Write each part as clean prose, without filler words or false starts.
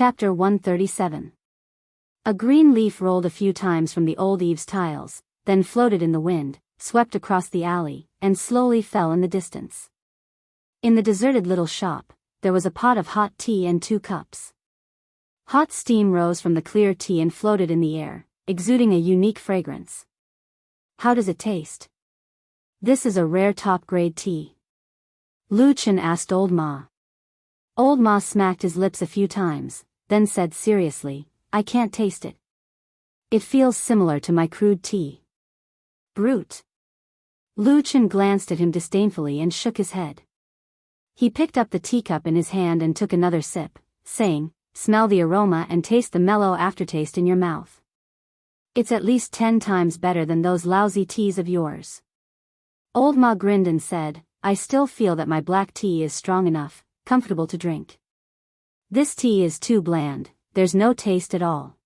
Chapter 137. A green leaf rolled a few times from the old eaves tiles, then floated in the wind, swept across the alley, and slowly fell in the distance. In the deserted little shop, there was a pot of hot tea and 2 cups. Hot steam rose from the clear tea and floated in the air, exuding a unique fragrance. "How does it taste?" "This is a rare top-grade tea." Lu Chen asked Old Ma. Old Ma smacked his lips a few times, then said seriously, "I can't taste it. It feels similar to my crude tea." "Brute." Lu Chen glanced at him disdainfully and shook his head. He picked up the teacup in his hand and took another sip, saying, "Smell the aroma and taste the mellow aftertaste in your mouth. It's at least 10 times better than those lousy teas of yours." Old Ma grinned and said, "I still feel that my black tea is strong enough, comfortable to drink. This tea is too bland, there's no taste at all."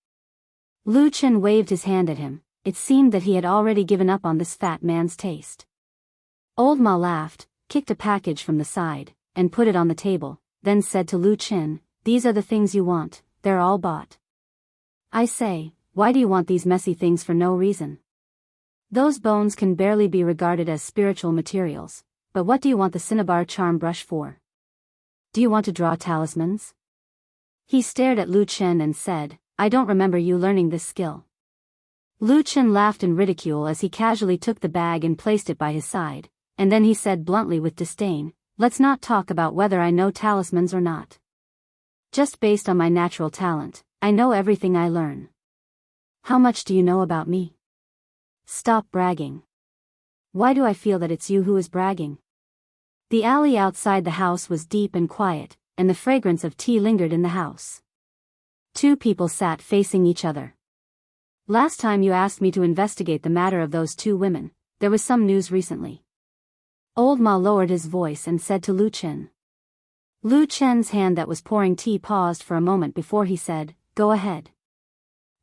Lu Chen waved his hand at him. It seemed that he had already given up on this fat man's taste. Old Ma laughed, kicked a package from the side, and put it on the table, then said to Lu Chen, "These are the things you want, they're all bought. I say, why do you want these messy things for no reason? Those bones can barely be regarded as spiritual materials, but what do you want the cinnabar charm brush for? Do you want to draw talismans?" He stared at Lu Chen and said, "I don't remember you learning this skill." Lu Chen laughed in ridicule as he casually took the bag and placed it by his side, and then he said bluntly with disdain, "Let's not talk about whether I know talismans or not. Just based on my natural talent, I know everything I learn. How much do you know about me? Stop bragging." "Why do I feel that it's you who is bragging?" The alley outside the house was deep and quiet, and the fragrance of tea lingered in the house. 2 people sat facing each other. "Last time you asked me to investigate the matter of those 2 women, there was some news recently." Old Ma lowered his voice and said to Lu Chen. Lu Chen's hand that was pouring tea paused for a moment before he said, "Go ahead."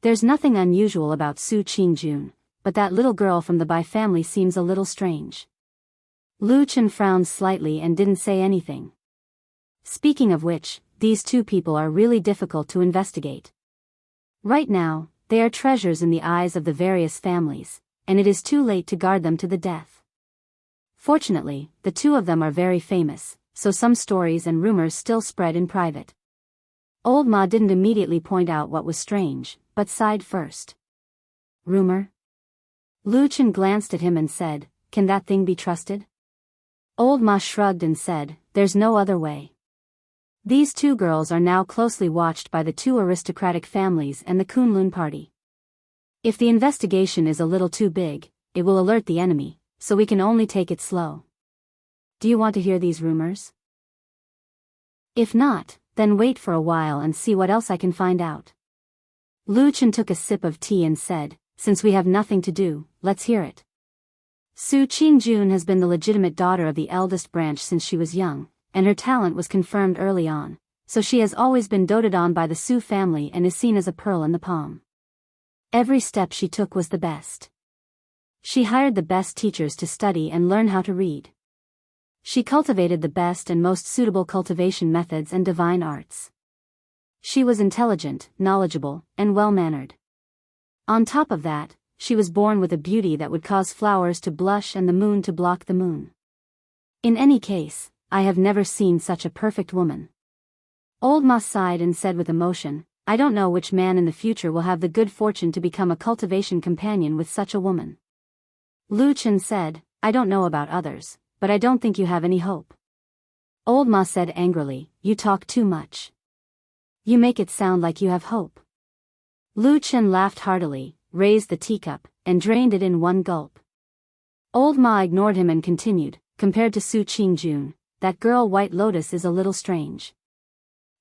"There's nothing unusual about Su Qingjun, but that little girl from the Bai family seems a little strange." Lu Chen frowned slightly and didn't say anything. "Speaking of which, these 2 people are really difficult to investigate. Right now, they are treasures in the eyes of the various families, and it is too late to guard them to the death. Fortunately, the 2 of them are very famous, so some stories and rumors still spread in private." Old Ma didn't immediately point out what was strange, but sighed first. "Rumor?" Lu Chen glanced at him and said, "Can that thing be trusted?" Old Ma shrugged and said, "There's no other way. These 2 girls are now closely watched by the 2 aristocratic families and the Kunlun party. If the investigation is a little too big, it will alert the enemy, so we can only take it slow. Do you want to hear these rumors? If not, then wait for a while and see what else I can find out." Lu Chen took a sip of tea and said, "Since we have nothing to do, let's hear it. Su Qingjun has been the legitimate daughter of the eldest branch since she was young, and her talent was confirmed early on, so she has always been doted on by the Su family and is seen as a pearl in the palm. Every step she took was the best. She hired the best teachers to study and learn how to read. She cultivated the best and most suitable cultivation methods and divine arts. She was intelligent, knowledgeable, and well-mannered. On top of that, she was born with a beauty that would cause flowers to blush and the moon to block the moon. In any case, I have never seen such a perfect woman." Old Ma sighed and said with emotion, "I don't know which man in the future will have the good fortune to become a cultivation companion with such a woman." Lu Chen said, "I don't know about others, but I don't think you have any hope." Old Ma said angrily, "You talk too much. You make it sound like you have hope." Lu Chen laughed heartily, raised the teacup, and drained it in one gulp. Old Ma ignored him and continued, "Compared to Su Qingjun, that girl White Lotus is a little strange.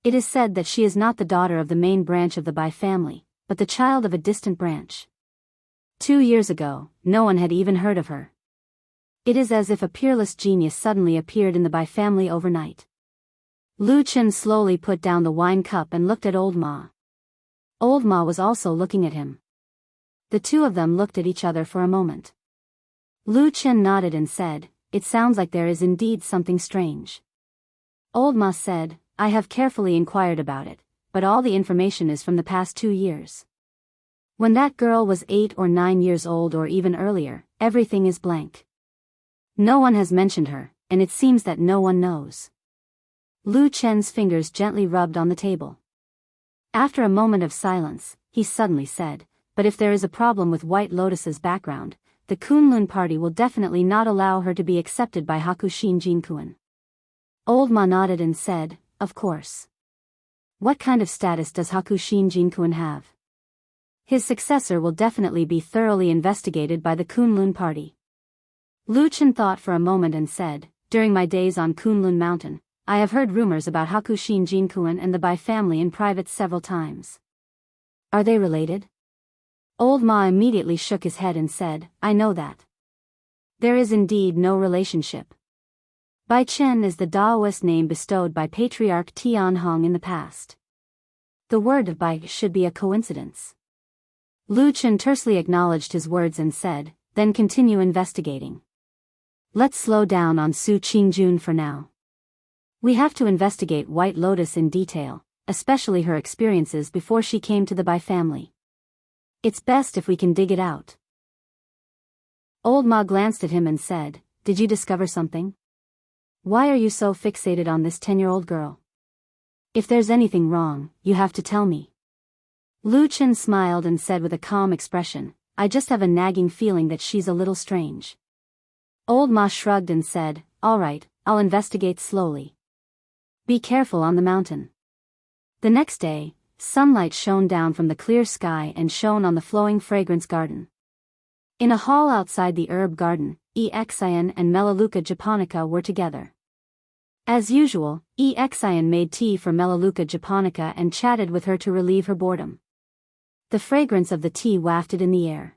It is said that she is not the daughter of the main branch of the Bai family, but the child of a distant branch. 2 years ago, no one had even heard of her. It is as if a peerless genius suddenly appeared in the Bai family overnight." Lu Chen slowly put down the wine cup and looked at Old Ma. Old Ma was also looking at him. The 2 of them looked at each other for a moment. Lu Chen nodded and said, "It sounds like there is indeed something strange." Old Ma said, "I have carefully inquired about it, but all the information is from the past 2 years. When that girl was 8 or 9 years old or even earlier, everything is blank. No one has mentioned her, and it seems that no one knows. Lu Chen's fingers gently rubbed on the table. After a moment of silence, he suddenly said, "But if there is a problem with White Lotus's background, the Kunlun party will definitely not allow her to be accepted by Hakushin Jinkuen." Old Ma nodded and said, "Of course. What kind of status does Hakushin Jinkuen have? His successor will definitely be thoroughly investigated by the Kunlun party." Lu Chen thought for a moment and said, "During my days on Kunlun Mountain, I have heard rumors about Hakushin Jinkuen and the Bai family in private several times. Are they related?" Old Ma immediately shook his head and said, "I know that. There is indeed no relationship. Bai Chen is the Daoist name bestowed by Patriarch Tianhong in the past. The word of Bai should be a coincidence." Lu Chen tersely acknowledged his words and said, "Then continue investigating. Let's slow down on Su Qingjun for now. We have to investigate White Lotus in detail, especially her experiences before she came to the Bai family. It's best if we can dig it out." Old Ma glanced at him and said, "Did you discover something? Why are you so fixated on this 10-year-old girl? If there's anything wrong, you have to tell me." Lu Chen smiled and said with a calm expression, "I just have a nagging feeling that she's a little strange." Old Ma shrugged and said, "All right, I'll investigate slowly. Be careful on the mountain." The next day, sunlight shone down from the clear sky and shone on the flowing fragrance garden. In a hall outside the herb garden, Exian and Melaleuca japonica were together. As usual, Exian made tea for Melaleuca japonica and chatted with her to relieve her boredom. The fragrance of the tea wafted in the air.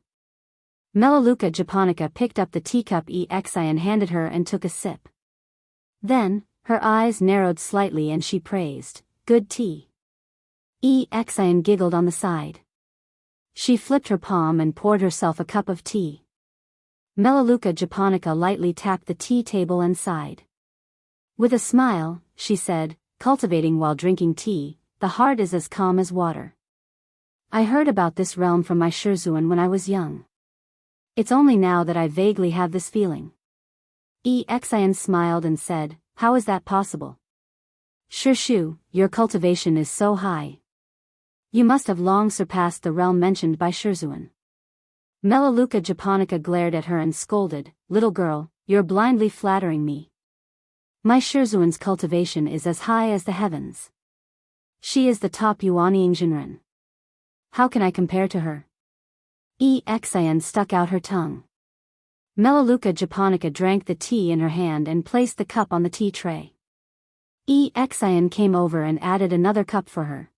Melaleuca japonica picked up the teacup Exian handed her and took a sip. Then, her eyes narrowed slightly and she praised, "Good tea." Exian giggled on the side. She flipped her palm and poured herself a cup of tea. Melaleuca japonica lightly tapped the tea table and sighed. With a smile, she said, "Cultivating while drinking tea, the heart is as calm as water. I heard about this realm from my Shizuen when I was young. It's only now that I vaguely have this feeling." Exian smiled and said, "How is that possible? Shu, your cultivation is so high. You must have long surpassed the realm mentioned by Shizuen." Melaleuca japonica glared at her and scolded, "Little girl, you're blindly flattering me. My Shizuen's cultivation is as high as the heavens. She is the top Yuanying Jinren. How can I compare to her?" Exian stuck out her tongue. Melaleuca japonica drank the tea in her hand and placed the cup on the tea tray. Exian came over and added another cup for her.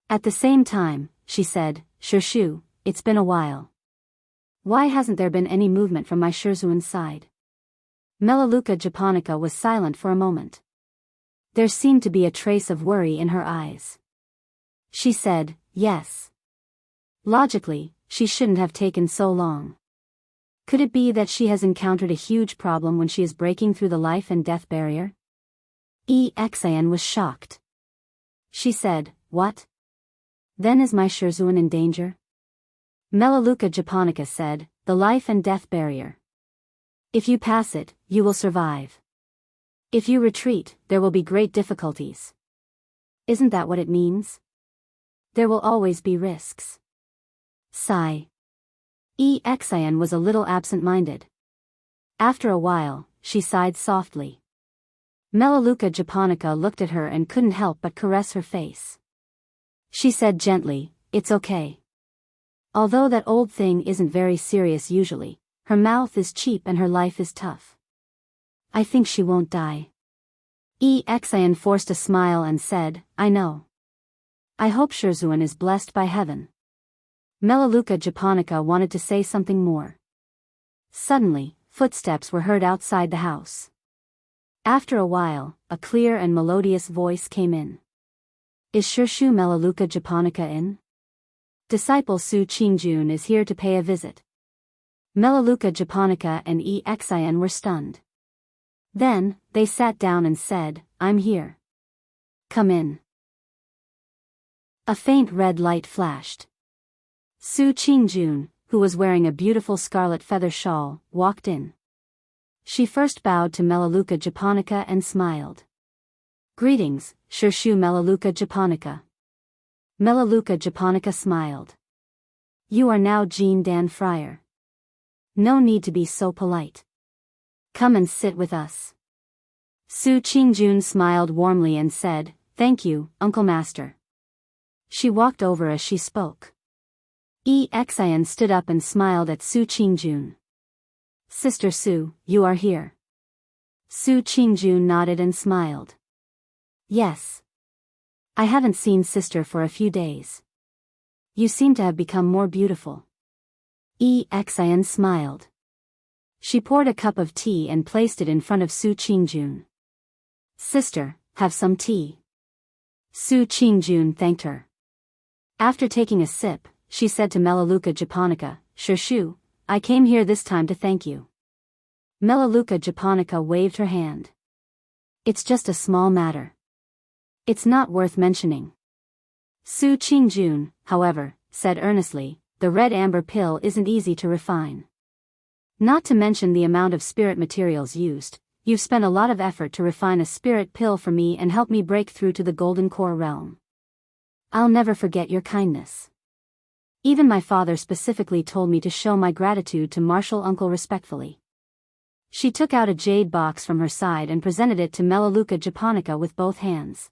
At the same time, she said, "Shu, it's been a while. Why hasn't there been any movement from my Shizuen's side?" Melaleuca japonica was silent for a moment. There seemed to be a trace of worry in her eyes. She said, "Yes. Logically, she shouldn't have taken so long. Could it be that she has encountered a huge problem when she is breaking through the life and death barrier?" Exian was shocked. She said, "What? Then is my Shizuen in danger?" Melaleuca japonica said, "The life and death barrier. If you pass it, you will survive. If you retreat, there will be great difficulties. Isn't that what it means? There will always be risks." Sigh. Exian was a little absent-minded. After a while, she sighed softly. Melaleuca japonica looked at her and couldn't help but caress her face. She said gently, "It's okay. Although that old thing isn't very serious usually, her mouth is cheap and her life is tough. I think she won't die." Exian forced a smile and said, "I know. I hope Shizuen is blessed by heaven." Melaleuca japonica wanted to say something more. Suddenly, footsteps were heard outside the house. After a while, a clear and melodious voice came in. "Is Shu Melaleuca japonica in? Disciple Su Qingjun is here to pay a visit." Melaleuca japonica and Exian were stunned. Then, they sat down and said, "I'm here. Come in." A faint red light flashed. Su Qingjun, who was wearing a beautiful scarlet feather shawl, walked in. She first bowed to Melaleuca japonica and smiled. "Greetings, Shirshu Melaleuca japonica." Melaleuca japonica smiled. "You are now Jean Dan Friar. No need to be so polite. Come and sit with us." Su Qingjun smiled warmly and said, "Thank you, Uncle Master." She walked over as she spoke. Exian stood up and smiled at Su Qingjun. "Sister Su, you are here." Su Qingjun nodded and smiled. "Yes. I haven't seen sister for a few days. You seem to have become more beautiful." Exian smiled. She poured a cup of tea and placed it in front of Su Qingjun. "Sister, have some tea." Su Qingjun thanked her. After taking a sip, she said to Melaleuca japonica, "Shirshu, I came here this time to thank you." Melaleuca japonica waved her hand. "It's just a small matter. It's not worth mentioning." Su Qingjun, however, said earnestly, "The red amber pill isn't easy to refine. Not to mention the amount of spirit materials used. You've spent a lot of effort to refine a spirit pill for me and help me break through to the golden core realm. I'll never forget your kindness. Even my father specifically told me to show my gratitude to Martial Uncle respectfully." She took out a jade box from her side and presented it to Melaleuca japonica with both hands.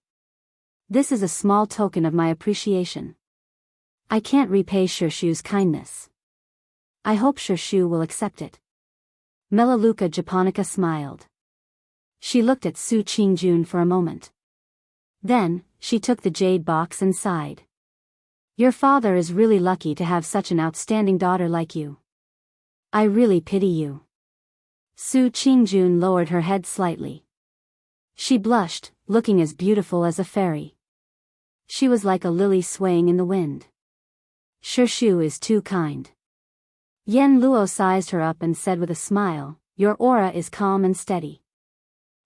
"This is a small token of my appreciation. I can't repay Shirshu's kindness. I hope Shirshu will accept it." Melaleuca japonica smiled. She looked at Su Qingjun for a moment. Then, she took the jade box and sighed. "Your father is really lucky to have such an outstanding daughter like you. I really pity you." Su Qingjun lowered her head slightly. She blushed, looking as beautiful as a fairy. She was like a lily swaying in the wind. "Shirshu is too kind." Yen Luo sized her up and said with a smile, "Your aura is calm and steady.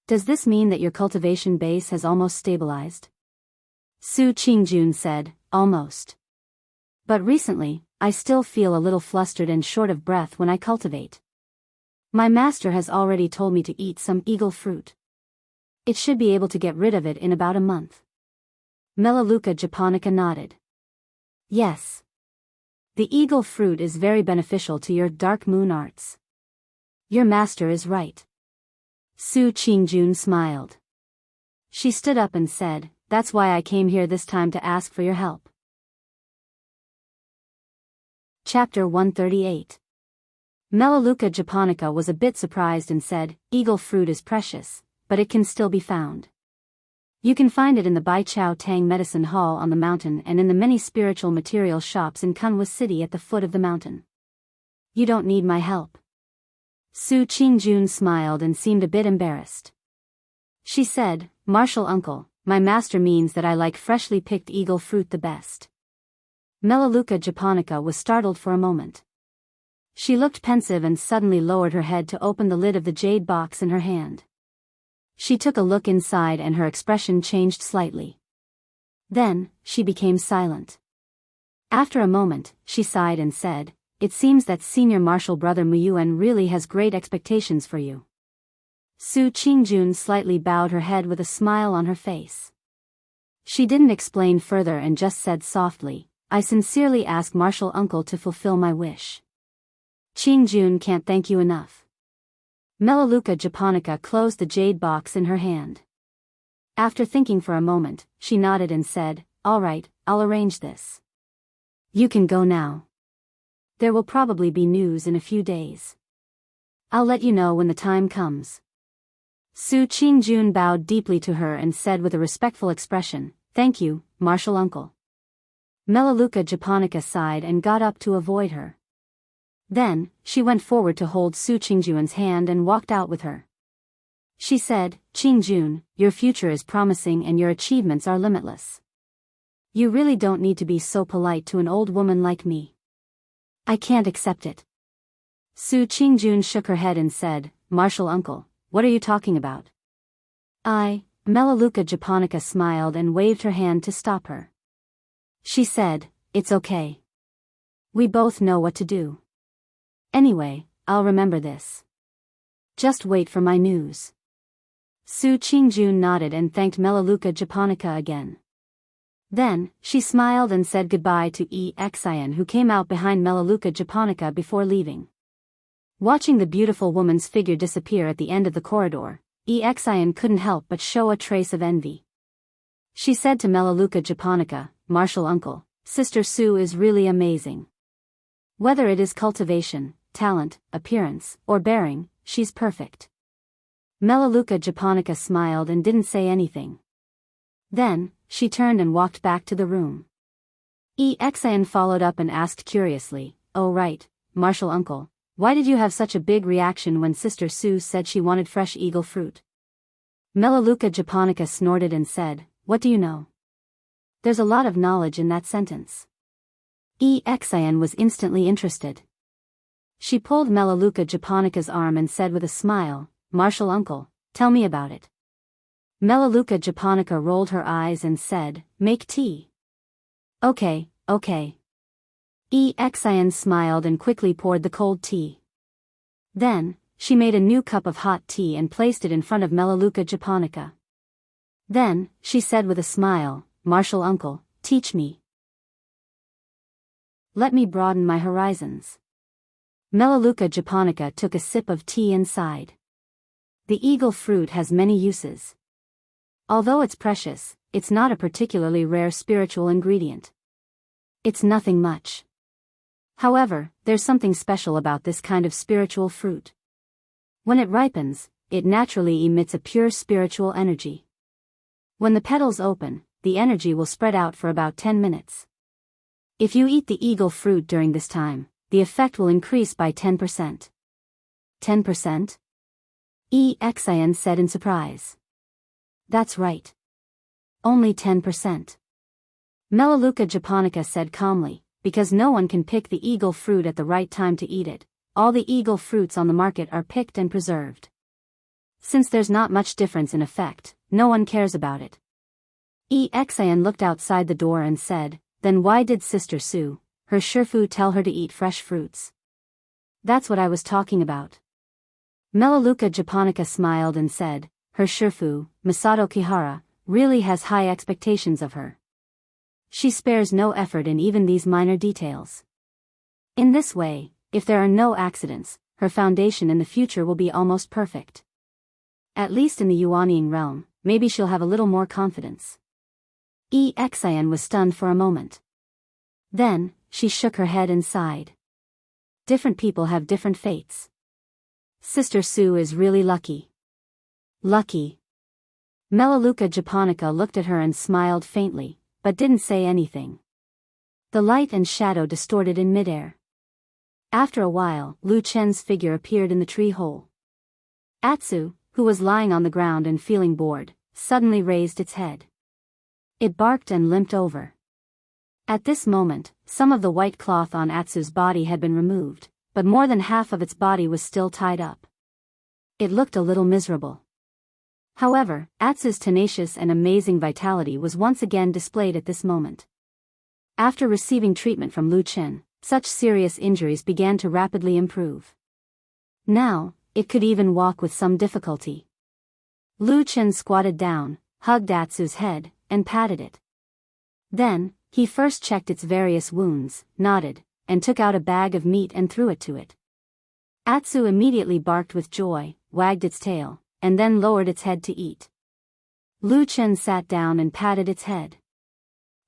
Does this mean that your cultivation base has almost stabilized?" Su Qingjun said, "Almost. But recently, I still feel a little flustered and short of breath when I cultivate. My master has already told me to eat some eagle fruit. It should be able to get rid of it in about a month." Melaleuca japonica nodded. "Yes. The eagle fruit is very beneficial to your dark moon arts. Your master is right." Su Qingjun smiled. She stood up and said, "That's why I came here this time to ask for your help." Chapter 138. Melaleuca japonica was a bit surprised and said, "Eagle fruit is precious, but it can still be found. You can find it in the Bai Chao Tang Medicine Hall on the mountain and in the many spiritual material shops in Kunwa City at the foot of the mountain. You don't need my help." Su Qingjun smiled and seemed a bit embarrassed. She said, "Martial Uncle, my master means that I like freshly picked eagle fruit the best." Melaleuca japonica was startled for a moment. She looked pensive and suddenly lowered her head to open the lid of the jade box in her hand. She took a look inside and her expression changed slightly. Then, she became silent. After a moment, she sighed and said, "It seems that senior martial brother Muyuan really has great expectations for you." Su Qingjun slightly bowed her head with a smile on her face. She didn't explain further and just said softly, "I sincerely ask Martial Uncle to fulfill my wish. Qingjun can't thank you enough." Melaleuca japonica closed the jade box in her hand. After thinking for a moment, she nodded and said, "All right, I'll arrange this. You can go now. There will probably be news in a few days. I'll let you know when the time comes." Su Qingjun bowed deeply to her and said with a respectful expression, "Thank you, Martial Uncle." Melaleuca japonica sighed and got up to avoid her. Then, she went forward to hold Su Qingjun's hand and walked out with her. She said, "Qingjun, your future is promising and your achievements are limitless. You really don't need to be so polite to an old woman like me. I can't accept it." Su Qingjun shook her head and said, "Martial Uncle, what are you talking about?" Melaleuca japonica smiled and waved her hand to stop her. She said, "It's okay. We both know what to do. Anyway, I'll remember this. Just wait for my news." Su Qingjun nodded and thanked Melaleuca japonica again. Then, she smiled and said goodbye to Exian, who came out behind Melaleuca japonica before leaving. Watching the beautiful woman's figure disappear at the end of the corridor, Exian couldn't help but show a trace of envy. She said to Melaleuca japonica, "Martial uncle, Sister Su is really amazing. Whether it is cultivation, talent, appearance, or bearing, she's perfect." Melaleuca japonica smiled and didn't say anything. Then, she turned and walked back to the room. Exian followed up and asked curiously, "Oh right, Martial uncle, why did you have such a big reaction when Sister Su said she wanted fresh eagle fruit?" Melaleuca japonica snorted and said, "What do you know? There's a lot of knowledge in that sentence." Exian was instantly interested. She pulled Melaleuca japonica's arm and said with a smile, "Martial uncle, tell me about it." Melaleuca japonica rolled her eyes and said, "Make tea." Okay. Exian smiled and quickly poured the cold tea. Then, she made a new cup of hot tea and placed it in front of Melaleuca japonica. Then, she said with a smile, "Martial uncle, teach me. Let me broaden my horizons." Melaleuca japonica took a sip of tea and sighed. The eagle fruit has many uses. Although it's precious, it's not a particularly rare spiritual ingredient. It's nothing much. However, there's something special about this kind of spiritual fruit. When it ripens, it naturally emits a pure spiritual energy. When the petals open, the energy will spread out for about 10 minutes. If you eat the eagle fruit during this time, the effect will increase by 10%. 10%? Exian said in surprise. That's right. Only 10%. Melaleuca japonica said calmly, because no one can pick the eagle fruit at the right time to eat it. All the eagle fruits on the market are picked and preserved. Since there's not much difference in effect, no one cares about it. Exian looked outside the door and said, "Then why did Sister Su, her shifu, tell her to eat fresh fruits?" "That's what I was talking about." Melaleuca japonica smiled and said, "Her shifu, Masato Kihara, really has high expectations of her. She spares no effort in even these minor details. In this way, if there are no accidents, her foundation in the future will be almost perfect. At least in the Yuanying realm, maybe she'll have a little more confidence." Exian was stunned for a moment. Then, she shook her head and sighed. Different people have different fates. Sister Su is really lucky. Lucky. Melaleuca japonica looked at her and smiled faintly, but didn't say anything. The light and shadow distorted in midair. After a while, Lu Chen's figure appeared in the tree hole. Atsu, who was lying on the ground and feeling bored, suddenly raised its head. It barked and limped over. At this moment, some of the white cloth on Atsu's body had been removed, but more than half of its body was still tied up. It looked a little miserable. However, Atsu's tenacious and amazing vitality was once again displayed at this moment. After receiving treatment from Lu Chen, such serious injuries began to rapidly improve. Now, it could even walk with some difficulty. Lu Chen squatted down, hugged Atsu's head, and patted it. Then, he first checked its various wounds, nodded, and took out a bag of meat and threw it to it. Atsu immediately barked with joy, wagged its tail, and then lowered its head to eat. Lu Chen sat down and patted its head.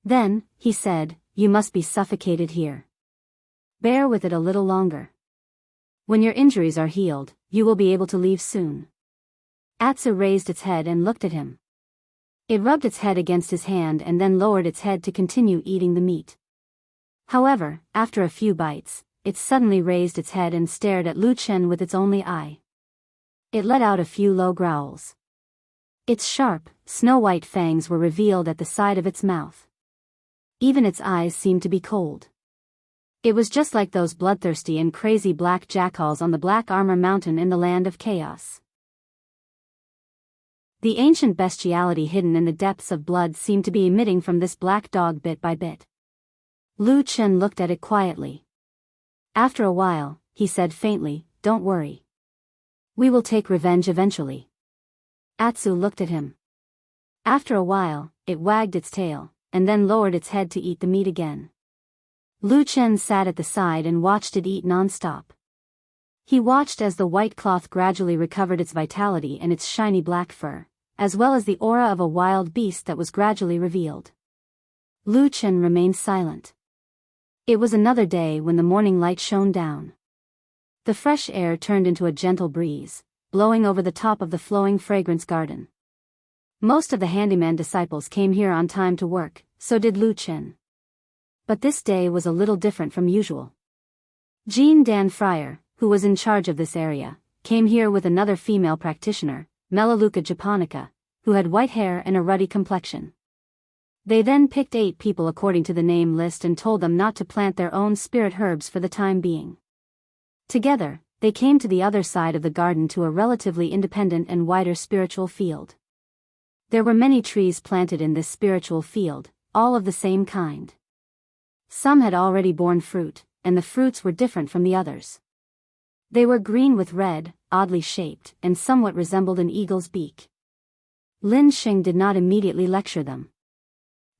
Then, he said, "You must be suffocated here. Bear with it a little longer. When your injuries are healed, you will be able to leave soon." Atsu raised its head and looked at him. It rubbed its head against his hand and then lowered its head to continue eating the meat. However, after a few bites, it suddenly raised its head and stared at Lu Chen with its only eye. It let out a few low growls. Its sharp, snow-white fangs were revealed at the side of its mouth. Even its eyes seemed to be cold. It was just like those bloodthirsty and crazy black jackals on the Black Armor Mountain in the Land of Chaos. The ancient bestiality hidden in the depths of blood seemed to be emitting from this black dog bit by bit. Lu Chen looked at it quietly. After a while, he said faintly, "Don't worry. We will take revenge eventually." Atsu looked at him. After a while, it wagged its tail, and then lowered its head to eat the meat again. Lu Chen sat at the side and watched it eat non-stop. He watched as the white cloth gradually recovered its vitality and its shiny black fur, as well as the aura of a wild beast that was gradually revealed. Lu Chen remained silent. It was another day when the morning light shone down. The fresh air turned into a gentle breeze, blowing over the top of the flowing fragrance garden. Most of the handyman disciples came here on time to work, so did Lu Chen. But this day was a little different from usual. Jean Dan Fryer, who was in charge of this area, came here with another female practitioner, Melaleuca japonica, who had white hair and a ruddy complexion. They then picked 8 people according to the name list and told them not to plant their own spirit herbs for the time being. Together, they came to the other side of the garden to a relatively independent and wider spiritual field. There were many trees planted in this spiritual field, all of the same kind. Some had already borne fruit, and the fruits were different from the others. They were green with red, oddly shaped, and somewhat resembled an eagle's beak. Lin Xing did not immediately lecture them.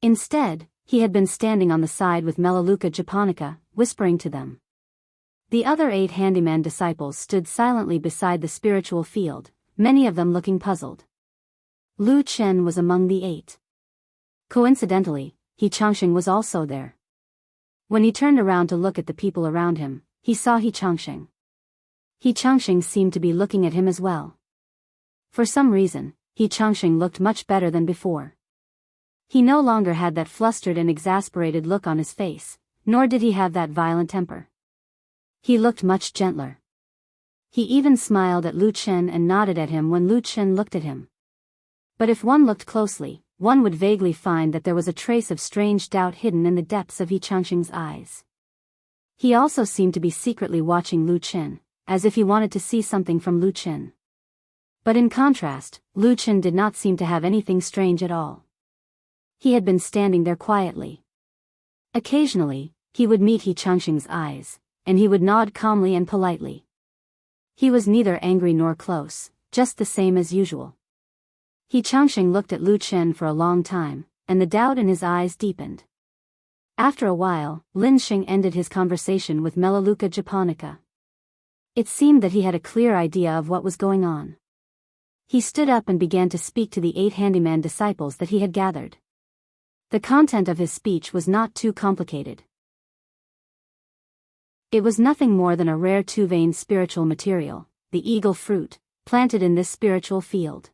Instead, he had been standing on the side with Melaleuca japonica, whispering to them. The other 8 handyman disciples stood silently beside the spiritual field, many of them looking puzzled. Lu Chen was among the 8. Coincidentally, He Changxing was also there. When he turned around to look at the people around him, he saw He Changxing. He Changxing seemed to be looking at him as well. For some reason, He Changxing looked much better than before. He no longer had that flustered and exasperated look on his face, nor did he have that violent temper. He looked much gentler. He even smiled at Lu Chen and nodded at him when Lu Chen looked at him. But if one looked closely, one would vaguely find that there was a trace of strange doubt hidden in the depths of He Changxing's eyes. He also seemed to be secretly watching Lu Chen, as if he wanted to see something from Lu Chen. But in contrast, Lu Chen did not seem to have anything strange at all. He had been standing there quietly. Occasionally, he would meet He Changxing's eyes, and he would nod calmly and politely. He was neither angry nor close, just the same as usual. He Changxing looked at Lu Chen for a long time, and the doubt in his eyes deepened. After a while, Lin Xing ended his conversation with Melaleuca japonica. It seemed that he had a clear idea of what was going on. He stood up and began to speak to the 8 handyman disciples that he had gathered. The content of his speech was not too complicated. It was nothing more than a rare 2-vein spiritual material, the eagle fruit, planted in this spiritual field.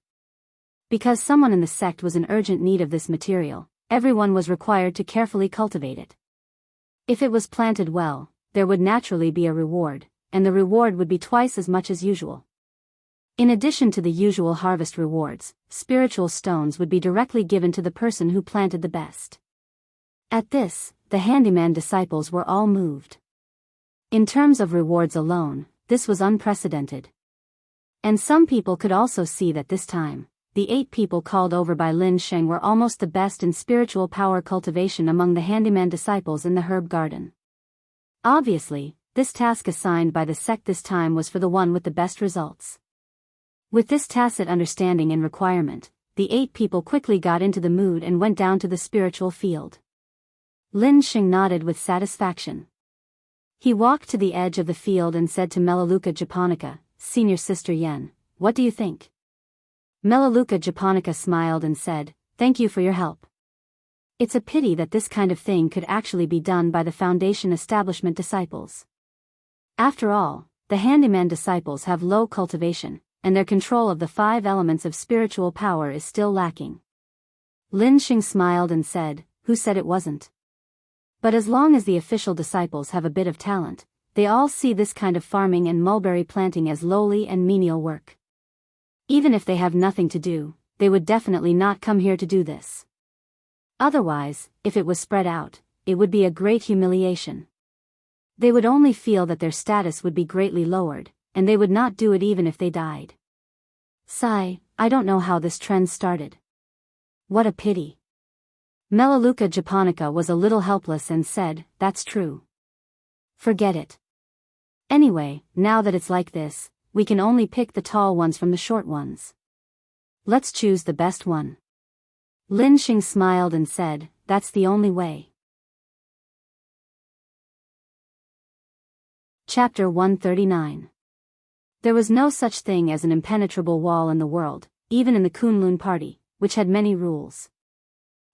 Because someone in the sect was in urgent need of this material, everyone was required to carefully cultivate it. If it was planted well, there would naturally be a reward, and the reward would be twice as much as usual. In addition to the usual harvest rewards, spiritual stones would be directly given to the person who planted the best. At this, the handyman disciples were all moved. In terms of rewards alone, this was unprecedented. And some people could also see that this time, the 8 people called over by Lin Xing were almost the best in spiritual power cultivation among the handyman disciples in the herb garden. Obviously, this task assigned by the sect this time was for the one with the best results. With this tacit understanding and requirement, the 8 people quickly got into the mood and went down to the spiritual field. Lin Xing nodded with satisfaction. He walked to the edge of the field and said to Melaleuca japonica, "Senior Sister Yen, what do you think?" Melaleuca japonica smiled and said, "Thank you for your help. It's a pity that this kind of thing could actually be done by the Foundation establishment disciples. After all, the handyman disciples have low cultivation, and their control of the 5 elements of spiritual power is still lacking." Lin Xing smiled and said, "Who said it wasn't? But as long as the official disciples have a bit of talent, they all see this kind of farming and mulberry planting as lowly and menial work. Even if they have nothing to do, they would definitely not come here to do this. Otherwise, if it was spread out, it would be a great humiliation. They would only feel that their status would be greatly lowered, and they would not do it even if they died. Sigh, I don't know how this trend started. What a pity. Melaleuca japonica was a little helpless and said, "That's true. Forget it. Anyway, now that it's like this, we can only pick the tall ones from the short ones. Let's choose the best one." Lin Xing smiled and said, "That's the only way." Chapter 139. There was no such thing as an impenetrable wall in the world, even in the Kunlun party, which had many rules.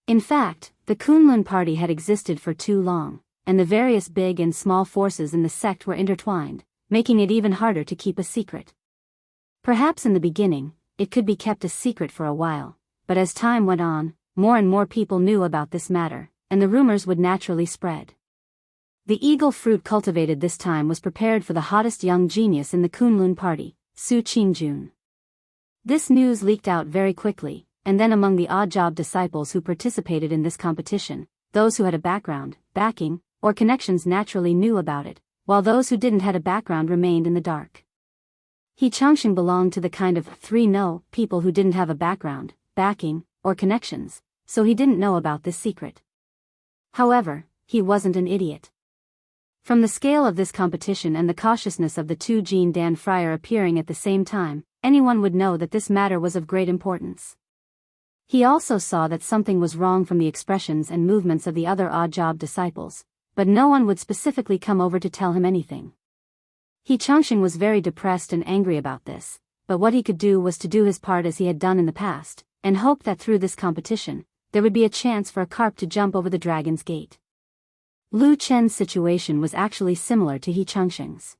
In fact, the Kunlun party had existed for too long, and the various big and small forces in the sect were intertwined, making it even harder to keep a secret. Perhaps in the beginning, it could be kept a secret for a while, but as time went on, more and more people knew about this matter, and the rumors would naturally spread. The eagle fruit cultivated this time was prepared for the hottest young genius in the Kunlun party, Su Qingjun. This news leaked out very quickly, and then among the odd job disciples who participated in this competition, those who had a background, backing, or connections naturally knew about it, while those who didn't had a background remained in the dark. He Changxing belonged to the kind of people who didn't have a background, backing, or connections, so he didn't know about this secret. However, he wasn't an idiot. From the scale of this competition and the cautiousness of the two Jean Dan Friar appearing at the same time, anyone would know that this matter was of great importance. He also saw that something was wrong from the expressions and movements of the other odd job disciples, but no one would specifically come over to tell him anything. He Changxing was very depressed and angry about this, but what he could do was to do his part as he had done in the past, and hope that through this competition, there would be a chance for a carp to jump over the dragon's gate. Lu Chen's situation was actually similar to He Changxing's.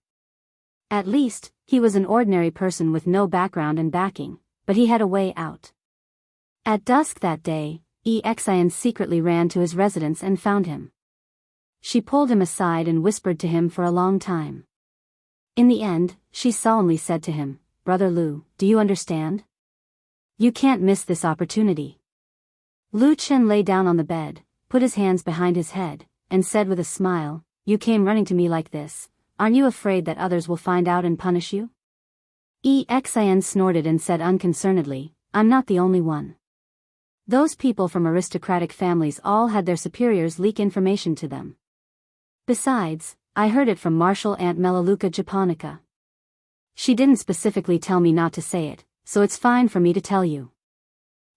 At least, he was an ordinary person with no background and backing, but he had a way out. At dusk that day, Exian secretly ran to his residence and found him. She pulled him aside and whispered to him for a long time. In the end, she solemnly said to him, "Brother Lu, do you understand? You can't miss this opportunity." Lu Chen lay down on the bed, put his hands behind his head, and said with a smile, "You came running to me like this, aren't you afraid that others will find out and punish you?" Exian snorted and said unconcernedly, "I'm not the only one. Those people from aristocratic families all had their superiors leak information to them. Besides, I heard it from Martial Aunt Melaleuca japonica. She didn't specifically tell me not to say it, so it's fine for me to tell you."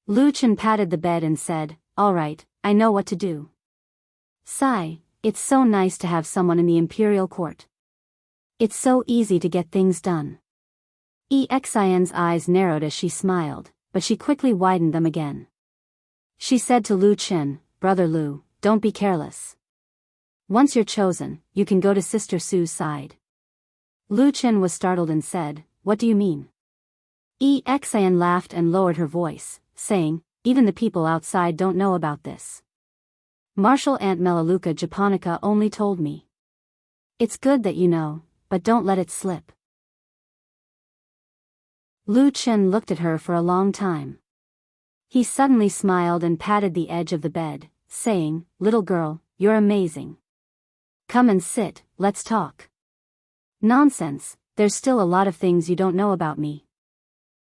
Lu Chen patted the bed and said, "All right, I know what to do." Sigh, it's so nice to have someone in the imperial court. It's so easy to get things done. Exian's eyes narrowed as she smiled, but she quickly widened them again. She said to Lu Chen, "Brother Lu, don't be careless. Once you're chosen, you can go to Sister Su's side." Lu Chen was startled and said, "What do you mean?" Exian laughed and lowered her voice, saying, "Even the people outside don't know about this. Martial Aunt Melaleuca japonica only told me. It's good that you know, but don't let it slip." Lu Chen looked at her for a long time. He suddenly smiled and patted the edge of the bed, saying, "Little girl, you're amazing. Come and sit, let's talk." "Nonsense, there's still a lot of things you don't know about me."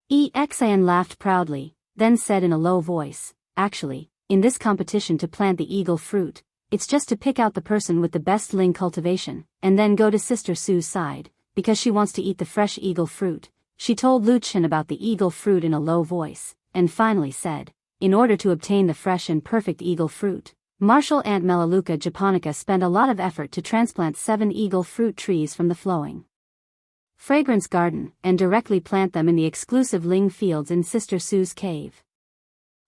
Exian laughed proudly, then said in a low voice, "Actually, in this competition to plant the eagle fruit, it's just to pick out the person with the best ling cultivation, and then go to Sister Su's side, because she wants to eat the fresh eagle fruit." She told Lu Chen about the eagle fruit in a low voice, and finally said, "In order to obtain the fresh and perfect eagle fruit, Martial Aunt Melaleuca japonica spent a lot of effort to transplant 7 eagle fruit trees from the flowing fragrance garden, and directly plant them in the exclusive ling fields in Sister Su's cave.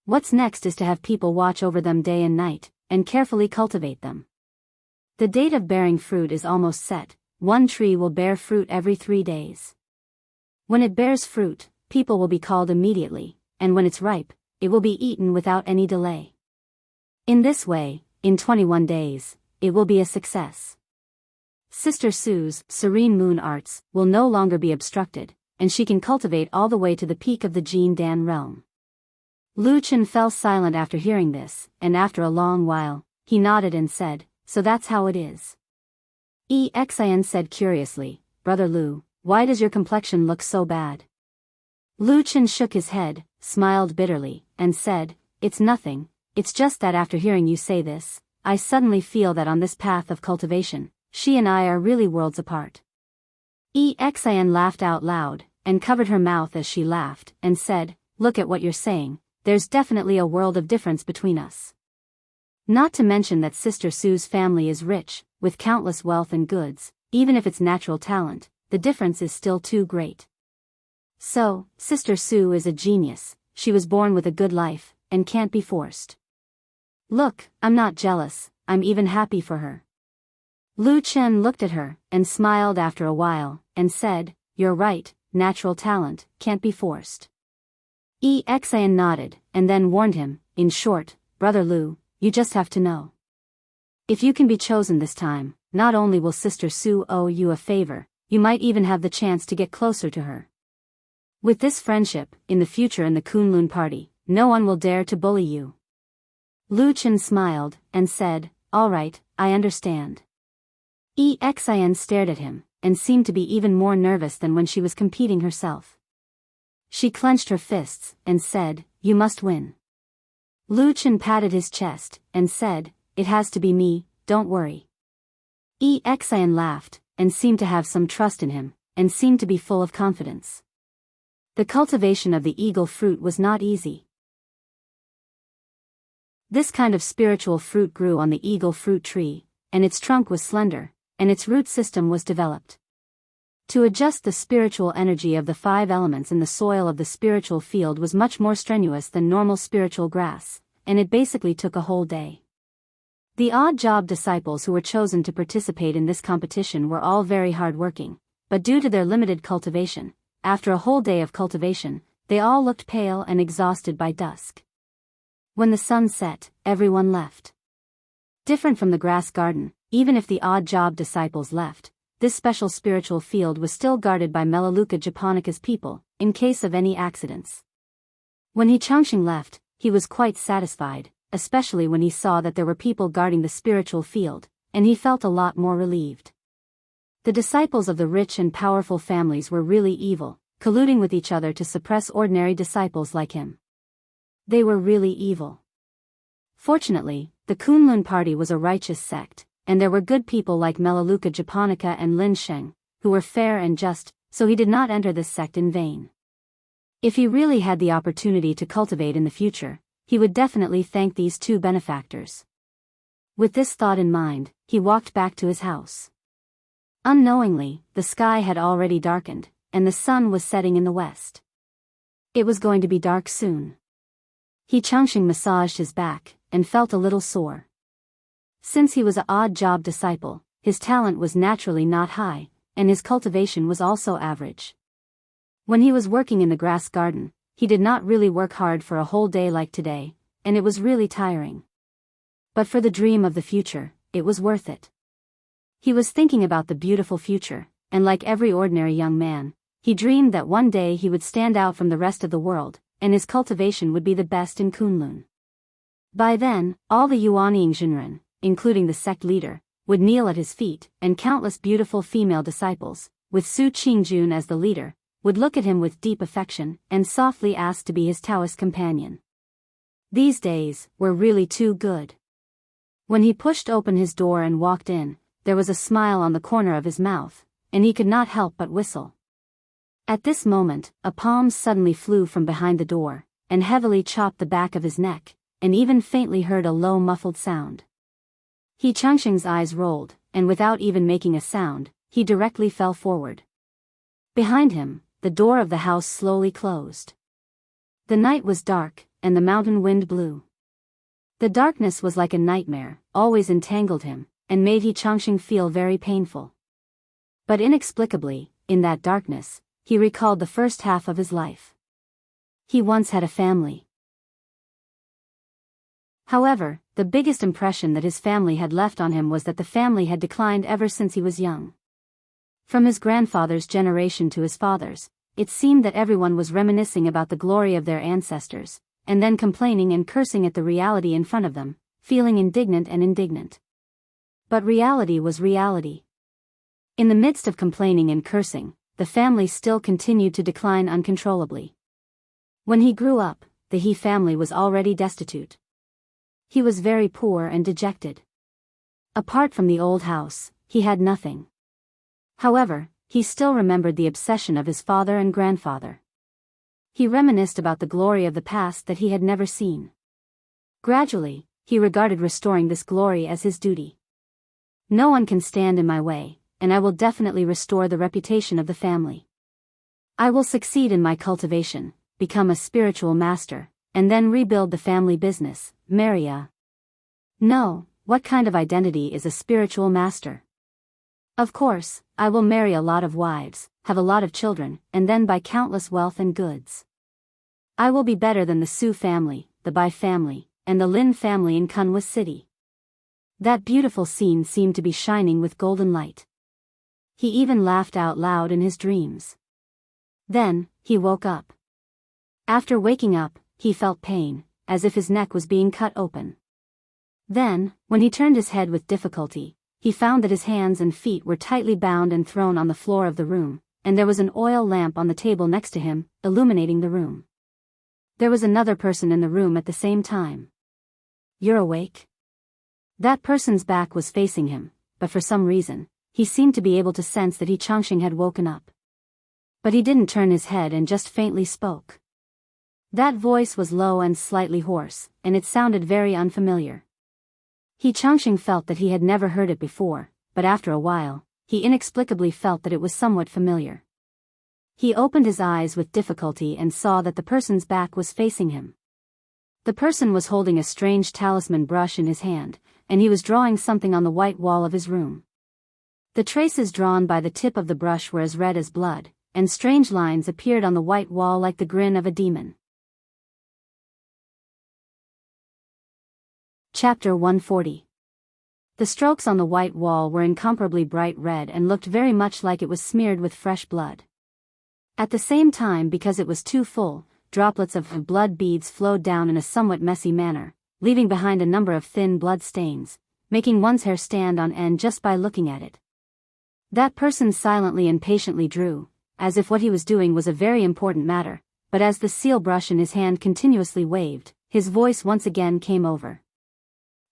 What's next is to have people watch over them day and night, and carefully cultivate them. The date of bearing fruit is almost set. One tree will bear fruit every 3 days. When it bears fruit, people will be called immediately, and when it's ripe, it will be eaten without any delay. In this way, in 21 days, it will be a success. Sister Su's serene moon arts will no longer be obstructed, and she can cultivate all the way to the peak of the Jean Dan realm." Lu Chen fell silent after hearing this, and after a long while, he nodded and said, "So that's how it is." Exian said curiously, "Brother Lu, why does your complexion look so bad?" Lu Chen shook his head, smiled bitterly, and said, "It's nothing, it's just that after hearing you say this, I suddenly feel that on this path of cultivation, she and I are really worlds apart. Exan laughed out loud, and covered her mouth as she laughed, and said, look at what you're saying, there's definitely a world of difference between us. Not to mention that Sister Sue's family is rich, with countless wealth and goods, even if it's natural talent, the difference is still too great. So, Sister Sue is a genius, she was born with a good life, and can't be forced. Look, I'm not jealous, I'm even happy for her. Lu Chen looked at her, and smiled after a while, and said, you're right, natural talent can't be forced. Exan nodded, and then warned him, in short, Brother Lu, you just have to know. If you can be chosen this time, not only will Sister Sue owe you a favor, you might even have the chance to get closer to her. With this friendship, in the future in the Kunlun party, no one will dare to bully you. Lu Chen smiled, and said, all right, I understand. Exan stared at him, and seemed to be even more nervous than when she was competing herself. She clenched her fists, and said, you must win. Lu Chen patted his chest, and said, it has to be me, don't worry. Exan laughed, and seemed to have some trust in him, and seemed to be full of confidence. The cultivation of the eagle fruit was not easy. This kind of spiritual fruit grew on the eagle fruit tree, and its trunk was slender, and its root system was developed. To adjust the spiritual energy of the 5 elements in the soil of the spiritual field was much more strenuous than normal spiritual grass, and it basically took a whole day. The odd job disciples who were chosen to participate in this competition were all very hard-working, but due to their limited cultivation, after a whole day of cultivation, they all looked pale and exhausted by dusk. When the sun set, everyone left. Different from the grass garden, even if the odd job disciples left, this special spiritual field was still guarded by Melaleuca Japonica's people, in case of any accidents. When Changxing left, he was quite satisfied, especially when he saw that there were people guarding the spiritual field, and he felt a lot more relieved. The disciples of the rich and powerful families were really evil, colluding with each other to suppress ordinary disciples like him. They were really evil. Fortunately, the Kunlun party was a righteous sect, and there were good people like Melaleuca Japonica and Lin Sheng, who were fair and just, so he did not enter this sect in vain. If he really had the opportunity to cultivate in the future, he would definitely thank these 2 benefactors. With this thought in mind, he walked back to his house. Unknowingly, the sky had already darkened, and the sun was setting in the west. It was going to be dark soon. Changxing massaged his back, and felt a little sore. Since he was an odd job disciple, his talent was naturally not high, and his cultivation was also average. When he was working in the grass garden, he did not really work hard for a whole day like today, and it was really tiring. But for the dream of the future, it was worth it. He was thinking about the beautiful future, and like every ordinary young man, he dreamed that one day he would stand out from the rest of the world, and his cultivation would be the best in Kunlun. By then, all the Yuanying Jinren, including the sect leader, would kneel at his feet, and countless beautiful female disciples, with Su Qingjun as the leader, would look at him with deep affection, and softly ask to be his Taoist companion. These days were really too good. When he pushed open his door and walked in, there was a smile on the corner of his mouth, and he could not help but whistle. At this moment, a palm suddenly flew from behind the door, and heavily chopped the back of his neck, and even faintly heard a low muffled sound. Changxing's eyes rolled, and without even making a sound, he directly fell forward. Behind him, the door of the house slowly closed. The night was dark, and the mountain wind blew. The darkness was like a nightmare, always entangled him, and made Changxing feel very painful. But inexplicably, in that darkness, he recalled the first half of his life. He once had a family. However, the biggest impression that his family had left on him was that the family had declined ever since he was young. From his grandfather's generation to his father's, it seemed that everyone was reminiscing about the glory of their ancestors, and then complaining and cursing at the reality in front of them, feeling indignant. But reality was reality. In the midst of complaining and cursing, the family still continued to decline uncontrollably. When he grew up, the He family was already destitute. He was very poor and dejected. Apart from the old house, he had nothing. However, he still remembered the obsession of his father and grandfather. He reminisced about the glory of the past that he had never seen. Gradually, he regarded restoring this glory as his duty. No one can stand in my way, and I will definitely restore the reputation of the family. I will succeed in my cultivation, become a spiritual master, and then rebuild the family business, marry a... No, what kind of identity is a spiritual master? Of course, I will marry a lot of wives, have a lot of children, and then buy countless wealth and goods. I will be better than the Su family, the Bai family, and the Lin family in Kunwa City. That beautiful scene seemed to be shining with golden light. He even laughed out loud in his dreams. Then, he woke up. After waking up, he felt pain, as if his neck was being cut open. Then, when he turned his head with difficulty, he found that his hands and feet were tightly bound and thrown on the floor of the room, and there was an oil lamp on the table next to him, illuminating the room. There was another person in the room at the same time. "You're awake?" That person's back was facing him, but for some reason, he seemed to be able to sense that Changxing had woken up. But he didn't turn his head and just faintly spoke. That voice was low and slightly hoarse, and it sounded very unfamiliar. Changxing felt that he had never heard it before, but after a while, he inexplicably felt that it was somewhat familiar. He opened his eyes with difficulty and saw that the person's back was facing him. The person was holding a strange talisman brush in his hand, and he was drawing something on the white wall of his room. The traces drawn by the tip of the brush were as red as blood, and strange lines appeared on the white wall like the grin of a demon. Chapter 140. The strokes on the white wall were incomparably bright red and looked very much like it was smeared with fresh blood. At the same time, because it was too full, droplets of blood beads flowed down in a somewhat messy manner, leaving behind a number of thin blood stains, making one's hair stand on end just by looking at it. That person silently and patiently drew, as if what he was doing was a very important matter, but as the seal brush in his hand continuously waved, his voice once again came over.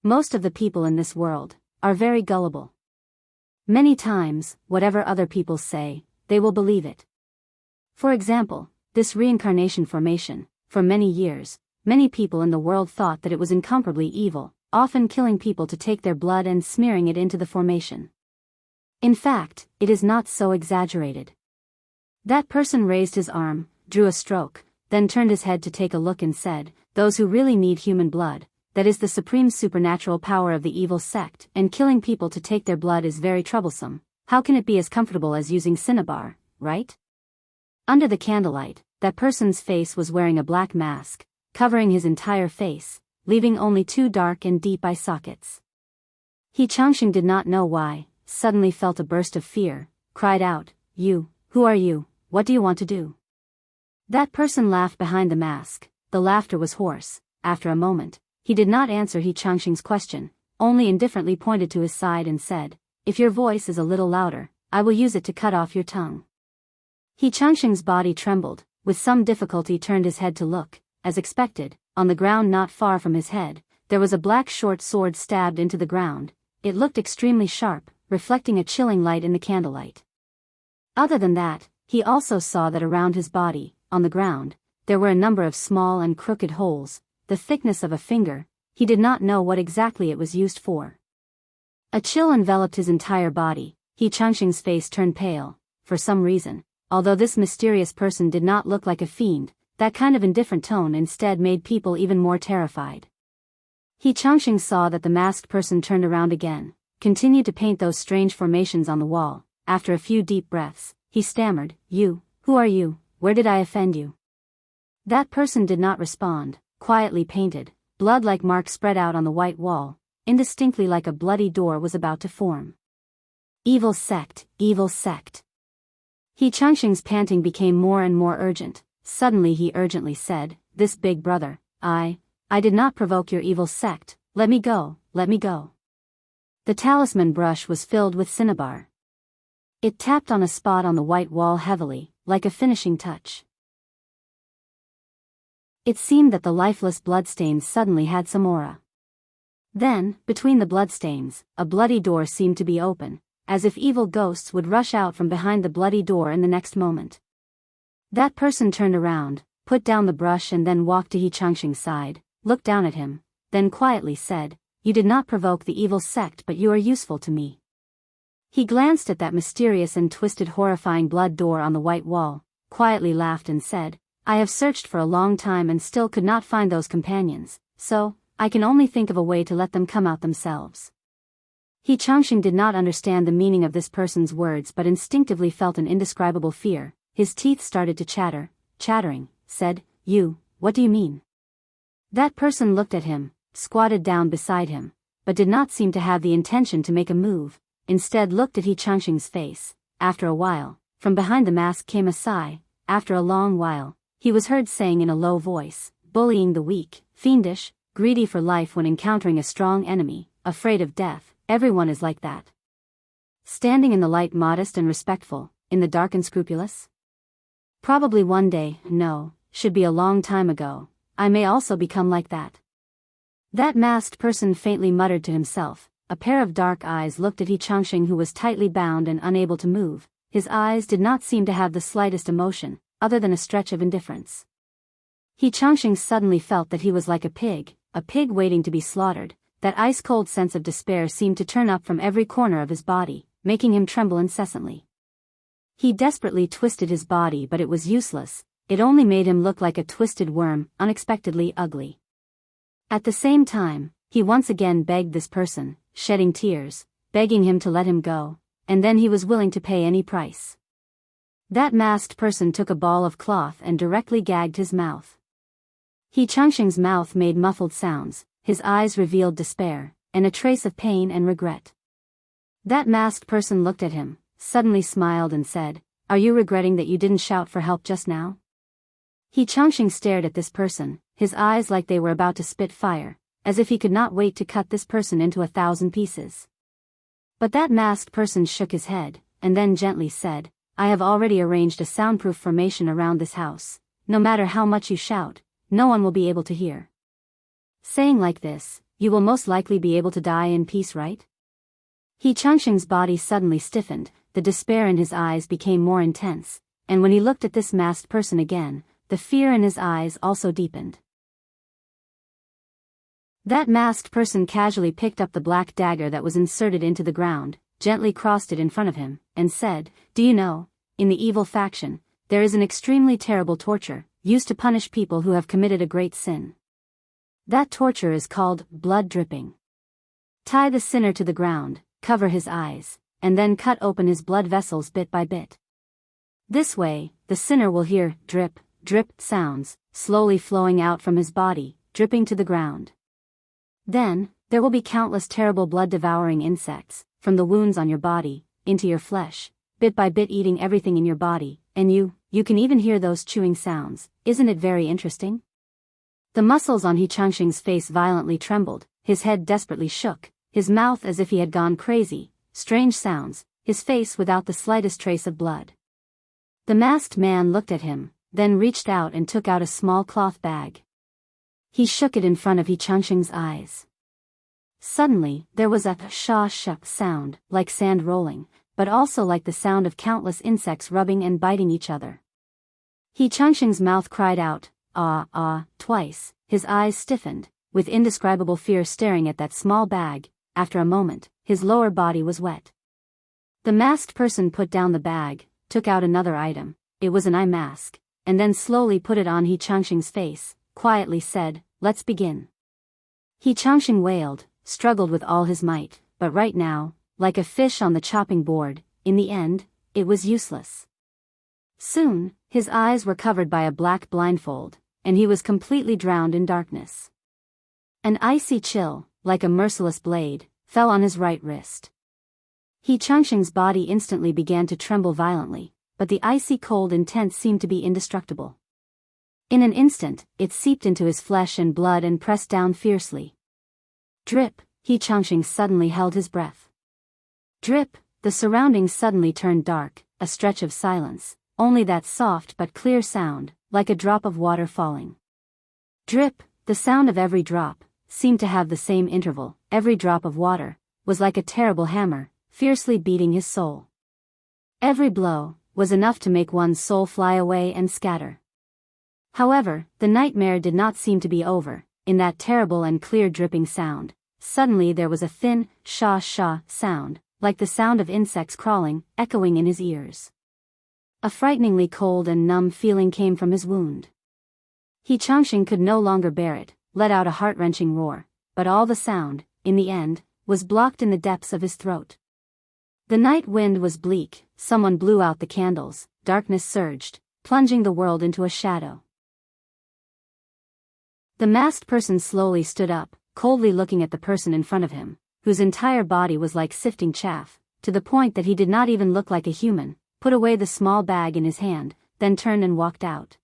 Most of the people in this world are very gullible. Many times, whatever other people say, they will believe it. For example, this reincarnation formation, for many years, many people in the world thought that it was incomparably evil, often killing people to take their blood and smearing it into the formation. In fact, it is not so exaggerated. That person raised his arm, drew a stroke, then turned his head to take a look and said, "Those who really need human blood, that is the supreme supernatural power of the evil sect, and killing people to take their blood is very troublesome. How can it be as comfortable as using cinnabar, right?" Under the candlelight, that person's face was wearing a black mask, covering his entire face, leaving only two dark and deep eye sockets. Changxing did not know why, suddenly felt a burst of fear, cried out, Who are you, what do you want to do?" That person laughed behind the mask. The laughter was hoarse. After a moment, he did not answer Changxing's question, only indifferently pointed to his side and said, "If your voice is a little louder, I will use it to cut off your tongue." Changxing's body trembled, with some difficulty turned his head to look. As expected, on the ground not far from his head, there was a black short sword stabbed into the ground. It looked extremely sharp, reflecting a chilling light in the candlelight. Other than that, he also saw that around his body, on the ground, there were a number of small and crooked holes, the thickness of a finger. He did not know what exactly it was used for. A chill enveloped his entire body. Changxing's face turned pale. For some reason, although this mysterious person did not look like a fiend, that kind of indifferent tone instead made people even more terrified. Changxing saw that the masked person turned around again, continued to paint those strange formations on the wall. After a few deep breaths, he stammered, Who are you, where did I offend you?" That person did not respond, quietly painted, blood-like marks spread out on the white wall, indistinctly like a bloody door was about to form. "Evil sect, evil sect." Changxing's panting became more and more urgent. Suddenly he urgently said, "This big brother, I did not provoke your evil sect, let me go, let me go." The talisman brush was filled with cinnabar. It tapped on a spot on the white wall heavily, like a finishing touch. It seemed that the lifeless bloodstains suddenly had some aura. Then, between the bloodstains, a bloody door seemed to be open, as if evil ghosts would rush out from behind the bloody door in the next moment. That person turned around, put down the brush and then walked to Heartwarming's side, looked down at him, then quietly said, "You did not provoke the evil sect, but you are useful to me." He glanced at that mysterious and twisted horrifying blood door on the white wall, quietly laughed and said, "I have searched for a long time and still could not find those companions, so, I can only think of a way to let them come out themselves." Heartwarming did not understand the meaning of this person's words but instinctively felt an indescribable fear. His teeth started to chattering, said, What do you mean?" That person looked at him, squatted down beside him, but did not seem to have the intention to make a move, instead looked at Heartwarming's face. After a while, from behind the mask came a sigh. After a long while, he was heard saying in a low voice, "Bullying the weak, fiendish, greedy for life when encountering a strong enemy, afraid of death, everyone is like that. Standing in the light modest and respectful, in the dark unscrupulous? Probably one day, no, should be a long time ago, I may also become like that." That masked person faintly muttered to himself. A pair of dark eyes looked at Heartwarming, who was tightly bound and unable to move. His eyes did not seem to have the slightest emotion, other than a stretch of indifference. Heartwarming suddenly felt that he was like a pig waiting to be slaughtered. That ice-cold sense of despair seemed to turn up from every corner of his body, making him tremble incessantly. He desperately twisted his body, but it was useless. It only made him look like a twisted worm, unexpectedly ugly. At the same time, he once again begged this person, shedding tears, begging him to let him go, and then he was willing to pay any price. That masked person took a ball of cloth and directly gagged his mouth. Heartwarming's mouth made muffled sounds, his eyes revealed despair, and a trace of pain and regret. That masked person looked at him, suddenly smiled and said, "Are you regretting that you didn't shout for help just now?" Heartwarming stared at this person, his eyes like they were about to spit fire, as if he could not wait to cut this person into 1,000 pieces. But that masked person shook his head, and then gently said, "I have already arranged a soundproof formation around this house. No matter how much you shout, no one will be able to hear. Saying like this, you will most likely be able to die in peace, right?" Heartwarming's body suddenly stiffened, the despair in his eyes became more intense, and when he looked at this masked person again, the fear in his eyes also deepened. That masked person casually picked up the black dagger that was inserted into the ground, gently crossed it in front of him, and said, "Do you know, in the evil faction, there is an extremely terrible torture, used to punish people who have committed a great sin. That torture is called blood dripping. Tie the sinner to the ground, cover his eyes, and then cut open his blood vessels bit by bit. This way, the sinner will hear drip, drip sounds, slowly flowing out from his body, dripping to the ground. Then, there will be countless terrible blood-devouring insects, from the wounds on your body, into your flesh, bit by bit eating everything in your body, and you can even hear those chewing sounds. Isn't it very interesting?" The muscles on Heartwarming's face violently trembled, his head desperately shook, his mouth as if he had gone crazy, strange sounds, his face without the slightest trace of blood. The masked man looked at him, then reached out and took out a small cloth bag. He shook it in front of Heartwarming's eyes. Suddenly, there was a sha-shuck sound, like sand rolling, but also like the sound of countless insects rubbing and biting each other. Heartwarming's mouth cried out, "Ah," twice, his eyes stiffened, with indescribable fear staring at that small bag. After a moment, his lower body was wet. The masked person put down the bag, took out another item, it was an eye mask, and then slowly put it on Heartwarming's face, quietly said, "Let's begin." Heartwarming wailed, struggled with all his might, but right now, like a fish on the chopping board, in the end, it was useless. Soon, his eyes were covered by a black blindfold, and he was completely drowned in darkness. An icy chill, like a merciless blade, fell on his right wrist. Heartwarming's body instantly began to tremble violently, but the icy cold intense seemed to be indestructible. In an instant, it seeped into his flesh and blood and pressed down fiercely. Drip, Heartwarming suddenly held his breath. Drip, the surroundings suddenly turned dark, a stretch of silence, only that soft but clear sound, like a drop of water falling. Drip, the sound of every drop, seemed to have the same interval, every drop of water, was like a terrible hammer, fiercely beating his soul. Every blow was enough to make one's soul fly away and scatter. However, the nightmare did not seem to be over. In that terrible and clear dripping sound, suddenly there was a thin, sha-sha sound, like the sound of insects crawling, echoing in his ears. A frighteningly cold and numb feeling came from his wound. Changxing could no longer bear it, let out a heart-wrenching roar, but all the sound, in the end, was blocked in the depths of his throat. The night wind was bleak, someone blew out the candles, darkness surged, plunging the world into a shadow. The masked person slowly stood up, coldly looking at the person in front of him, whose entire body was like sifting chaff, to the point that he did not even look like a human, put away the small bag in his hand, then turned and walked out.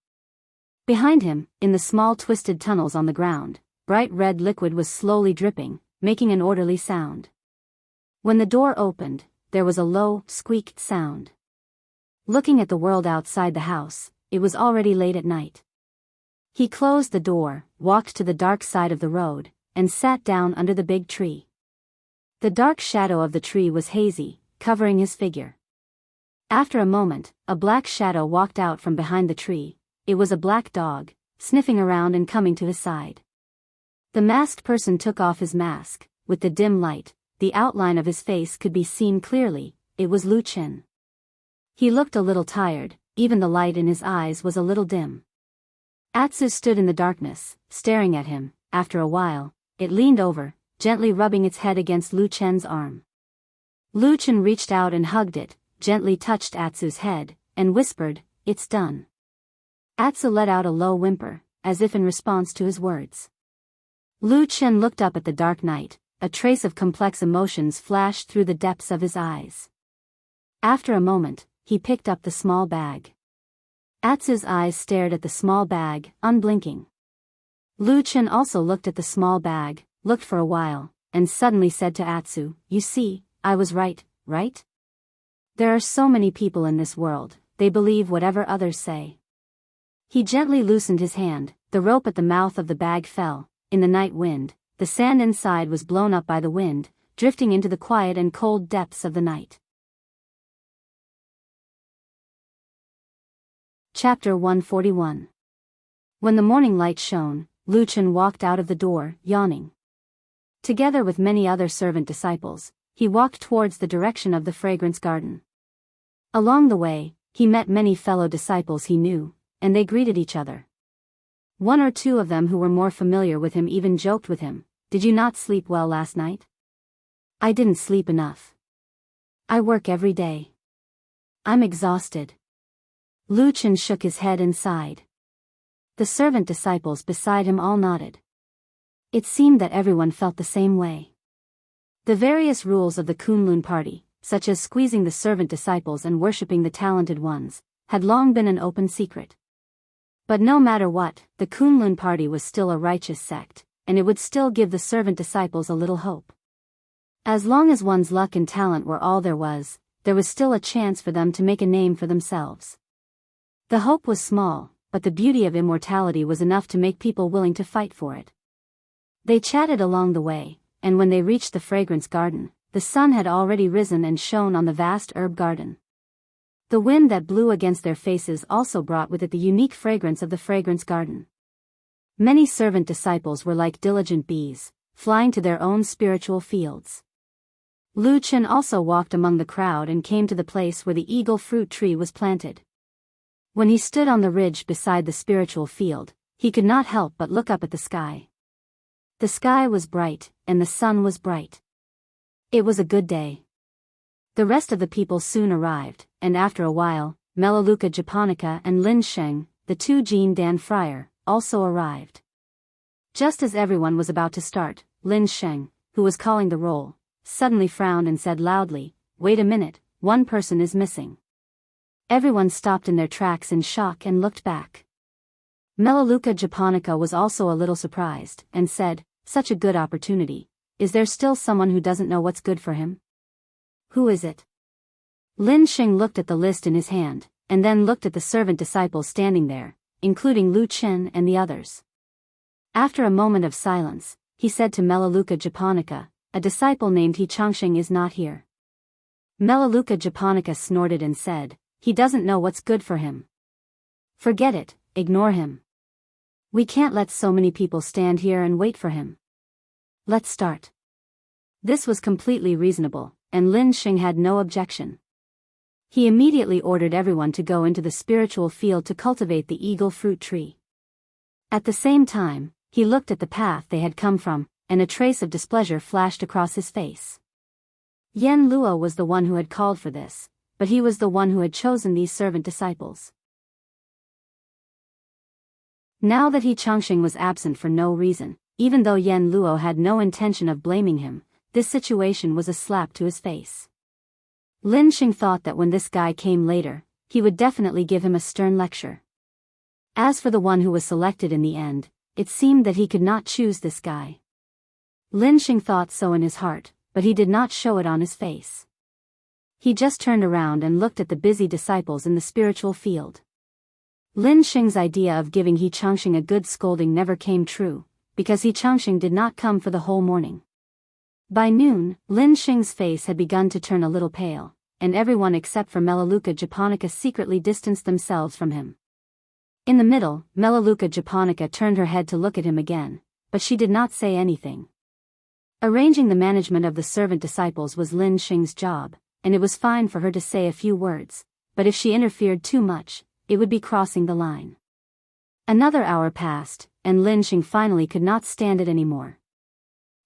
Behind him, in the small twisted tunnels on the ground, bright red liquid was slowly dripping, making an orderly sound. When the door opened, there was a low, squeaked sound. Looking at the world outside the house, it was already late at night. He closed the door, walked to the dark side of the road, and sat down under the big tree. The dark shadow of the tree was hazy, covering his figure. After a moment, a black shadow walked out from behind the tree. It was a black dog, sniffing around and coming to his side. The masked person took off his mask. With the dim light, the outline of his face could be seen clearly. It was Lu Chen. He looked a little tired, even the light in his eyes was a little dim. Atsu stood in the darkness, staring at him. After a while, it leaned over, gently rubbing its head against Lu Chen's arm. Lu Chen reached out and hugged it, gently touched Atsu's head, and whispered, "It's done." Atsu let out a low whimper, as if in response to his words. Lu Chen looked up at the dark night, a trace of complex emotions flashed through the depths of his eyes. After a moment, he picked up the small bag. Atsu's eyes stared at the small bag, unblinking. Lu Chen also looked at the small bag, looked for a while, and suddenly said to Atsu, "You see, I was right, right? There are so many people in this world, they believe whatever others say." He gently loosened his hand, the rope at the mouth of the bag fell. In the night wind, the sand inside was blown up by the wind, drifting into the quiet and cold depths of the night. Chapter 141. When the morning light shone, Lu Chen walked out of the door, yawning. Together with many other servant disciples, he walked towards the direction of the fragrance garden. Along the way, he met many fellow disciples he knew, and they greeted each other. One or two of them who were more familiar with him even joked with him, "Did you not sleep well last night?" "I didn't sleep enough. I work every day. I'm exhausted." Lu Chen shook his head and sighed. The servant disciples beside him all nodded. It seemed that everyone felt the same way. The various rules of the Kunlun party, such as squeezing the servant disciples and worshipping the talented ones, had long been an open secret. But no matter what, the Kunlun party was still a righteous sect, and it would still give the servant disciples a little hope. As long as one's luck and talent were all there was still a chance for them to make a name for themselves. The hope was small, but the beauty of immortality was enough to make people willing to fight for it. They chatted along the way, and when they reached the fragrance garden, the sun had already risen and shone on the vast herb garden. The wind that blew against their faces also brought with it the unique fragrance of the fragrance garden. Many servant disciples were like diligent bees, flying to their own spiritual fields. Lu Chen also walked among the crowd and came to the place where the eagle fruit tree was planted. When he stood on the ridge beside the spiritual field, he could not help but look up at the sky. The sky was bright, and the sun was bright. It was a good day. The rest of the people soon arrived, and after a while, Melaleuca japonica and Lin Sheng, the two Jean Dan friar, also arrived. Just as everyone was about to start, Lin Sheng, who was calling the roll, suddenly frowned and said loudly, "Wait a minute, one person is missing." Everyone stopped in their tracks in shock and looked back. Melaleuca japonica was also a little surprised, and said, "Such a good opportunity. Is there still someone who doesn't know what's good for him? Who is it?" Lin Sheng looked at the list in his hand, and then looked at the servant disciples standing there, including Lu Chen and the others. After a moment of silence, he said to Melaleuca japonica, a disciple named Heartwarming is not here. Melaleuca japonica snorted and said, "He doesn't know what's good for him. Forget it, ignore him. We can't let so many people stand here and wait for him. Let's start." This was completely reasonable, and Lin Xing had no objection. He immediately ordered everyone to go into the spiritual field to cultivate the eagle fruit tree. At the same time, he looked at the path they had come from, and a trace of displeasure flashed across his face. Yen Luo was the one who had called for this, but he was the one who had chosen these servant disciples. Now that Heartwarming was absent for no reason, even though Yen Luo had no intention of blaming him, this situation was a slap to his face. Lin Xing thought that when this guy came later, he would definitely give him a stern lecture. As for the one who was selected in the end, it seemed that he could not choose this guy. Lin Xing thought so in his heart, but he did not show it on his face. He just turned around and looked at the busy disciples in the spiritual field. Lin Xing's idea of giving Heartwarming a good scolding never came true, because Heartwarming did not come for the whole morning. By noon, Lin Xing's face had begun to turn a little pale, and everyone except for Melaleuca japonica secretly distanced themselves from him. In the middle, Melaleuca japonica turned her head to look at him again, but she did not say anything. Arranging the management of the servant disciples was Lin Xing's job, and it was fine for her to say a few words, but if she interfered too much, it would be crossing the line. Another hour passed, and Lin Xing finally could not stand it anymore.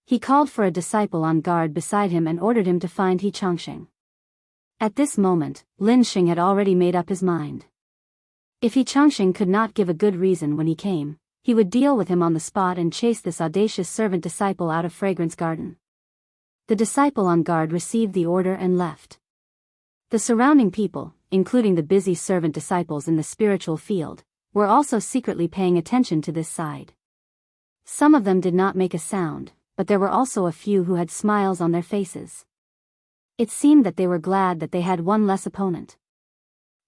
He called for a disciple on guard beside him and ordered him to find Heartwarming. At this moment, Lin Xing had already made up his mind. If Heartwarming could not give a good reason when he came, he would deal with him on the spot and chase this audacious servant disciple out of Fragrance Garden. The disciple on guard received the order and left. The surrounding people, including the busy servant disciples in the spiritual field, were also secretly paying attention to this side. Some of them did not make a sound, but there were also a few who had smiles on their faces. It seemed that they were glad that they had one less opponent.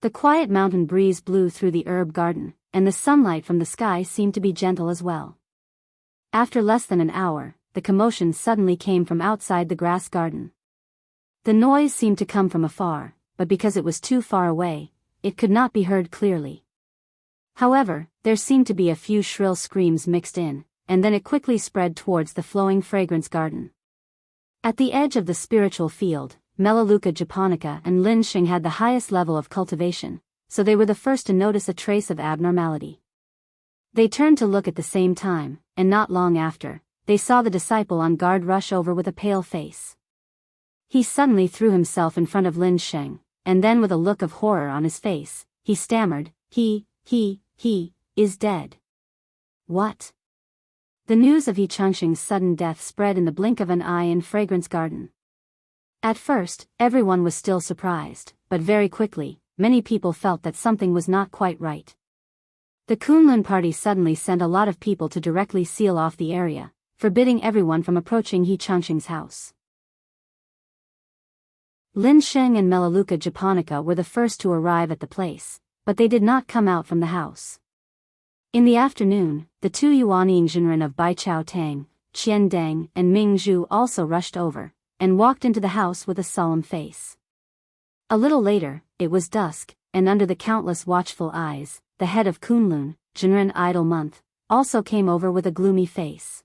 The quiet mountain breeze blew through the herb garden, and the sunlight from the sky seemed to be gentle as well. After less than an hour, the commotion suddenly came from outside the grass garden. The noise seemed to come from afar, but because it was too far away, it could not be heard clearly. However, there seemed to be a few shrill screams mixed in, and then it quickly spread towards the flowing fragrance garden. At the edge of the spiritual field, Melaleuca japonica and Lin Xing had the highest level of cultivation, so they were the first to notice a trace of abnormality. They turned to look at the same time, and not long after, they saw the disciple on guard rush over with a pale face. He suddenly threw himself in front of Lin Xing, and then with a look of horror on his face, he stammered, He is dead. What? The news of Heartwarming's sudden death spread in the blink of an eye in Fragrance Garden. At first, everyone was still surprised, but very quickly, many people felt that something was not quite right. The Kunlun party suddenly sent a lot of people to directly seal off the area, forbidding everyone from approaching Heartwarming's house. Lin Xing and Melaleuca japonica were the first to arrive at the place, but they did not come out from the house. In the afternoon, the two Yuanying Jinren of Bai Chao Tang, Qian Deng and Ming Zhu also rushed over, and walked into the house with a solemn face. A little later, it was dusk, and under the countless watchful eyes, the head of Kunlun, Jinren Idle Month, also came over with a gloomy face.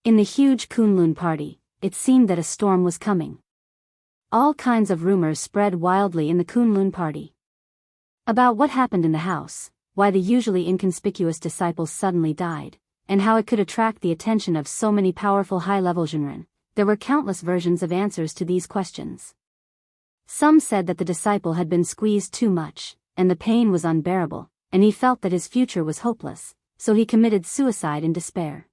In the huge Kunlun party, it seemed that a storm was coming. All kinds of rumors spread wildly in the Kunlun party. About what happened in the house, why the usually inconspicuous disciples suddenly died, and how it could attract the attention of so many powerful high-level Jinren. There were countless versions of answers to these questions. Some said that the disciple had been squeezed too much, and the pain was unbearable, and he felt that his future was hopeless, so he committed suicide in despair.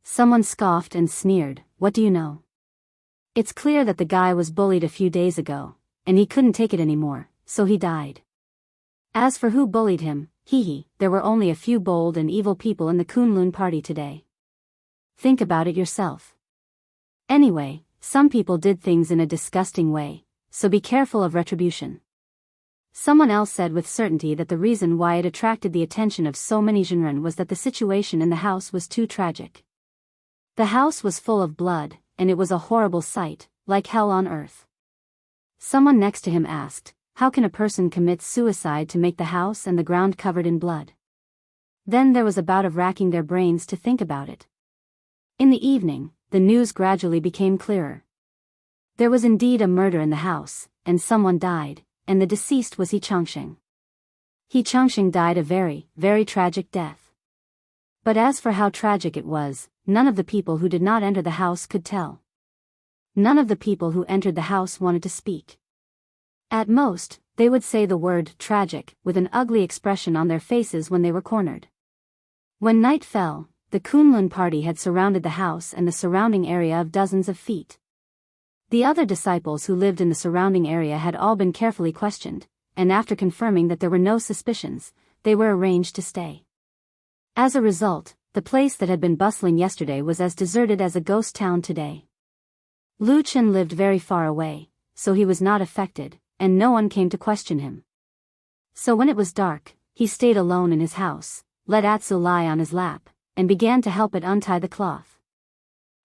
Someone scoffed and sneered, "What do you know? It's clear that the guy was bullied a few days ago, and he couldn't take it anymore, so he died. As for who bullied him, there were only a few bold and evil people in the Kunlun party today. Think about it yourself. Anyway, some people did things in a disgusting way, so be careful of retribution." Someone else said with certainty that the reason why it attracted the attention of so many Jinren was that the situation in the house was too tragic. The house was full of blood, and it was a horrible sight, like hell on earth. Someone next to him asked, "How can a person commit suicide to make the house and the ground covered in blood?" Then there was a bout of racking their brains to think about it. In the evening, the news gradually became clearer. There was indeed a murder in the house, and someone died, and the deceased was Enchanting. Enchanting died a very, very tragic death. But as for how tragic it was, none of the people who did not enter the house could tell. None of the people who entered the house wanted to speak. At most, they would say the word tragic with an ugly expression on their faces when they were cornered. When night fell, the Kunlun party had surrounded the house and the surrounding area of dozens of feet. The other disciples who lived in the surrounding area had all been carefully questioned, and after confirming that there were no suspicions, they were arranged to stay. As a result, the place that had been bustling yesterday was as deserted as a ghost town today. Lu Chen lived very far away, so he was not affected, and no one came to question him. So when it was dark, he stayed alone in his house, let Atsu lie on his lap, and began to help it untie the cloth.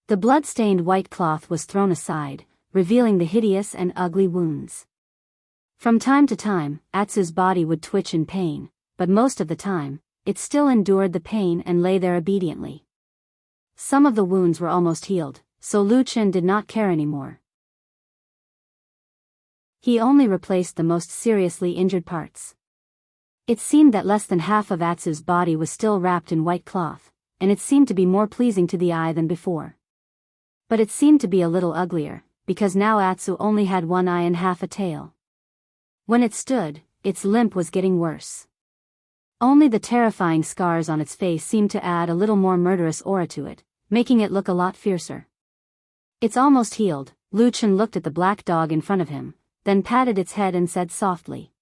The blood-stained white cloth was thrown aside, revealing the hideous and ugly wounds. From time to time, Atsu's body would twitch in pain, but most of the time, it still endured the pain and lay there obediently. Some of the wounds were almost healed, so Lu Chen did not care anymore. He only replaced the most seriously injured parts. It seemed that less than half of Atsu's body was still wrapped in white cloth, and it seemed to be more pleasing to the eye than before. But it seemed to be a little uglier, because now Atsu only had one eye and half a tail. When it stood, its limp was getting worse. Only the terrifying scars on its face seemed to add a little more murderous aura to it, making it look a lot fiercer. "It's almost healed." Lu Chen looked at the black dog in front of him, then patted its head and said softly.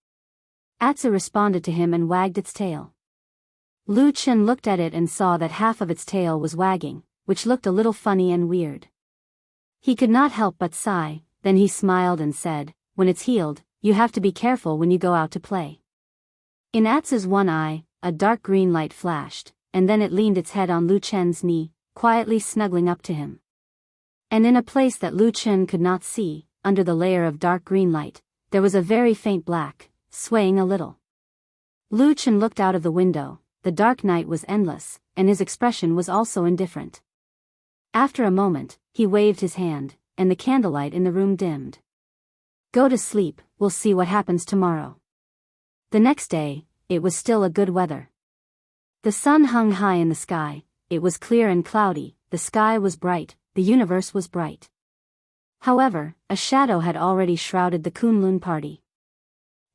Atsu responded to him and wagged its tail. Lu Chen looked at it and saw that half of its tail was wagging, which looked a little funny and weird. He could not help but sigh, then he smiled and said, "When it's healed, you have to be careful when you go out to play." In Atsu's one eye, a dark green light flashed, and then it leaned its head on Lu Chen's knee, quietly snuggling up to him. And in a place that Lu Chen could not see, under the layer of dark green light, there was a very faint black, swaying a little. Lu Chen looked out of the window. The dark night was endless, and his expression was also indifferent. After a moment, he waved his hand, and the candlelight in the room dimmed. "Go to sleep, we'll see what happens tomorrow." The next day, it was still a good weather. The sun hung high in the sky, it was clear and cloudy, the sky was bright, the universe was bright. However, a shadow had already shrouded the Kunlun party.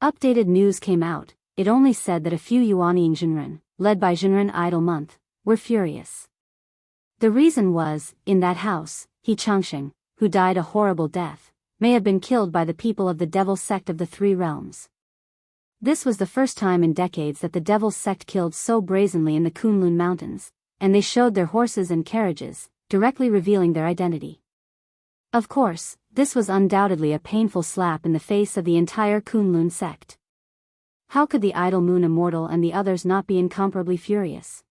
Updated news came out. It only said that a few Yuanying Jinren, led by Jinren Idle Month, were furious. The reason was, in that house, Enchanting, who died a horrible death, may have been killed by the people of the Devil Sect of the Three Realms. This was the first time in decades that the Devil Sect killed so brazenly in the Kunlun Mountains, and they showed their horses and carriages, directly revealing their identity. Of course, this was undoubtedly a painful slap in the face of the entire Kunlun sect. How could the Idle Moon Immortal and the others not be incomparably furious?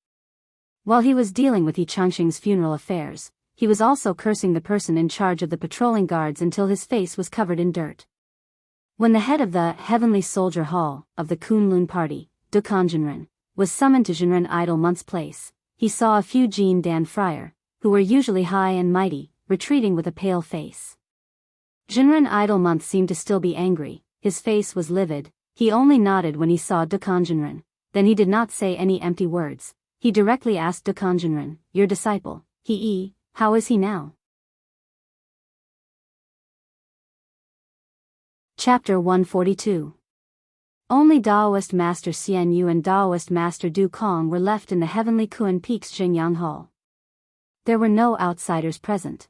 While he was dealing with Enchanting's funeral affairs, he was also cursing the person in charge of the patrolling guards until his face was covered in dirt. When the head of the Heavenly Soldier Hall of the Kunlun party, Dukan Jinren, was summoned to Jinren Idle Month's place, he saw a few Jin Dan Friar, who were usually high and mighty, retreating with a pale face. Jinren Idle Month seemed to still be angry, his face was livid, he only nodded when he saw Dukan Jinren, then he did not say any empty words, he directly asked Dukan Jinren, "Your disciple, how is he now?" Chapter 142. Only Daoist Master Xian Yu and Daoist Master Du Kong were left in the Heavenly Kun Peaks Jingyang Hall. There were no outsiders present.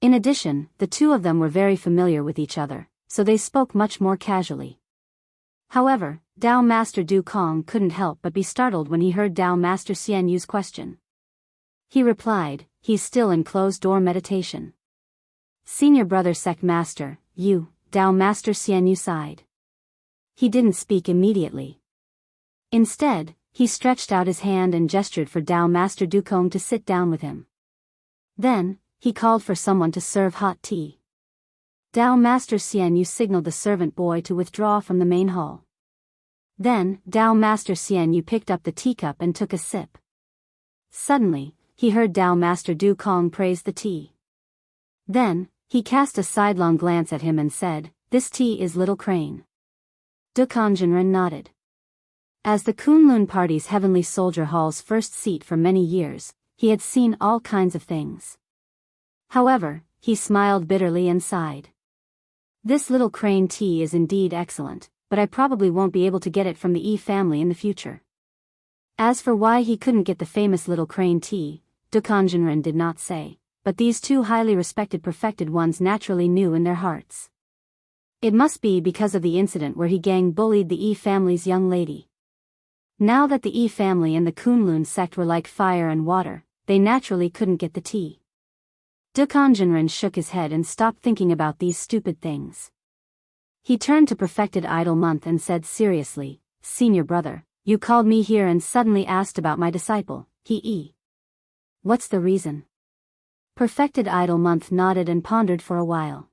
In addition, the two of them were very familiar with each other, so they spoke much more casually. However, Dao Master Du Kong couldn't help but be startled when he heard Dao Master Xian Yu's question. He replied, "He's still in closed-door meditation." "Senior brother Sect Master, Yu," Dao Master Xian Yu sighed. He didn't speak immediately. Instead, he stretched out his hand and gestured for Dao Master Du Kong to sit down with him. Then, he called for someone to serve hot tea. Dao Master Xian Yu signaled the servant boy to withdraw from the main hall. Then, Dao Master Xian Yu picked up the teacup and took a sip. Suddenly, he heard Dao Master Du Kong praise the tea. Then, he cast a sidelong glance at him and said, "This tea is Little Crane." Du Kongjinren nodded. As the Kunlun party's Heavenly Soldier Hall's first seat for many years, he had seen all kinds of things. However, he smiled bitterly and sighed. "This Little Crane tea is indeed excellent, but I probably won't be able to get it from the Yi family in the future." As for why he couldn't get the famous Little Crane tea, Du Kongjinren did not say, but these two highly respected perfected ones naturally knew in their hearts. It must be because of the incident where he gang bullied the Yi family's young lady. Now that the Yi family and the Kunlun sect were like fire and water, they naturally couldn't get the tea. Du Kongjinren shook his head and stopped thinking about these stupid things. He turned to Perfected Idol Month and said seriously, "Senior brother, you called me here and suddenly asked about my disciple, He. What's the reason?" Perfected Idol Month nodded and pondered for a while.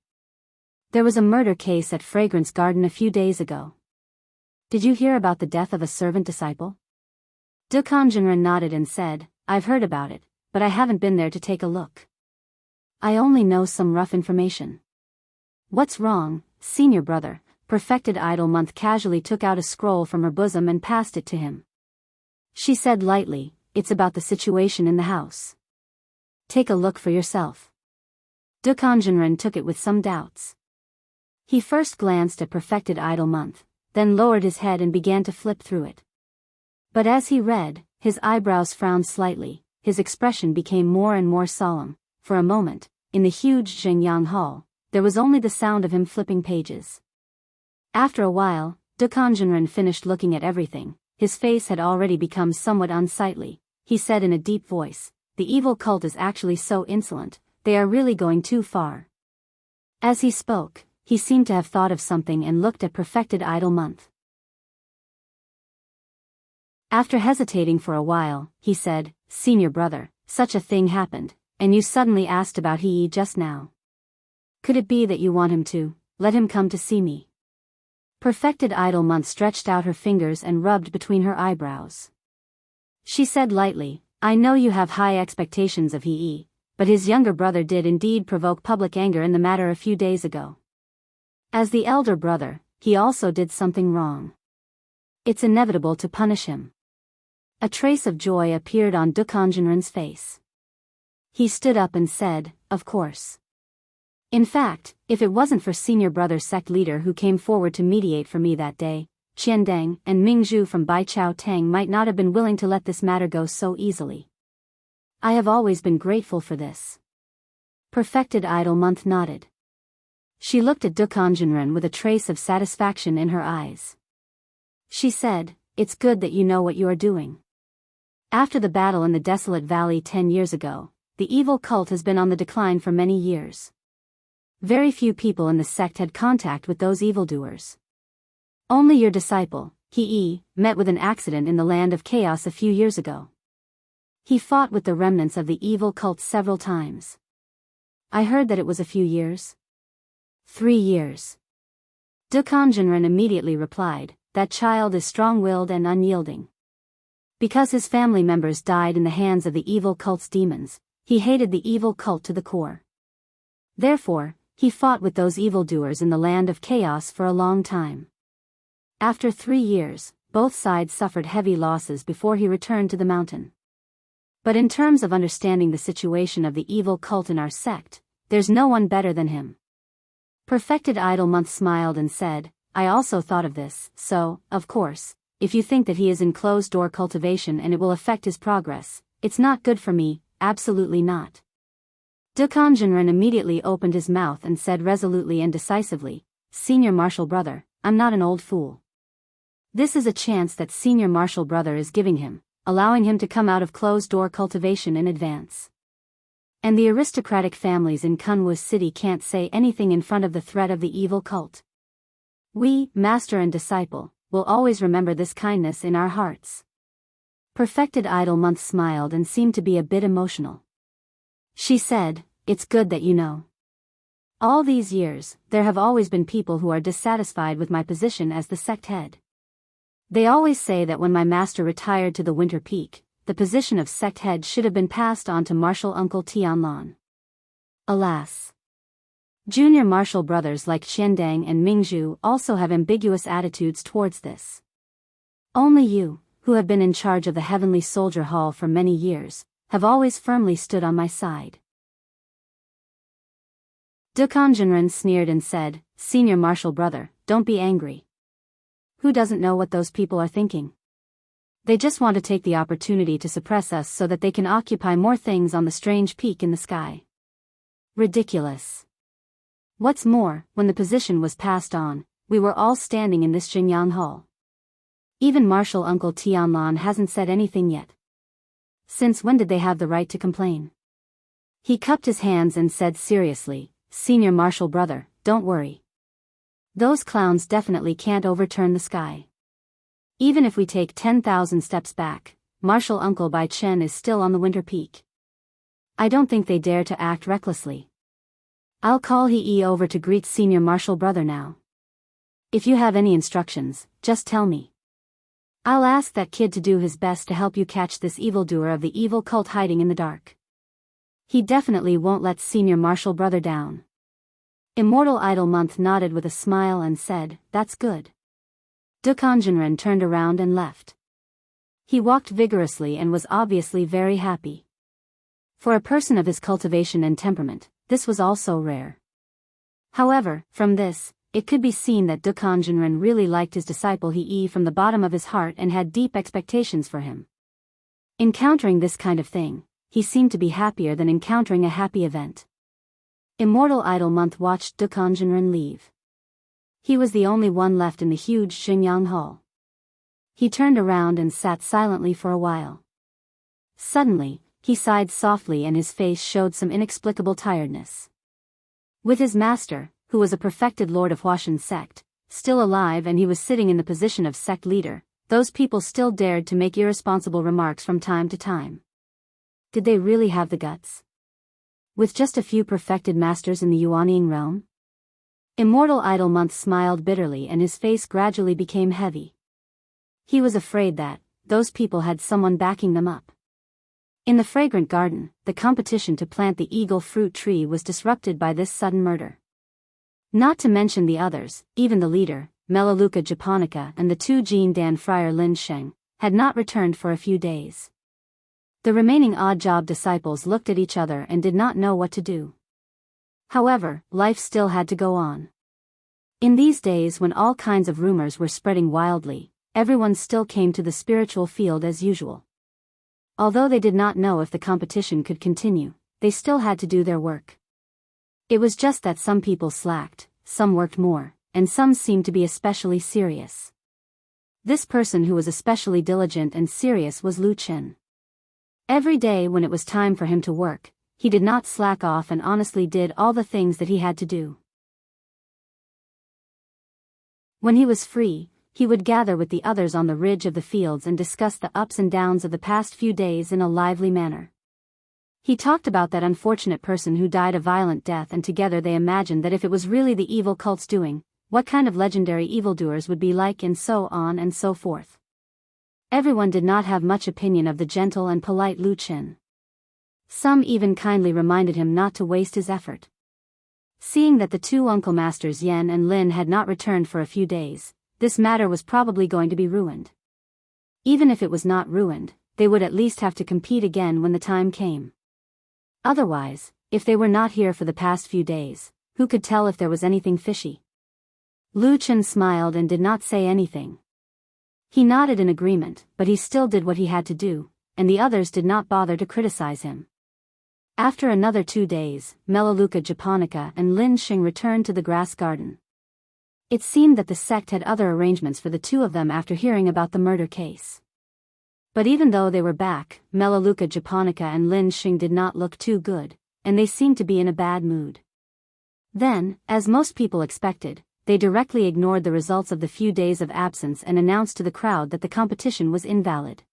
"There was a murder case at Fragrance Garden a few days ago. Did you hear about the death of a servant disciple?" Du Kongjinren nodded and said, "I've heard about it, but I haven't been there to take a look. I only know some rough information." "What's wrong, senior brother?" Perfected Idol Month casually took out a scroll from her bosom and passed it to him. She said lightly, "It's about the situation in the house. Take a look for yourself." Du Kongjinren took it with some doubts. He first glanced at Perfected Idol Month, then lowered his head and began to flip through it. But as he read, his eyebrows frowned slightly, his expression became more and more solemn. For a moment, in the huge Zhengyang Hall, there was only the sound of him flipping pages. After a while, Du Kongjinren finished looking at everything. His face had already become somewhat unsightly. He said in a deep voice, "The evil cult is actually so insolent, they are really going too far." As he spoke, he seemed to have thought of something and looked at Perfected Idol Month. After hesitating for a while, he said, "Senior brother, such a thing happened, and you suddenly asked about He just now. Could it be that you want him to let him come to see me?" Perfected Idol Month stretched out her fingers and rubbed between her eyebrows. She said lightly, "I know you have high expectations of He, but his younger brother did indeed provoke public anger in the matter a few days ago. As the elder brother, he also did something wrong. It's inevitable to punish him." A trace of joy appeared on Du Kongjinren's face. He stood up and said, "Of course. In fact, if it wasn't for senior brother sect leader who came forward to mediate for me that day, Qiandeng and Mingzhu from Baichao Tang might not have been willing to let this matter go so easily. I have always been grateful for this." Perfected Idol Month nodded. She looked at Du Kongjinren with a trace of satisfaction in her eyes. She said, "It's good that you know what you are doing. After the battle in the desolate valley 10 years ago, the evil cult has been on the decline for many years. Very few people in the sect had contact with those evildoers. Only your disciple, He, met with an accident in the land of chaos a few years ago. He fought with the remnants of the evil cult several times. I heard that it was a few years." 3 years. Du Kongjinren immediately replied, "That child is strong-willed and unyielding. Because his family members died in the hands of the evil cult's demons, he hated the evil cult to the core. Therefore, he fought with those evildoers in the land of chaos for a long time. After 3 years, both sides suffered heavy losses before he returned to the mountain. But in terms of understanding the situation of the evil cult in our sect, there's no one better than him." Perfected Idol Month smiled and said, "I also thought of this, so, of course, if you think that he is in closed-door cultivation and it will affect his progress, it's not good for me, absolutely not." Du Kongjinren immediately opened his mouth and said resolutely and decisively, "Senior Martial Brother, I'm not an old fool. This is a chance that Senior Martial Brother is giving him, allowing him to come out of closed-door cultivation in advance. And the aristocratic families in Kunwu City can't say anything in front of the threat of the evil cult. We, master and disciple, will always remember this kindness in our hearts." Perfected Idol Month smiled and seemed to be a bit emotional. She said, it's good that you know. All these years, there have always been people who are dissatisfied with my position as the sect head. They always say that when my master retired to the Winter Peak, the position of sect head should have been passed on to Martial Uncle Tianlan. Alas. Junior martial brothers like Qiandang and Mingzhu also have ambiguous attitudes towards this. Only you, who have been in charge of the Heavenly Soldier Hall for many years, have always firmly stood on my side. Dukan Jinren sneered and said, Senior martial brother, don't be angry. Who doesn't know what those people are thinking? They just want to take the opportunity to suppress us so that they can occupy more things on the strange peak in the sky. Ridiculous. What's more, when the position was passed on, we were all standing in this Xingyang Hall. Even Martial Uncle Tianlan hasn't said anything yet. Since when did they have the right to complain? He cupped his hands and said seriously, Senior martial brother, don't worry. Those clowns definitely can't overturn the sky. Even if we take 10,000 steps back, Martial Uncle Bai Chen is still on the Winter Peak. I don't think they dare to act recklessly. I'll call He over to greet Senior martial brother now. If you have any instructions, just tell me. I'll ask that kid to do his best to help you catch this evildoer of the evil cult hiding in the dark. He definitely won't let Senior martial brother down. Immortal Idol Month nodded with a smile and said, that's good. Dukan Jinren turned around and left. He walked vigorously and was obviously very happy. For a person of his cultivation and temperament, this was also rare. However, from this, it could be seen that Dukan Jinren really liked his disciple He from the bottom of his heart and had deep expectations for him. Encountering this kind of thing, he seemed to be happier than encountering a happy event. Immortal Idol Month watched Dukan Jinren leave. He was the only one left in the huge Xingyang Hall. He turned around and sat silently for a while. Suddenly, he sighed softly and his face showed some inexplicable tiredness. With his master, who was a perfected lord of Huashan sect, still alive and he was sitting in the position of sect leader, those people still dared to make irresponsible remarks from time to time. Did they really have the guts? With just a few perfected masters in the Yuanying realm? Immortal Idol Month smiled bitterly and his face gradually became heavy. He was afraid that those people had someone backing them up. In the fragrant garden, the competition to plant the eagle fruit tree was disrupted by this sudden murder. Not to mention the others, even the leader, Melaleuca japonica and the two Jin Dan friar Lin Sheng, had not returned for a few days. The remaining odd-job disciples looked at each other and did not know what to do. However, life still had to go on. In these days when all kinds of rumors were spreading wildly, everyone still came to the spiritual field as usual. Although they did not know if the competition could continue, they still had to do their work. It was just that some people slacked, some worked more, and some seemed to be especially serious. This person who was especially diligent and serious was Lu Chen. Every day when it was time for him to work, he did not slack off and honestly did all the things that he had to do. When he was free, he would gather with the others on the ridge of the fields and discuss the ups and downs of the past few days in a lively manner. He talked about that unfortunate person who died a violent death and together they imagined that if it was really the evil cult's doing, what kind of legendary evildoers would be like and so on and so forth. Everyone did not have much opinion of the gentle and polite Lu Chen. Some even kindly reminded him not to waste his effort. Seeing that the two uncle masters Yen and Lin had not returned for a few days, this matter was probably going to be ruined. Even if it was not ruined, they would at least have to compete again when the time came. Otherwise, if they were not here for the past few days, who could tell if there was anything fishy? Lu Chen smiled and did not say anything. He nodded in agreement, but he still did what he had to do, and the others did not bother to criticize him. After another 2 days, Melaleuca japonica and Lin Xing returned to the grass garden. It seemed that the sect had other arrangements for the two of them after hearing about the murder case. But even though they were back, Melaleuca japonica and Lin Xing did not look too good, and they seemed to be in a bad mood. Then, as most people expected, they directly ignored the results of the few days of absence and announced to the crowd that the competition was invalid.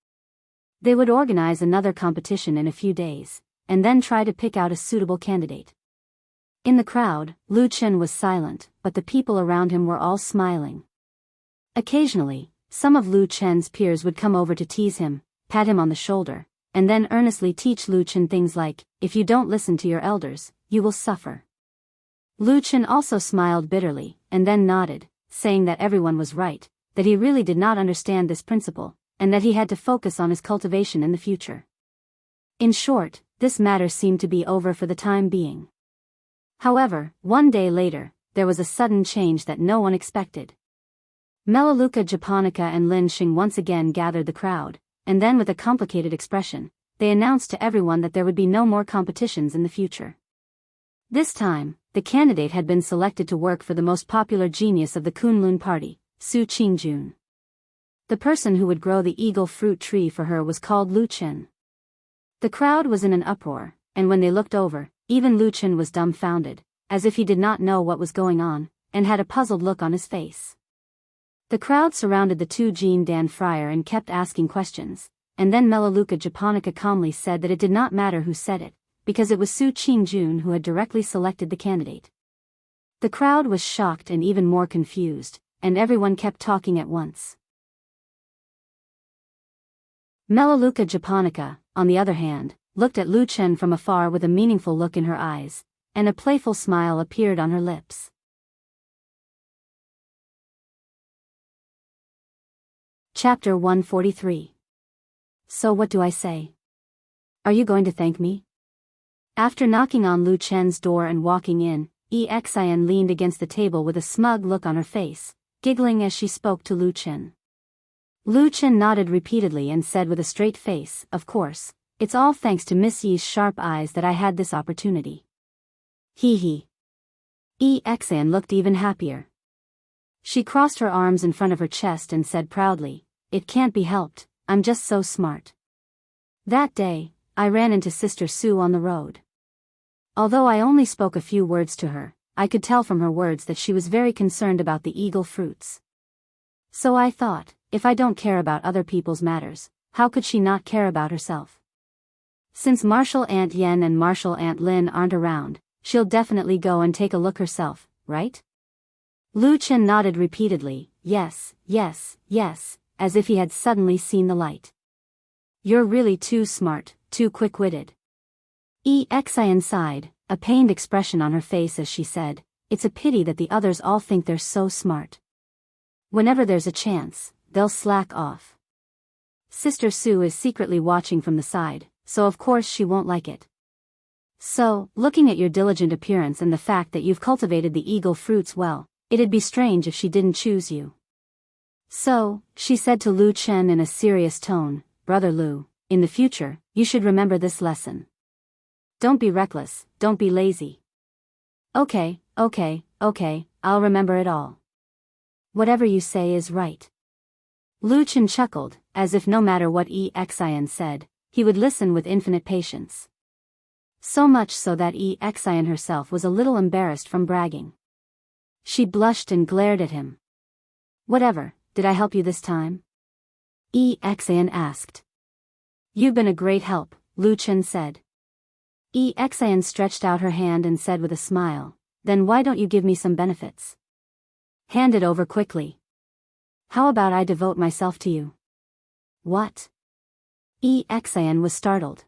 They would organize another competition in a few days, and then try to pick out a suitable candidate. In the crowd, Lu Chen was silent, but the people around him were all smiling. Occasionally, some of Lu Chen's peers would come over to tease him, pat him on the shoulder, and then earnestly teach Lu Chen things like, if you don't listen to your elders, you will suffer. Lu Chen also smiled bitterly, and then nodded, saying that everyone was right, that he really did not understand this principle, and that he had to focus on his cultivation in the future. In short, this matter seemed to be over for the time being. However, one day later, there was a sudden change that no one expected. Melaleuca japonica and Lin Xing once again gathered the crowd, and then with a complicated expression, they announced to everyone that there would be no more competitions in the future. This time, the candidate had been selected to work for the most popular genius of the Kunlun party, Su Qingjun. The person who would grow the eagle fruit tree for her was called Lu Chen. The crowd was in an uproar, and when they looked over, even Lu Chen was dumbfounded, as if he did not know what was going on, and had a puzzled look on his face. The crowd surrounded the two Jean Dan friar and kept asking questions, and then Melaleuca japonica calmly said that it did not matter who said it, because it was Su Qingjun who had directly selected the candidate. The crowd was shocked and even more confused, and everyone kept talking at once. Melaleuca japonica, on the other hand, looked at Lu Chen from afar with a meaningful look in her eyes, and a playful smile appeared on her lips. Chapter 143. So what do I say? Are you going to thank me? After knocking on Lu Chen's door and walking in, Exin leaned against the table with a smug look on her face, giggling as she spoke to Lu Chen. Lu Chen nodded repeatedly and said with a straight face, of course, it's all thanks to Miss Yi's sharp eyes that I had this opportunity. Hee. Exin looked even happier. She crossed her arms in front of her chest and said proudly, it can't be helped, I'm just so smart. That day, I ran into Sister Sue on the road. Although I only spoke a few words to her, I could tell from her words that she was very concerned about the eagle fruits. So I thought, if I don't care about other people's matters, how could she not care about herself? Since Martial Aunt Yen and Martial Aunt Lin aren't around, she'll definitely go and take a look herself, right? Lu Chen nodded repeatedly, yes, as if he had suddenly seen the light. You're really too smart, too quick-witted. Exin sighed, a pained expression on her face as she said, it's a pity that the others all think they're so smart. Whenever there's a chance, they'll slack off. Sister Sue is secretly watching from the side, so of course she won't like it. So, looking at your diligent appearance and the fact that you've cultivated the eagle fruits well, it'd be strange if she didn't choose you. So, she said to Lu Chen in a serious tone, Brother Lu, in the future, you should remember this lesson. Don't be reckless, don't be lazy. Okay, I'll remember it all. Whatever you say is right. Lu Chen chuckled, as if no matter what Exin said, he would listen with infinite patience. So much so that Exin herself was a little embarrassed from bragging. She blushed and glared at him. Whatever, did I help you this time? Exin asked. You've been a great help, Lu Chen said. Exin stretched out her hand and said with a smile, then why don't you give me some benefits? Hand it over quickly. How about I devote myself to you? What? Exin was startled.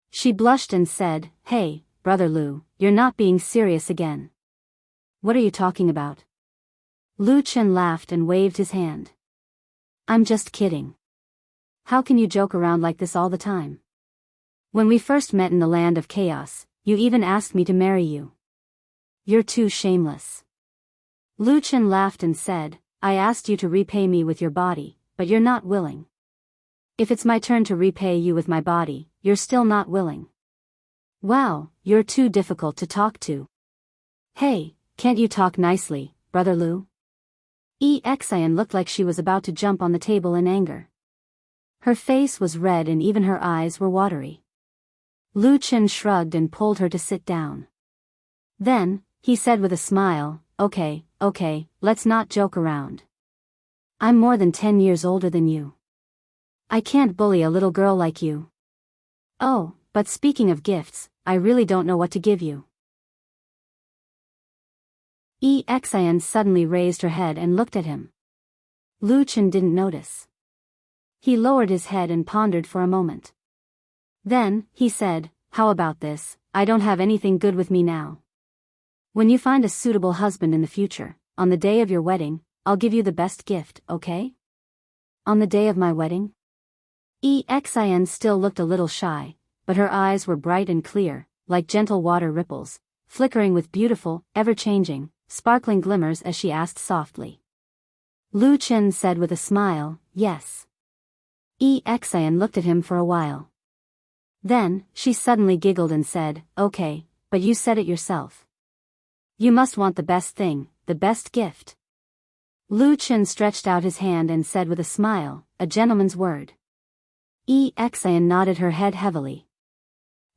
She blushed and said, hey, Brother Lu, you're not being serious again. What are you talking about? Lu Chen laughed and waved his hand. I'm just kidding. How can you joke around like this all the time? When we first met in the land of chaos, you even asked me to marry you. You're too shameless. Lu Chen laughed and said, I asked you to repay me with your body, but you're not willing. If it's my turn to repay you with my body, you're still not willing. Wow, you're too difficult to talk to. Hey, can't you talk nicely, Brother Lu? Exin looked like she was about to jump on the table in anger. Her face was red and even her eyes were watery. Lu Chen shrugged and pulled her to sit down. Then, he said with a smile, okay, let's not joke around. I'm more than 10 years older than you. I can't bully a little girl like you. Oh, But speaking of gifts, I really don't know what to give you. Exian suddenly raised her head and looked at him. Lu Chen didn't notice. He lowered his head and pondered for a moment. Then, he said, how about this? I don't have anything good with me now. When you find a suitable husband in the future, on the day of your wedding, I'll give you the best gift, okay? On the day of my wedding? Exian still looked a little shy, but her eyes were bright and clear, like gentle water ripples, flickering with beautiful, ever-changing, sparkling glimmers as she asked softly. Lu Chen said with a smile, yes. Exian looked at him for a while. Then, she suddenly giggled and said, okay, but you said it yourself. You must want the best thing, the best gift. Lu Chen stretched out his hand and said with a smile, a gentleman's word. Exian nodded her head heavily.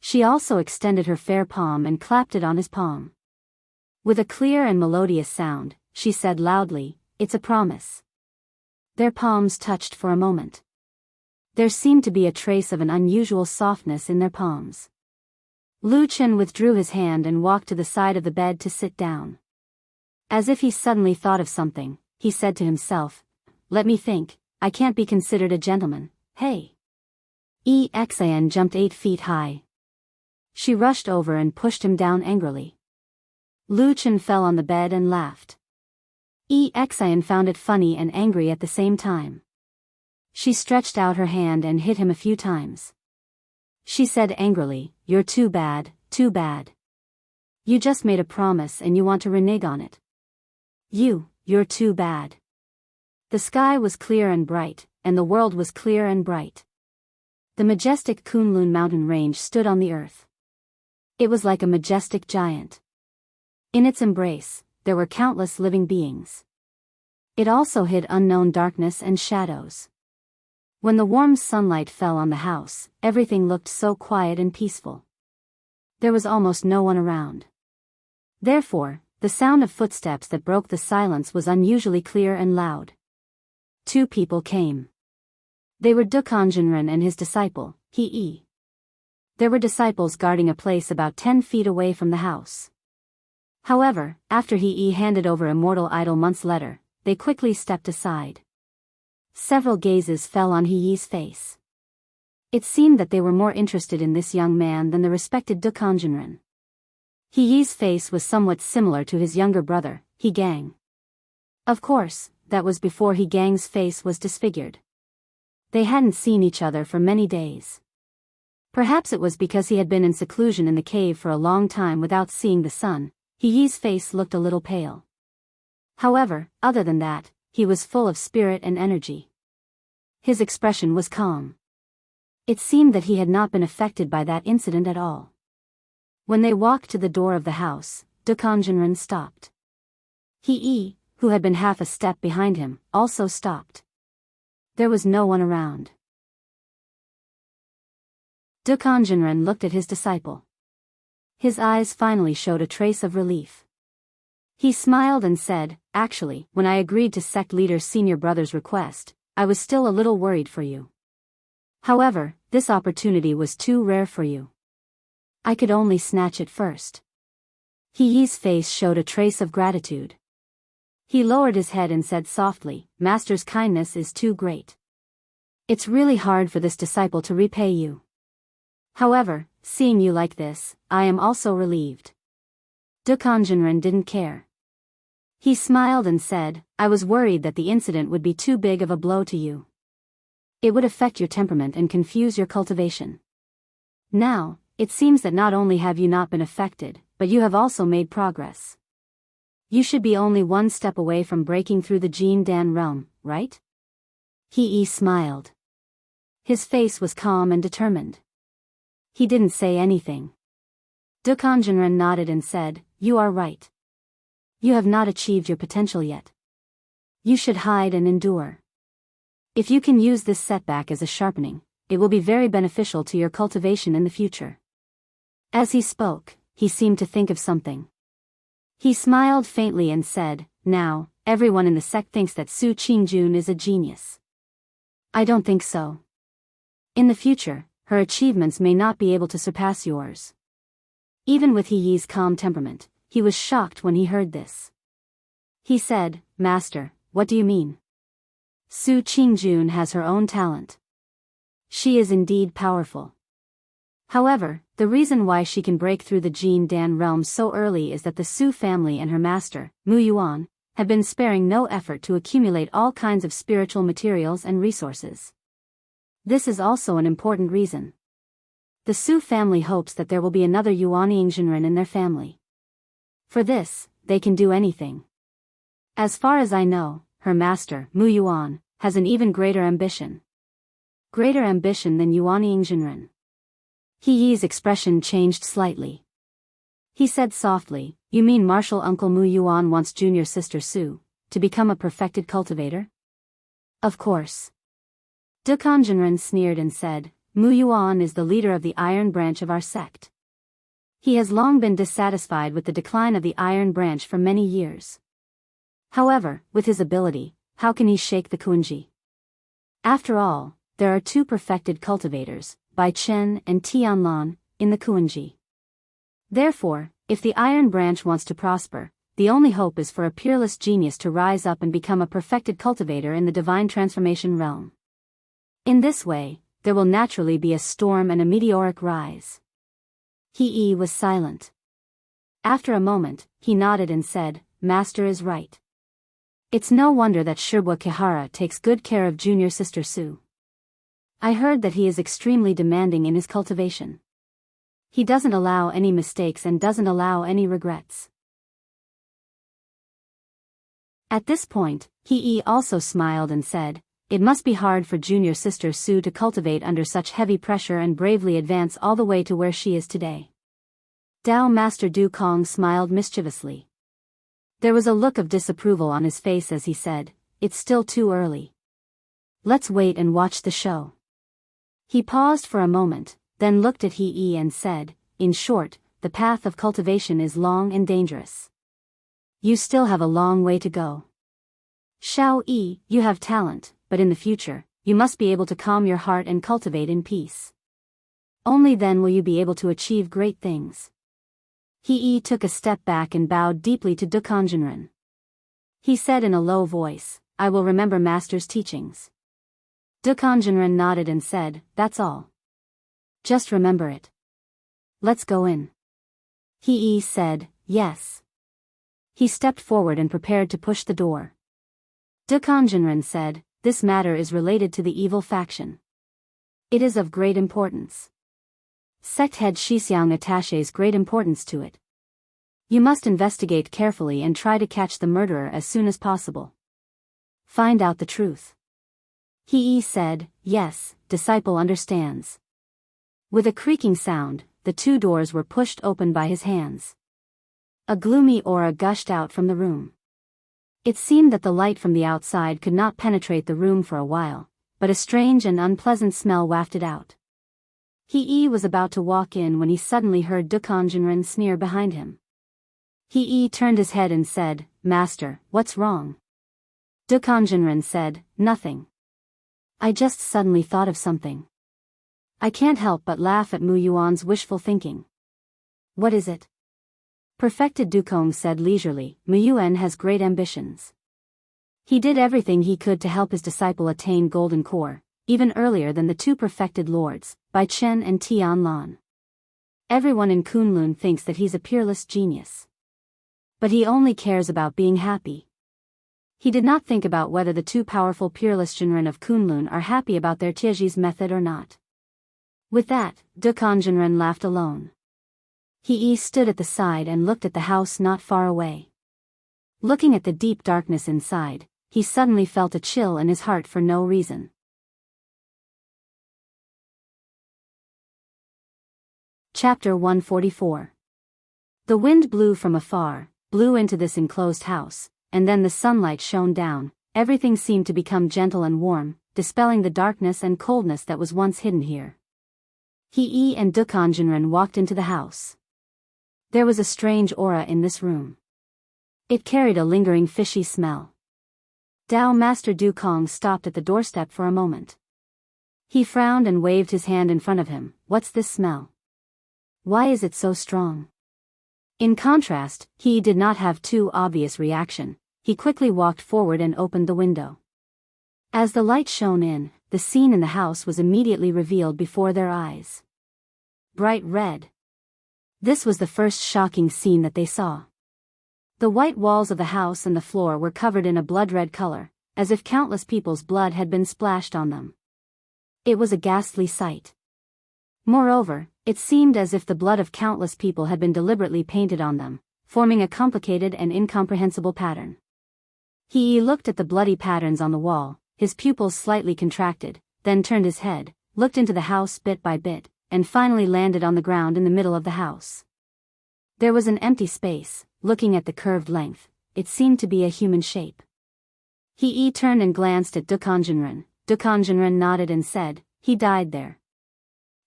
She also extended her fair palm and clapped it on his palm. With a clear and melodious sound, she said loudly, it's a promise. Their palms touched for a moment. There seemed to be a trace of an unusual softness in their palms. Lu Chen withdrew his hand and walked to the side of the bed to sit down. As if he suddenly thought of something, he said to himself, let me think, I can't be considered a gentleman, hey. Exian jumped 8 feet high. She rushed over and pushed him down angrily. Lu Chen fell on the bed and laughed. Exian found it funny and angry at the same time. She stretched out her hand and hit him a few times. She said angrily, you're too bad, too bad. You just made a promise and you want to renege on it. You're too bad. The sky was clear and bright, and the world was clear and bright. The majestic Kunlun mountain range stood on the earth. It was like a majestic giant. In its embrace, there were countless living beings. It also hid unknown darkness and shadows. When the warm sunlight fell on the house, everything looked so quiet and peaceful. There was almost no one around. Therefore, the sound of footsteps that broke the silence was unusually clear and loud. 2 people came. They were Dukanjinren and his disciple, He. There were disciples guarding a place about 10 feet away from the house. However, after He handed over Immortal Idol Month's letter, they quickly stepped aside. Several gazes fell on He's face. It seemed that they were more interested in this young man than the respected Dukanjinren. He's face was somewhat similar to his younger brother, He Gang. Of course, that was before He Gang's face was disfigured. They hadn't seen each other for many days. Perhaps it was because he had been in seclusion in the cave for a long time without seeing the sun. He's face looked a little pale. However, other than that, he was full of spirit and energy. His expression was calm. It seemed that he had not been affected by that incident at all. When they walked to the door of the house, Dukanjinren stopped. He, who had been half a step behind him, also stopped. There was no one around. Dukanjinren looked at his disciple. His eyes finally showed a trace of relief. He smiled and said, actually, when I agreed to sect leader's senior brother's request, I was still a little worried for you. However, this opportunity was too rare for you. I could only snatch it first. He's face showed a trace of gratitude. He lowered his head and said softly, Master's kindness is too great. It's really hard for this disciple to repay you. However, seeing you like this, I am also relieved. Dukanjinren didn't care. He smiled and said, I was worried that the incident would be too big of a blow to you. It would affect your temperament and confuse your cultivation. Now, it seems that not only have you not been affected, but you have also made progress. You should be only one step away from breaking through the Jin Dan realm, right? He smiled. His face was calm and determined. He didn't say anything. Dukanjinren nodded and said, you are right. You have not achieved your potential yet. You should hide and endure. If you can use this setback as a sharpening, it will be very beneficial to your cultivation in the future. As he spoke, he seemed to think of something. He smiled faintly and said, now, everyone in the sect thinks that Su Qingjun is a genius. I don't think so. In the future, her achievements may not be able to surpass yours. Even with He Yi's calm temperament, he was shocked when he heard this. He said, Master, what do you mean? Su Qingjun has her own talent. She is indeed powerful. However, the reason why she can break through the Jin Dan realm so early is that the Su family and her master, Mu Yuan, have been sparing no effort to accumulate all kinds of spiritual materials and resources. This is also an important reason. The Su family hopes that there will be another Yuanying Zhenren in their family. For this, they can do anything. As far as I know, her master, Mu Yuan, has an even greater ambition. Greater ambition than Yuanying Zhenren. He Yi's expression changed slightly. He said softly, You mean martial uncle Mu Yuan wants junior sister Su to become a perfected cultivator? Of course. Dukan Zhenren sneered and said, Mu Yuan is the leader of the iron branch of our sect. He has long been dissatisfied with the decline of the iron branch for many years. However, with his ability, how can he shake the Kunji? After all, there are two perfected cultivators, Bai Chen and Tianlan, in the Kunji. Therefore, if the iron branch wants to prosper, the only hope is for a peerless genius to rise up and become a perfected cultivator in the divine transformation realm. In this way, there will naturally be a storm and a meteoric rise. He Yi was silent. After a moment, he nodded and said, Master is right. It's no wonder that Shibwa Kihara takes good care of junior sister Su. I heard that he is extremely demanding in his cultivation. He doesn't allow any mistakes and doesn't allow any regrets. At this point, He Yi also smiled and said, It must be hard for junior sister Su to cultivate under such heavy pressure and bravely advance all the way to where she is today. Dao Master Du Kong smiled mischievously. There was a look of disapproval on his face as he said, It's still too early. Let's wait and watch the show. He paused for a moment, then looked at He Yi and said, In short, the path of cultivation is long and dangerous. You still have a long way to go. Xiao Yi, you have talent, but in the future, you must be able to calm your heart and cultivate in peace. Only then will you be able to achieve great things. He Yi took a step back and bowed deeply to Dukan Zhenren. He said in a low voice, I will remember Master's teachings. Dukan Zhenren nodded and said, That's all. Just remember it. Let's go in. He Yi said, Yes. He stepped forward and prepared to push the door. Dukan Zhenren said, This matter is related to the evil faction. It is of great importance. Sect head Shixiang attaches great importance to it. You must investigate carefully and try to catch the murderer as soon as possible. Find out the truth. He Yi said, Yes, disciple understands. With a creaking sound, the two doors were pushed open by his hands. A gloomy aura gushed out from the room. It seemed that the light from the outside could not penetrate the room for a while, but a strange and unpleasant smell wafted out. He Yi was about to walk in when he suddenly heard Dukan Zhenren sneer behind him. He Yi turned his head and said, Master, what's wrong? Dukan Zhenren said, Nothing. I just suddenly thought of something. I can't help but laugh at Mu Yuan's wishful thinking. What is it? Perfected Dukong said leisurely, Mu Yuan has great ambitions. He did everything he could to help his disciple attain golden core, even earlier than the two perfected lords, Bai Chen and Tianlan. Everyone in Kunlun thinks that he's a peerless genius. But he only cares about being happy. He did not think about whether the two powerful peerless Zhenren of Kunlun are happy about their Tieji's method or not. With that, Dukan Zhenren laughed alone. He Yi stood at the side and looked at the house not far away. Looking at the deep darkness inside, he suddenly felt a chill in his heart for no reason. Chapter 144. The wind blew from afar, blew into this enclosed house, and then the sunlight shone down. Everything seemed to become gentle and warm, dispelling the darkness and coldness that was once hidden here. He Yi and Dukan Zhenren walked into the house. There was a strange aura in this room. It carried a lingering fishy smell. Dao Master Du Kong stopped at the doorstep for a moment. He frowned and waved his hand in front of him. What's this smell? Why is it so strong? In contrast, he did not have too obvious reaction. He quickly walked forward and opened the window. As the light shone in, the scene in the house was immediately revealed before their eyes. Bright red. This was the first shocking scene that they saw. The white walls of the house and the floor were covered in a blood-red color, as if countless people's blood had been splashed on them. It was a ghastly sight. Moreover, it seemed as if the blood of countless people had been deliberately painted on them, forming a complicated and incomprehensible pattern. He looked at the bloody patterns on the wall, his pupils slightly contracted, then turned his head, looked into the house bit by bit, and finally landed on the ground in the middle of the house. There was an empty space. Looking at the curved length, it seemed to be a human shape. He turned and glanced at Dukanjinren. Dukanjinren nodded and said, "He died there."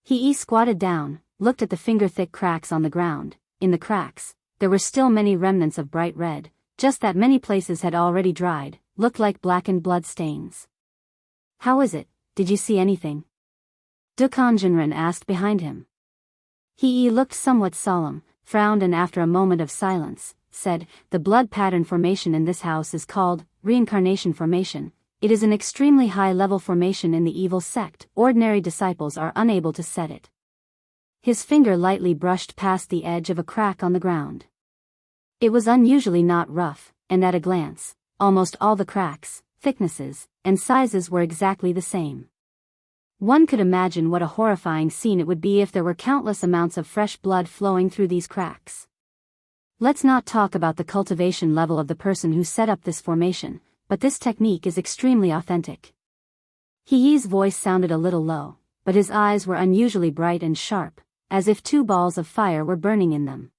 He squatted down, looked at the finger-thick cracks on the ground. In the cracks, there were still many remnants of bright red, just that many places had already dried, looked like blackened blood stains. "How is it? Did you see anything?" Dukanjinren asked behind him. He looked somewhat solemn, frowned, and after a moment of silence, said, "The blood pattern formation in this house is called reincarnation formation. It is an extremely high-level formation in the evil sect. Ordinary disciples are unable to set it." His finger lightly brushed past the edge of a crack on the ground. It was unusually not rough, and at a glance, almost all the cracks, thicknesses, and sizes were exactly the same. One could imagine what a horrifying scene it would be if there were countless amounts of fresh blood flowing through these cracks. Let's not talk about the cultivation level of the person who set up this formation, but this technique is extremely authentic. He's voice sounded a little low, but his eyes were unusually bright and sharp, as if two balls of fire were burning in them.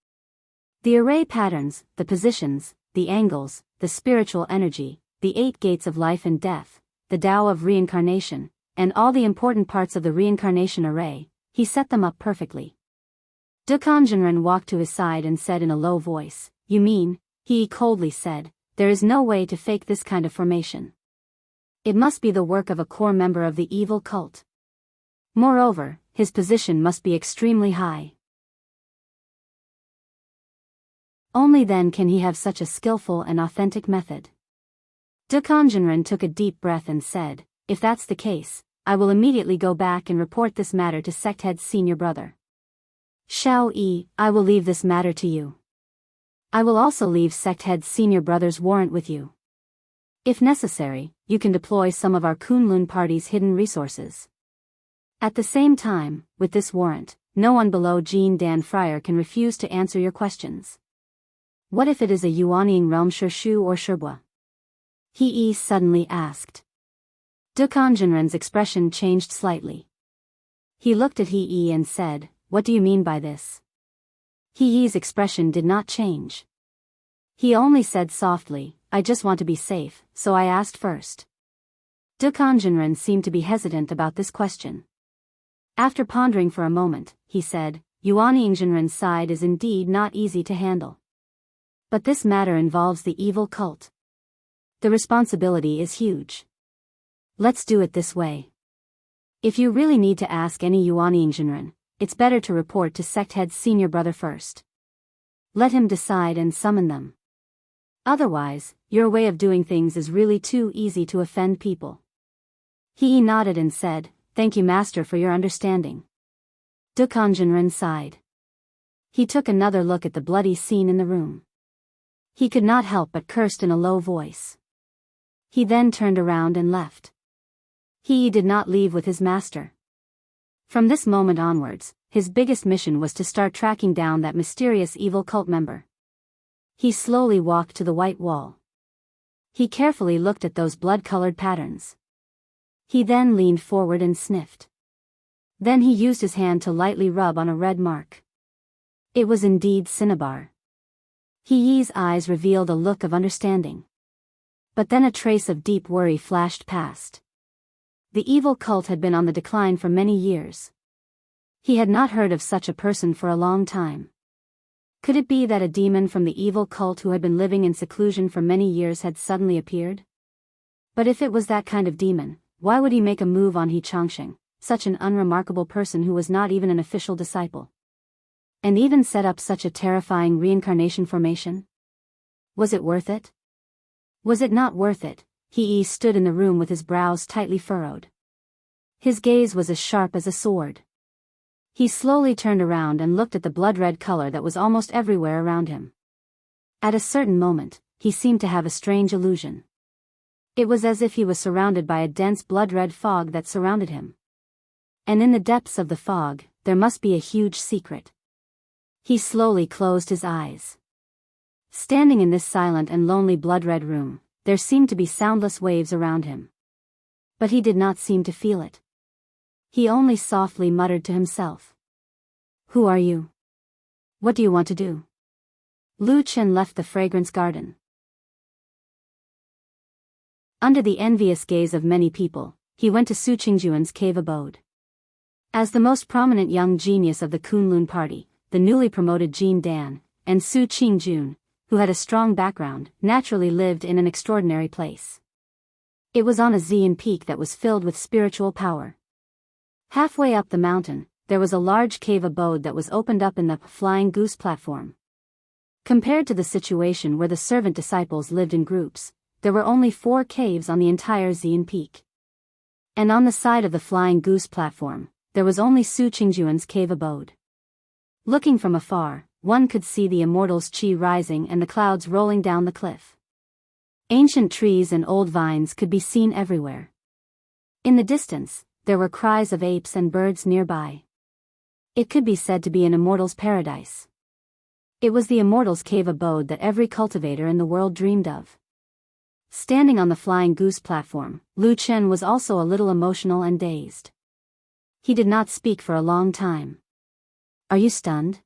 The array patterns, the positions, the angles, the spiritual energy, the 8 gates of life and death, the Tao of reincarnation, and all the important parts of the reincarnation array, he set them up perfectly. Dukanjinren walked to his side and said in a low voice, "You mean," he coldly said, "there is no way to fake this kind of formation. It must be the work of a core member of the evil cult. Moreover, his position must be extremely high. Only then can he have such a skillful and authentic method." Dukanjinren took a deep breath and said, "If that's the case, I will immediately go back and report this matter to sect head's senior brother. Shao Yi, I will leave this matter to you. I will also leave sect head's senior brother's warrant with you. If necessary, you can deploy some of our Kunlun party's hidden resources. At the same time, with this warrant, no one below Jean Dan Friar can refuse to answer your questions. What if it is a Yuanying realm Shu or Shibua?" He suddenly asked. Dukanjinren's expression changed slightly. He looked at He and said, "What do you mean by this?" He's expression did not change. He only said softly, "I just want to be safe, so I asked first." Dukanjinren seemed to be hesitant about this question. After pondering for a moment, he said, "Yuanyingjinren's side is indeed not easy to handle. But this matter involves the evil cult. The responsibility is huge. Let's do it this way. If you really need to ask any Yuanyingjinren, it's better to report to sect head's senior brother first. Let him decide and summon them. Otherwise, your way of doing things is really too easy to offend people." He nodded and said, "Thank you, Master, for your understanding." Dukanjinren sighed. He took another look at the bloody scene in the room. He could not help but cursed in a low voice. He then turned around and left. He did not leave with his master. From this moment onwards, his biggest mission was to start tracking down that mysterious evil cult member. He slowly walked to the white wall. He carefully looked at those blood-colored patterns. He then leaned forward and sniffed. Then he used his hand to lightly rub on a red mark. It was indeed cinnabar. He's eyes revealed a look of understanding. But then a trace of deep worry flashed past. The evil cult had been on the decline for many years. He had not heard of such a person for a long time. Could it be that a demon from the evil cult who had been living in seclusion for many years had suddenly appeared? But if it was that kind of demon, why would he make a move on He Changsheng, such an unremarkable person who was not even an official disciple. And even set up such a terrifying reincarnation formation? Was it worth it? Was it not worth it? He stood in the room with his brows tightly furrowed. His gaze was as sharp as a sword. He slowly turned around and looked at the blood-red color that was almost everywhere around him. At a certain moment, he seemed to have a strange illusion. It was as if he was surrounded by a dense blood-red fog that surrounded him. And in the depths of the fog, there must be a huge secret. He slowly closed his eyes. Standing in this silent and lonely blood-red room, there seemed to be soundless waves around him. But he did not seem to feel it. He only softly muttered to himself. "Who are you? What do you want to do?" Lu Chen left the fragrance garden. Under the envious gaze of many people, he went to Su Qingjuan's cave abode. As the most prominent young genius of the Kunlun party, the newly promoted Jin Dan, and Su Qingjun, who had a strong background, naturally lived in an extraordinary place. It was on a Xian peak that was filled with spiritual power. Halfway up the mountain, there was a large cave abode that was opened up in the flying goose platform. Compared to the situation where the servant disciples lived in groups, there were only 4 caves on the entire Xian peak. And on the side of the flying goose platform, there was only Su Qingjuan's cave abode. Looking from afar, one could see the immortal's qi rising and the clouds rolling down the cliff. Ancient trees and old vines could be seen everywhere. In the distance, there were cries of apes and birds nearby. It could be said to be an immortal's paradise. It was the immortal's cave abode that every cultivator in the world dreamed of. Standing on the flying goose platform, Lu Chen was also a little emotional and dazed. He did not speak for a long time. "Are you stunned?"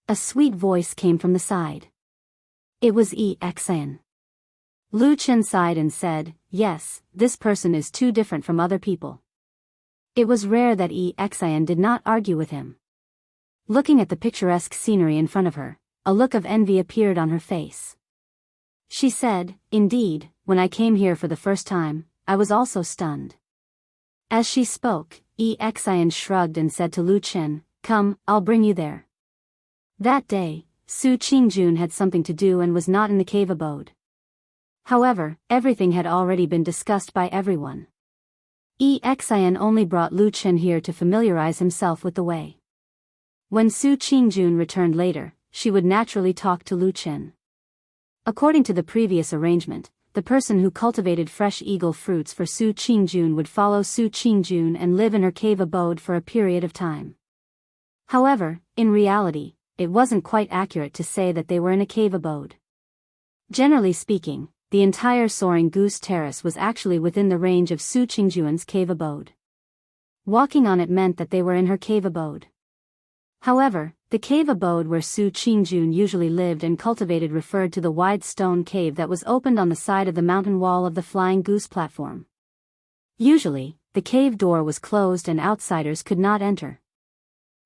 A sweet voice came from the side. It was Exan. Lu Chen sighed and said, "Yes, this person is too different from other people." It was rare that Exan did not argue with him. Looking at the picturesque scenery in front of her, a look of envy appeared on her face. She said, "Indeed, when I came here for the first time, I was also stunned." As she spoke, Exan shrugged and said to Lu Chen, "Come, I'll bring you there." That day, Su Qingjun had something to do and was not in the cave abode. However, everything had already been discussed by everyone. Exan only brought Lu Chen here to familiarize himself with the way. When Su Qingjun returned later, she would naturally talk to Lu Chen. According to the previous arrangement, the person who cultivated fresh eagle fruits for Su Qingjun would follow Su Qingjun and live in her cave abode for a period of time. However, in reality, it wasn't quite accurate to say that they were in a cave abode. Generally speaking, the entire soaring goose terrace was actually within the range of Su Qingjuan's cave abode. Walking on it meant that they were in her cave abode. However, the cave abode where Su Qingjun usually lived and cultivated referred to the wide stone cave that was opened on the side of the mountain wall of the flying goose platform. Usually, the cave door was closed and outsiders could not enter.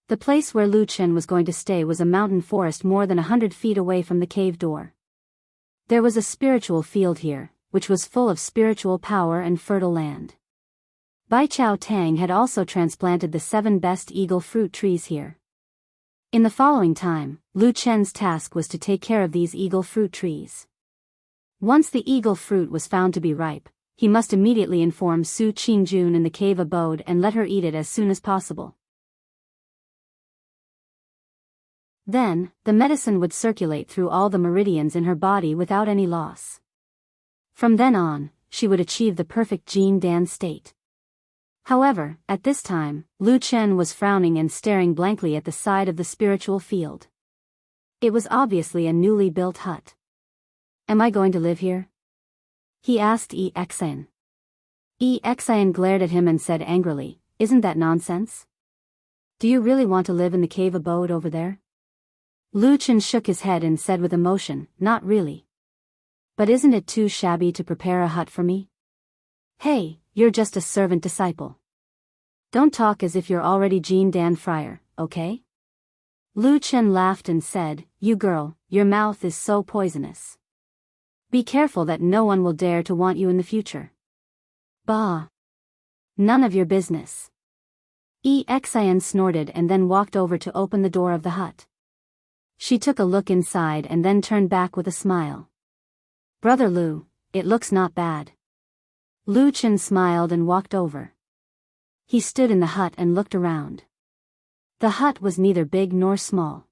The place where Lu Chen was going to stay was a mountain forest more than 100 feet away from the cave door. There was a spiritual field here, which was full of spiritual power and fertile land. Bai Chao Tang had also transplanted the 7 best eagle fruit trees here. In the following time, Lu Chen's task was to take care of these eagle fruit trees. Once the eagle fruit was found to be ripe, he must immediately inform Su Qingjun in the cave abode and let her eat it as soon as possible. Then, the medicine would circulate through all the meridians in her body without any loss. From then on, she would achieve the perfect Jin Dan state. However, at this time, Lu Chen was frowning and staring blankly at the side of the spiritual field. It was obviously a newly built hut. "Am I going to live here?" he asked Exan. Exan glared at him and said angrily, "Isn't that nonsense? Do you really want to live in the cave abode over there?" Lu Chen shook his head and said with emotion, "Not really. But isn't it too shabby to prepare a hut for me? Hey, you're just a servant disciple. Don't talk as if you're already Jin Dan Friar, okay?" Lu Chen laughed and said, "You girl, your mouth is so poisonous. Be careful that no one will dare to want you in the future." "Bah! None of your business." Exin snorted and then walked over to open the door of the hut. She took a look inside and then turned back with a smile. "Brother Lu, it looks not bad." Lu Chen smiled and walked over. He stood in the hut and looked around. The hut was neither big nor small.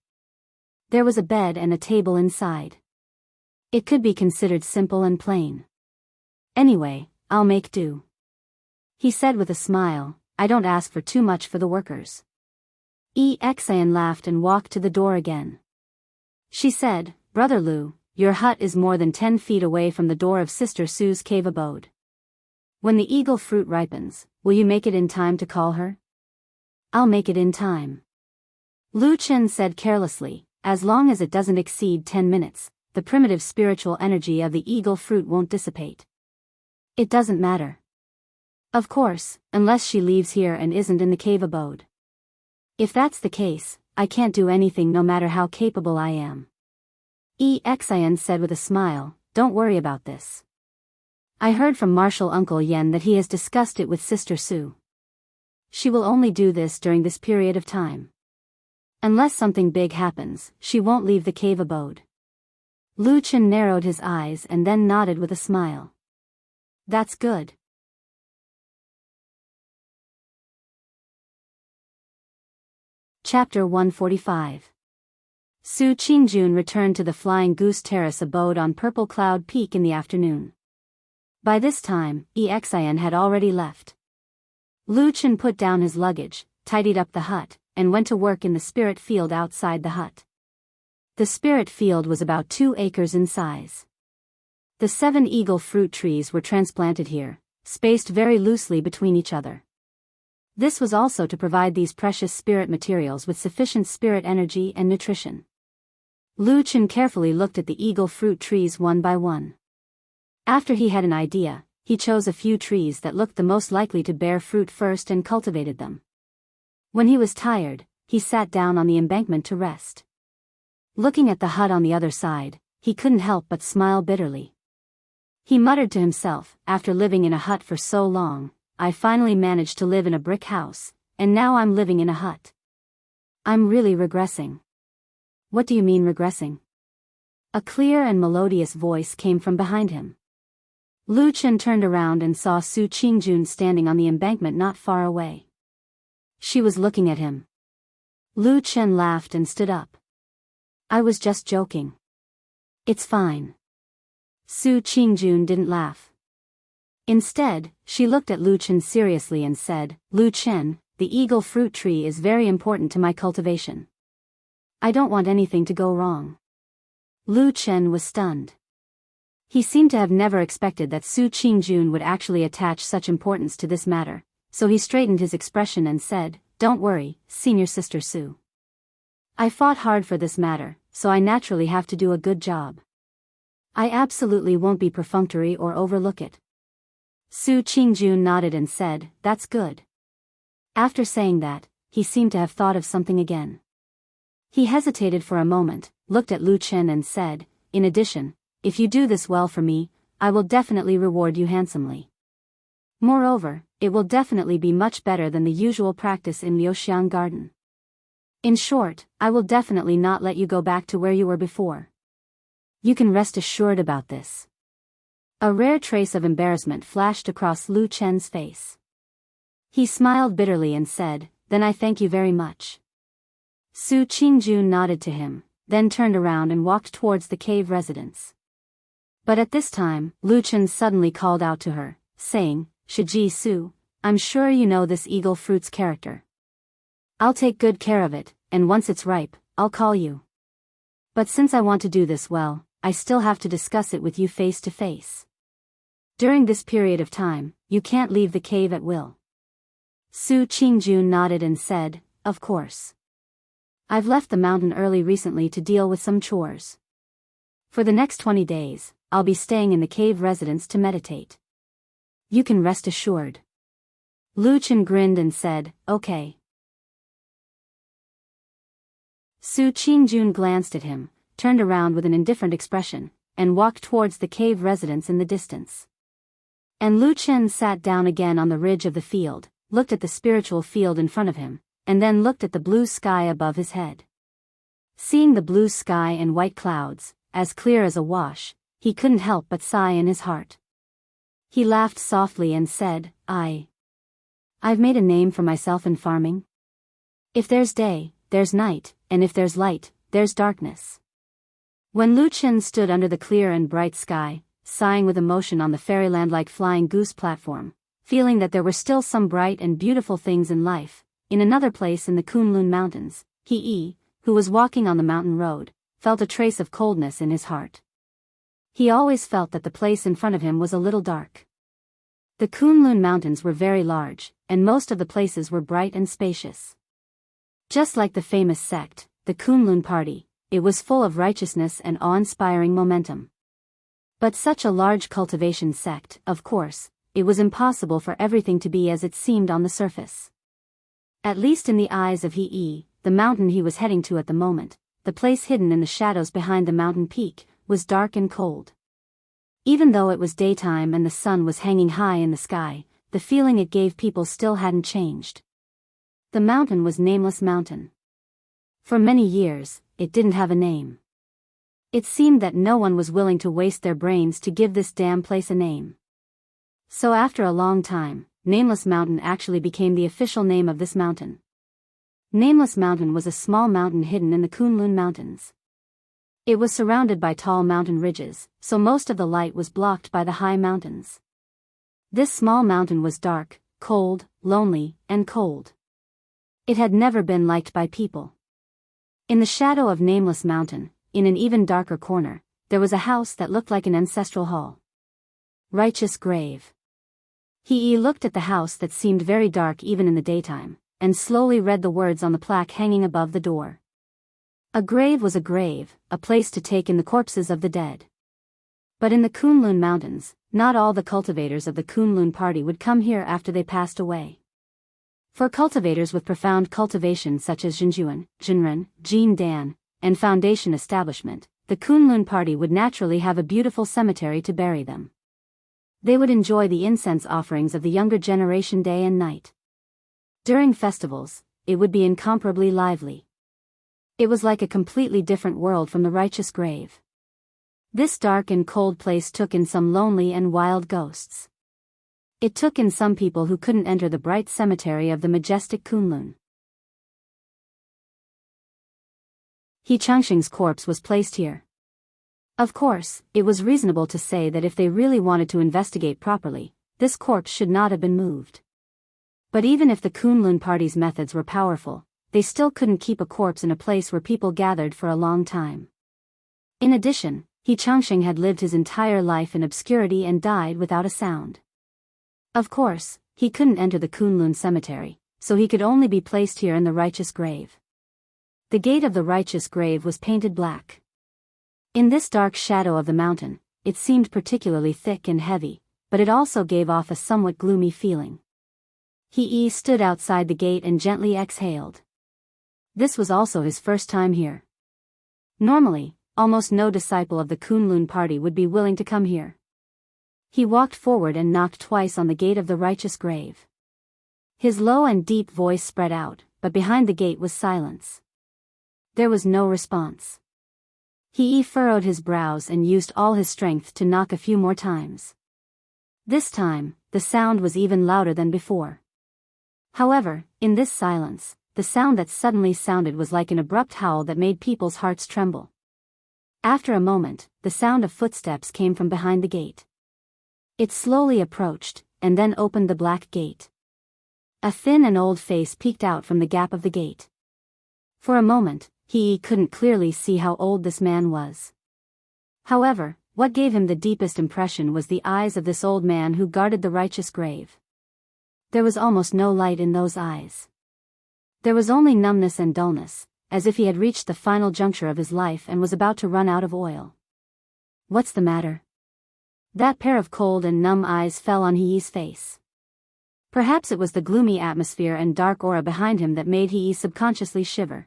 There was a bed and a table inside. It could be considered simple and plain. "Anyway, I'll make do," he said with a smile. "I don't ask for too much for the workers." Exin laughed and walked to the door again. She said, "Brother Lu, your hut is more than 10 feet away from the door of Sister Sue's cave abode. When the eagle fruit ripens, will you make it in time to call her?" "I'll make it in time," Lu Chen said carelessly. "As long as it doesn't exceed 10 minutes, the primitive spiritual energy of the eagle fruit won't dissipate." "It doesn't matter." "Of course, unless she leaves here and isn't in the cave abode." "If that's the case, I can't do anything no matter how capable I am," Exin said with a smile. "Don't worry about this. I heard from Marshal Uncle Yen that he has discussed it with Sister Sue. She will only do this during this period of time. Unless something big happens, she won't leave the cave abode." Lu Chen narrowed his eyes and then nodded with a smile. "That's good." Chapter 145. Su Qingjun returned to the Flying Goose Terrace abode on Purple Cloud Peak in the afternoon. By this time, Exin had already left. Lu Chen put down his luggage, tidied up the hut, and went to work in the spirit field outside the hut. The spirit field was about 2 acres in size. The 7 eagle fruit trees were transplanted here, spaced very loosely between each other. This was also to provide these precious spirit materials with sufficient spirit energy and nutrition. Lu Chen carefully looked at the eagle fruit trees one by one. After he had an idea, he chose a few trees that looked the most likely to bear fruit first and cultivated them. When he was tired, he sat down on the embankment to rest. Looking at the hut on the other side, he couldn't help but smile bitterly. He muttered to himself, "After living in a hut for so long, I finally managed to live in a brick house, and now I'm living in a hut. I'm really regressing." "What do you mean regressing?" A clear and melodious voice came from behind him. Lu Chen turned around and saw Su Qingjun standing on the embankment not far away. She was looking at him. Lu Chen laughed and stood up. "I was just joking." "It's fine." Su Qingjun didn't laugh. Instead, she looked at Lu Chen seriously and said, "Lu Chen, the eagle fruit tree is very important to my cultivation. I don't want anything to go wrong." Lu Chen was stunned. He seemed to have never expected that Su Qingjun would actually attach such importance to this matter, so he straightened his expression and said, "Don't worry, Senior Sister Su. I fought hard for this matter, so I naturally have to do a good job. I absolutely won't be perfunctory or overlook it." Su Qingjun nodded and said, "That's good." After saying that, he seemed to have thought of something again. He hesitated for a moment, looked at Lu Chen and said, "In addition, if you do this well for me, I will definitely reward you handsomely. Moreover, it will definitely be much better than the usual practice in Liuxiang Garden. In short, I will definitely not let you go back to where you were before. You can rest assured about this." A rare trace of embarrassment flashed across Lu Chen's face. He smiled bitterly and said, "Then I thank you very much." Su Qingjun nodded to him, then turned around and walked towards the cave residence. But at this time, Lu Chen suddenly called out to her, saying, "Shiji Su, I'm sure you know this eagle fruit's character. I'll take good care of it, and once it's ripe, I'll call you. But since I want to do this well, I still have to discuss it with you face to face. During this period of time, you can't leave the cave at will." Su Qingjun nodded and said, "Of course. I've left the mountain early recently to deal with some chores. For the next 20 days, I'll be staying in the cave residence to meditate. You can rest assured." Lu Chen grinned and said, "Okay." Su Qingjun glanced at him, turned around with an indifferent expression, and walked towards the cave residence in the distance. And Lu Chen sat down again on the ridge of the field, looked at the spiritual field in front of him, and then looked at the blue sky above his head. Seeing the blue sky and white clouds, as clear as a wash, he couldn't help but sigh in his heart. He laughed softly and said, I've made a name for myself in farming. If there's day, there's night, and if there's light, there's darkness. When Lu Chen stood under the clear and bright sky, sighing with emotion on the fairyland-like flying goose platform, feeling that there were still some bright and beautiful things in life, in another place in the Kunlun Mountains, he, who was walking on the mountain road, felt a trace of coldness in his heart. He always felt that the place in front of him was a little dark. The Kunlun Mountains were very large, and most of the places were bright and spacious. Just like the famous sect, the Kunlun Party, it was full of righteousness and awe-inspiring momentum. But such a large cultivation sect, of course, it was impossible for everything to be as it seemed on the surface. At least in the eyes of He, the mountain he was heading to at the moment, the place hidden in the shadows behind the mountain peak, was dark and cold. Even though it was daytime and the sun was hanging high in the sky, the feeling it gave people still hadn't changed. The mountain was Nameless Mountain. For many years, it didn't have a name. It seemed that no one was willing to waste their brains to give this damn place a name. So after a long time, Nameless Mountain actually became the official name of this mountain. Nameless Mountain was a small mountain hidden in the Kunlun Mountains. It was surrounded by tall mountain ridges, so most of the light was blocked by the high mountains. This small mountain was dark, cold, lonely, and cold. It had never been liked by people. In the shadow of Nameless Mountain, in an even darker corner, there was a house that looked like an ancestral hall. Righteous Grave. He looked at the house that seemed very dark even in the daytime, and slowly read the words on the plaque hanging above the door. A grave was a grave, a place to take in the corpses of the dead. But in the Kunlun Mountains, not all the cultivators of the Kunlun Party would come here after they passed away. For cultivators with profound cultivation such as Jinjuan, Jinren, Jin Dan, and Foundation Establishment, the Kunlun Party would naturally have a beautiful cemetery to bury them. They would enjoy the incense offerings of the younger generation day and night. During festivals, it would be incomparably lively. It was like a completely different world from the Righteous Grave. This dark and cold place took in some lonely and wild ghosts. It took in some people who couldn't enter the bright cemetery of the majestic Kunlun. He Changxing's corpse was placed here. Of course, it was reasonable to say that if they really wanted to investigate properly, this corpse should not have been moved. But even if the Kunlun Party's methods were powerful, they still couldn't keep a corpse in a place where people gathered for a long time. In addition, He Changxing had lived his entire life in obscurity and died without a sound. Of course, he couldn't enter the Kunlun cemetery, so he could only be placed here in the Righteous Grave. The gate of the Righteous Grave was painted black. In this dark shadow of the mountain, it seemed particularly thick and heavy, but it also gave off a somewhat gloomy feeling. He stood outside the gate and gently exhaled. This was also his first time here. Normally, almost no disciple of the Kunlun Party would be willing to come here. He walked forward and knocked twice on the gate of the Righteous Grave. His low and deep voice spread out, but behind the gate was silence. There was no response. He furrowed his brows and used all his strength to knock a few more times. This time, the sound was even louder than before. However, in this silence, the sound that suddenly sounded was like an abrupt howl that made people's hearts tremble. After a moment, the sound of footsteps came from behind the gate. It slowly approached, and then opened the black gate. A thin and old face peeked out from the gap of the gate. For a moment, he couldn't clearly see how old this man was. However, what gave him the deepest impression was the eyes of this old man who guarded the Righteous Grave. There was almost no light in those eyes. There was only numbness and dullness, as if he had reached the final juncture of his life and was about to run out of oil. What's the matter? That pair of cold and numb eyes fell on He's face. Perhaps it was the gloomy atmosphere and dark aura behind him that made He subconsciously shiver.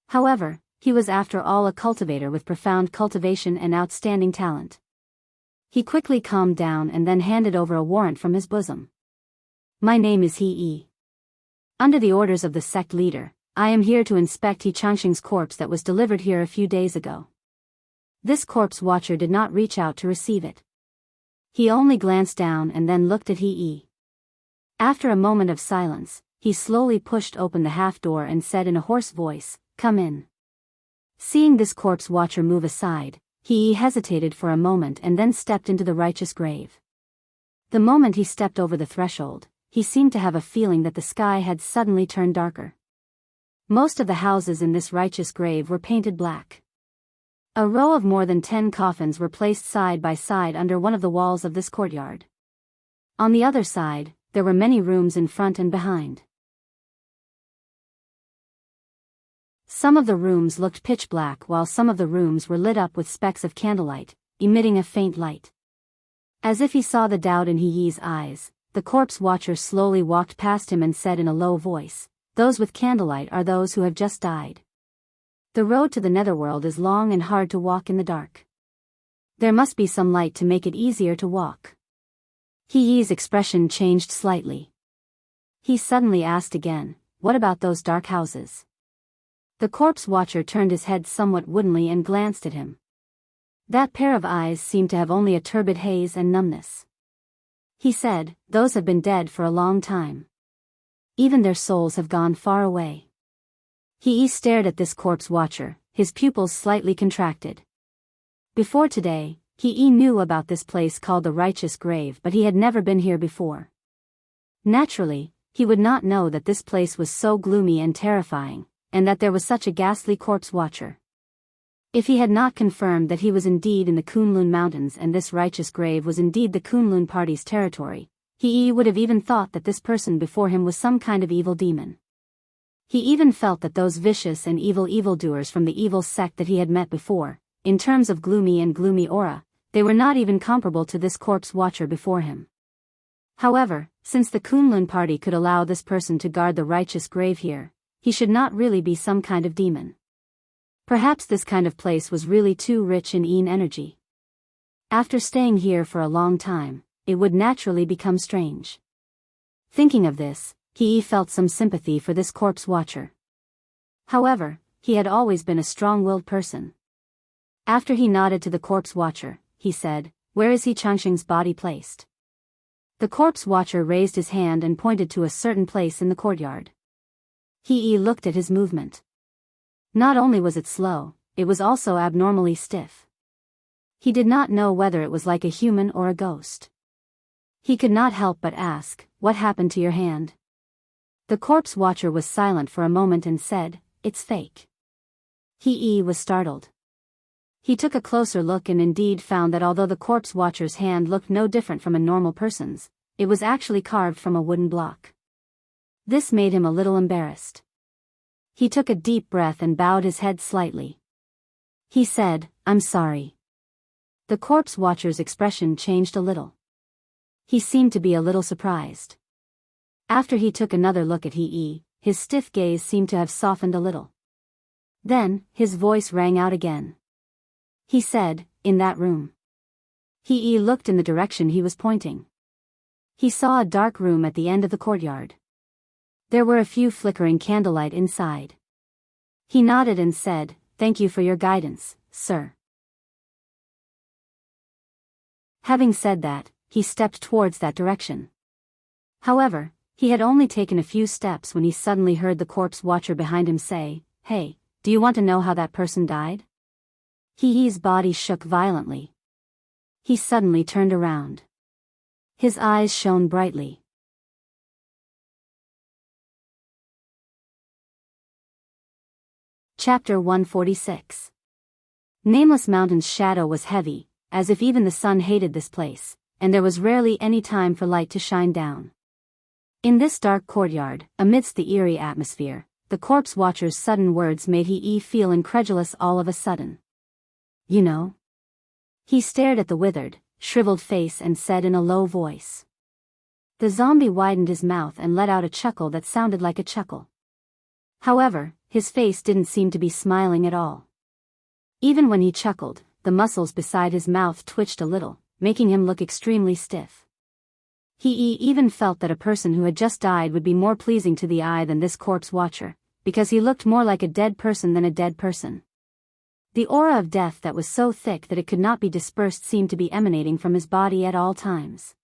However, he was after all a cultivator with profound cultivation and outstanding talent. He quickly calmed down and then handed over a warrant from his bosom. My name is He. Under the orders of the sect leader, I am here to inspect He Changxing's corpse that was delivered here a few days ago. This corpse watcher did not reach out to receive it. He only glanced down and then looked at He. After a moment of silence, he slowly pushed open the half door and said in a hoarse voice, "Come in." Seeing this corpse watcher move aside, He hesitated for a moment and then stepped into the righteous grave. The moment he stepped over the threshold, he seemed to have a feeling that the sky had suddenly turned darker. Most of the houses in this righteous grave were painted black. A row of more than 10 coffins were placed side by side under one of the walls of this courtyard. On the other side, there were many rooms in front and behind. Some of the rooms looked pitch black while some of the rooms were lit up with specks of candlelight, emitting a faint light. As if he saw the doubt in He's eyes, the corpse watcher slowly walked past him and said in a low voice, "Those with candlelight are those who have just died. The road to the netherworld is long and hard to walk in the dark. There must be some light to make it easier to walk." He's expression changed slightly. He suddenly asked again, "What about those dark houses?" The corpse watcher turned his head somewhat woodenly and glanced at him. That pair of eyes seemed to have only a turbid haze and numbness. He said, "Those have been dead for a long time. Even their souls have gone far away." He stared at this corpse watcher, his pupils slightly contracted. Before today, He knew about this place called the Righteous Grave, but he had never been here before. Naturally, he would not know that this place was so gloomy and terrifying, and that there was such a ghastly corpse watcher. If he had not confirmed that he was indeed in the Kunlun Mountains and this righteous grave was indeed the Kunlun party's territory, he would have even thought that this person before him was some kind of evil demon. He even felt that those vicious and evil evildoers from the evil sect that he had met before, in terms of gloomy aura, they were not even comparable to this corpse watcher before him. However, since the Kunlun party could allow this person to guard the righteous grave here, he should not really be some kind of demon. Perhaps this kind of place was really too rich in energy. After staying here for a long time, it would naturally become strange. Thinking of this, he felt some sympathy for this corpse watcher. However, he had always been a strong-willed person. After he nodded to the corpse watcher, he said, "Where is He Changxing's body placed?" The corpse watcher raised his hand and pointed to a certain place in the courtyard. He looked at his movement. Not only was it slow, it was also abnormally stiff. He did not know whether it was like a human or a ghost. He could not help but ask, "What happened to your hand?" The corpse watcher was silent for a moment and said, "It's fake." He was startled. He took a closer look and indeed found that although the corpse watcher's hand looked no different from a normal person's, it was actually carved from a wooden block. This made him a little embarrassed. He took a deep breath and bowed his head slightly. He said, "I'm sorry." The corpse watcher's expression changed a little. He seemed to be a little surprised. After he took another look at his stiff gaze seemed to have softened a little. Then, his voice rang out again. He said, "In that room." He looked in the direction he was pointing. He saw a dark room at the end of the courtyard. There were a few flickering candlelight inside. He nodded and said, "Thank you for your guidance, sir." Having said that, he stepped towards that direction. However, he had only taken a few steps when he suddenly heard the corpse watcher behind him say, "Hey, do you want to know how that person died?" His body shook violently. He suddenly turned around. His eyes shone brightly. Chapter 146. Nameless Mountain's shadow was heavy, as if even the sun hated this place, and there was rarely any time for light to shine down. In this dark courtyard, amidst the eerie atmosphere, the corpse watcher's sudden words made he feel incredulous all of a sudden. "You know?" He stared at the withered, shriveled face and said in a low voice. The zombie widened his mouth and let out a chuckle that sounded like a chuckle. However, his face didn't seem to be smiling at all. Even when he chuckled, the muscles beside his mouth twitched a little, making him look extremely stiff. He even felt that a person who had just died would be more pleasing to the eye than this corpse watcher, because he looked more like a dead person than a dead person. The aura of death that was so thick that it could not be dispersed seemed to be emanating from his body at all times.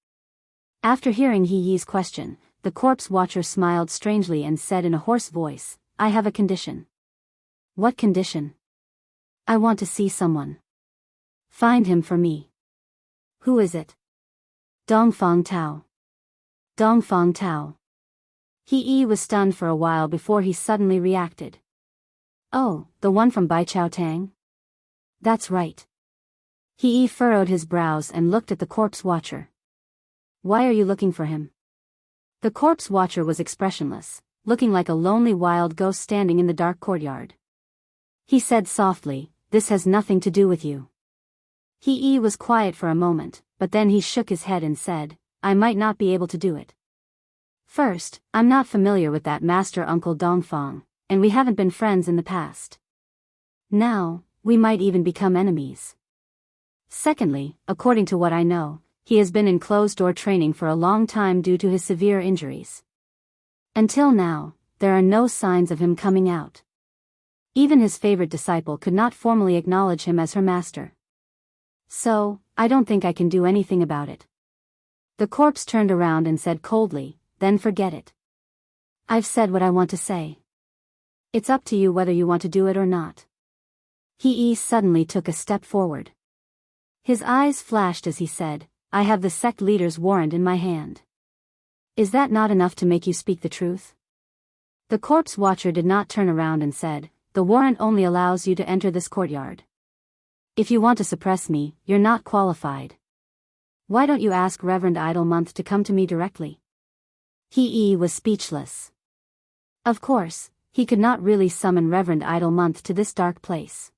After hearing He's question, the corpse watcher smiled strangely and said in a hoarse voice, "I have a condition." "What condition?" "I want to see someone. Find him for me." "Who is it?" "Dongfang Tao." "Dongfang Tao." He was stunned for a while before he suddenly reacted. "Oh, the one from Baichao Tang?" "That's right." He furrowed his brows and looked at the corpse watcher. "Why are you looking for him?" The corpse watcher was expressionless, looking like a lonely wild ghost standing in the dark courtyard. He said softly, "This has nothing to do with you." He was quiet for a moment, but then he shook his head and said, "I might not be able to do it. First, I'm not familiar with that master Uncle Dongfang, and we haven't been friends in the past. Now, we might even become enemies. Secondly, according to what I know, he has been in closed-door training for a long time due to his severe injuries. Until now, there are no signs of him coming out. Even his favorite disciple could not formally acknowledge him as her master. So, I don't think I can do anything about it." The corpse turned around and said coldly, "Then forget it. I've said what I want to say. It's up to you whether you want to do it or not." He suddenly took a step forward. His eyes flashed as he said, "I have the sect leader's warrant in my hand. Is that not enough to make you speak the truth?" The corpse watcher did not turn around and said, "The warrant only allows you to enter this courtyard. If you want to suppress me, you're not qualified. Why don't you ask Reverend Idlemonth to come to me directly?" He was speechless. Of course, he could not really summon Reverend Idlemonth to this dark place.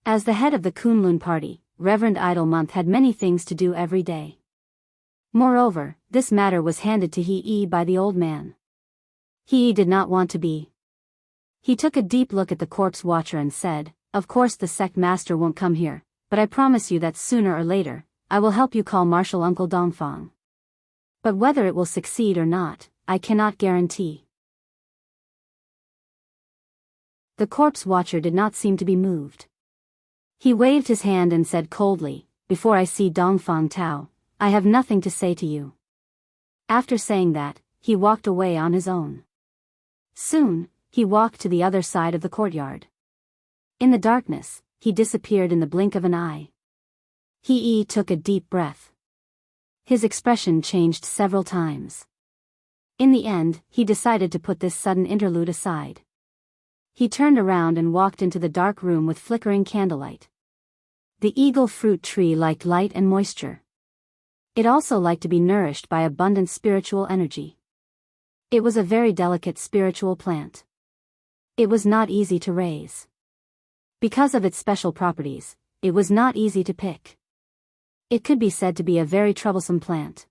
As the head of the Kunlun party, Reverend Idlemonth had many things to do every day. Moreover, this matter was handed to He by the old man. He did not want to be. He took a deep look at the corpse watcher and said, "Of course the sect master won't come here, but I promise you that sooner or later, I will help you call Marshal Uncle Dongfang. But whether it will succeed or not, I cannot guarantee." The corpse watcher did not seem to be moved. He waved his hand and said coldly, "Before I see Dongfang Tao, I have nothing to say to you." After saying that, he walked away on his own. Soon, he walked to the other side of the courtyard. In the darkness, he disappeared in the blink of an eye. He took a deep breath. His expression changed several times. In the end, he decided to put this sudden interlude aside. He turned around and walked into the dark room with flickering candlelight. The eagle fruit tree liked light and moisture. It also liked to be nourished by abundant spiritual energy. It was a very delicate spiritual plant. It was not easy to raise. Because of its special properties, it was not easy to pick. It could be said to be a very troublesome plant.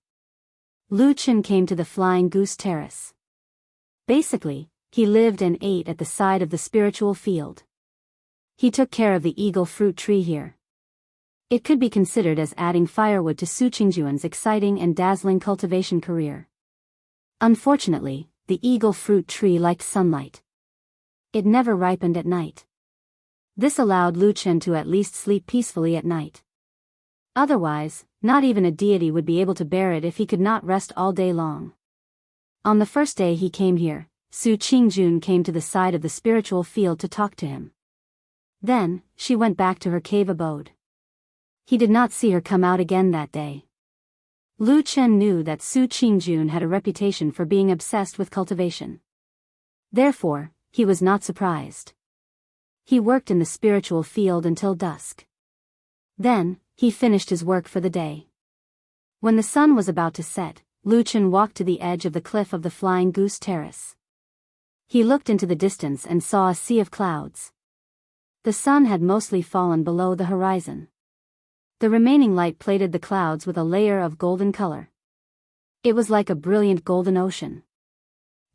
Lu Chen came to the Flying Goose Terrace. Basically, he lived and ate at the side of the spiritual field. He took care of the eagle fruit tree here. It could be considered as adding firewood to Su Qingjuan's exciting and dazzling cultivation career. Unfortunately, the eagle fruit tree liked sunlight. It never ripened at night. This allowed Lu Chen to at least sleep peacefully at night. Otherwise, not even a deity would be able to bear it if he could not rest all day long. On the first day he came here, Su Qingjun came to the side of the spiritual field to talk to him. Then, she went back to her cave abode. He did not see her come out again that day. Lu Chen knew that Su Qingjun had a reputation for being obsessed with cultivation. Therefore, he was not surprised. He worked in the spiritual field until dusk. Then, he finished his work for the day. When the sun was about to set, Lu Chen walked to the edge of the cliff of the Flying Goose Terrace. He looked into the distance and saw a sea of clouds. The sun had mostly fallen below the horizon. The remaining light plated the clouds with a layer of golden color. It was like a brilliant golden ocean.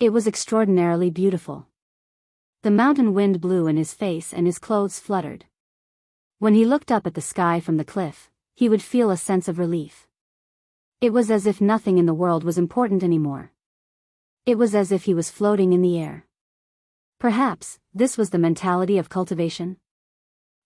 It was extraordinarily beautiful. The mountain wind blew in his face and his clothes fluttered. When he looked up at the sky from the cliff, he would feel a sense of relief. It was as if nothing in the world was important anymore. It was as if he was floating in the air. Perhaps, this was the mentality of cultivation?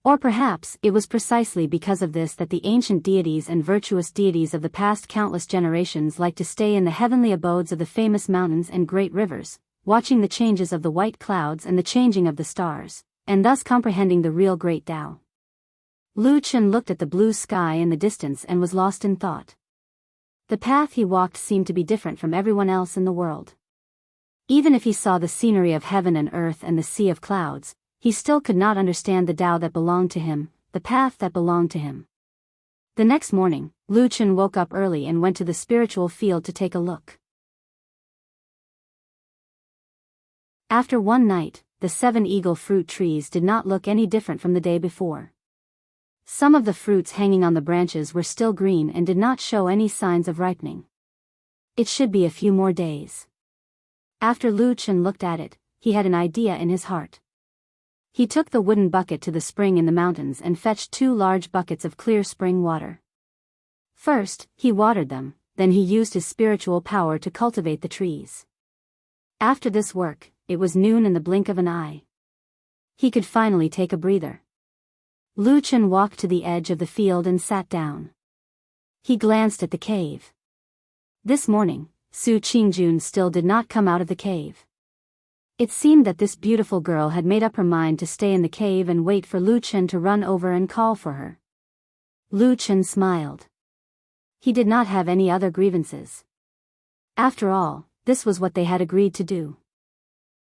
Or perhaps, it was precisely because of this that the ancient deities and virtuous deities of the past countless generations liked to stay in the heavenly abodes of the famous mountains and great rivers, watching the changes of the white clouds and the changing of the stars, and thus comprehending the real great Tao. Lu Chen looked at the blue sky in the distance and was lost in thought. The path he walked seemed to be different from everyone else in the world. Even if he saw the scenery of heaven and earth and the sea of clouds, he still could not understand the Tao that belonged to him, the path that belonged to him. The next morning, Lu Chen woke up early and went to the spiritual field to take a look. After one night, the 7 eagle fruit trees did not look any different from the day before. Some of the fruits hanging on the branches were still green and did not show any signs of ripening. It should be a few more days. After Lu Chen looked at it, he had an idea in his heart. He took the wooden bucket to the spring in the mountains and fetched 2 large buckets of clear spring water. First, he watered them, then he used his spiritual power to cultivate the trees. After this work, it was noon in the blink of an eye. He could finally take a breather. Lu Chen walked to the edge of the field and sat down. He glanced at the cave. This morning, Su Qingjun still did not come out of the cave. It seemed that this beautiful girl had made up her mind to stay in the cave and wait for Lu Chen to run over and call for her. Lu Chen smiled. He did not have any other grievances. After all, this was what they had agreed to do.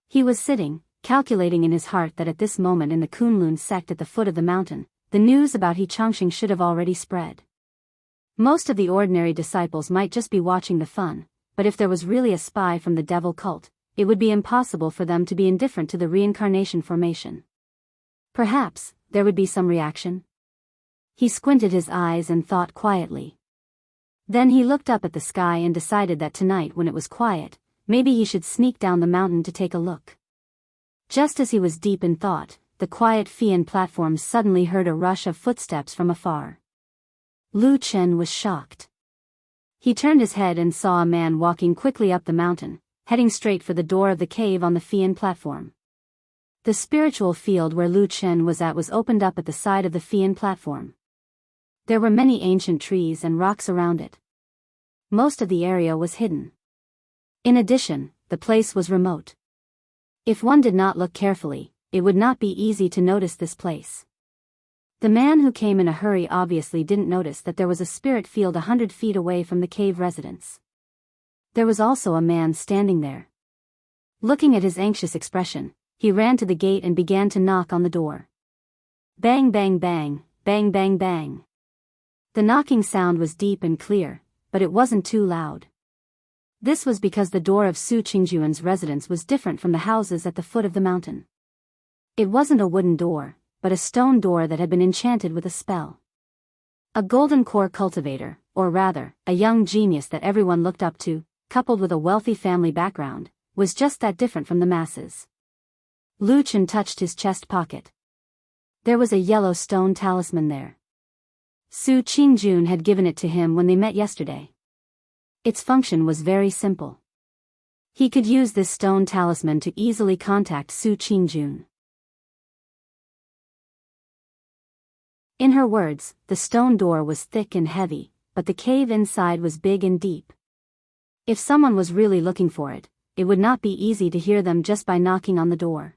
He was sitting, calculating in his heart that at this moment in the Kunlun sect at the foot of the mountain, the news about He Changxing should have already spread. Most of the ordinary disciples might just be watching the fun, but if there was really a spy from the devil cult, it would be impossible for them to be indifferent to the reincarnation formation. Perhaps, there would be some reaction. He squinted his eyes and thought quietly. Then he looked up at the sky and decided that tonight when it was quiet, maybe he should sneak down the mountain to take a look. Just as he was deep in thought, the quiet Fian platform suddenly heard a rush of footsteps from afar. Lu Chen was shocked. He turned his head and saw a man walking quickly up the mountain, heading straight for the door of the cave on the Fian platform. The spiritual field where Lu Chen was at was opened up at the side of the Fian platform. There were many ancient trees and rocks around it. Most of the area was hidden. In addition, the place was remote. If one did not look carefully, it would not be easy to notice this place. The man who came in a hurry obviously didn't notice that there was a spirit field 100 feet away from the cave residence. There was also a man standing there. Looking at his anxious expression, he ran to the gate and began to knock on the door. Bang bang bang, bang bang bang. The knocking sound was deep and clear, but it wasn't too loud. This was because the door of Su Qingjuan's residence was different from the houses at the foot of the mountain. It wasn't a wooden door, but a stone door that had been enchanted with a spell. A golden core cultivator, or rather, a young genius that everyone looked up to, coupled with a wealthy family background, was just that different from the masses. Lu Chen touched his chest pocket. There was a yellow stone talisman there. Su Qingjun had given it to him when they met yesterday. Its function was very simple. He could use this stone talisman to easily contact Su Qingjun. In her words, the stone door was thick and heavy, but the cave inside was big and deep. If someone was really looking for it, it would not be easy to hear them just by knocking on the door.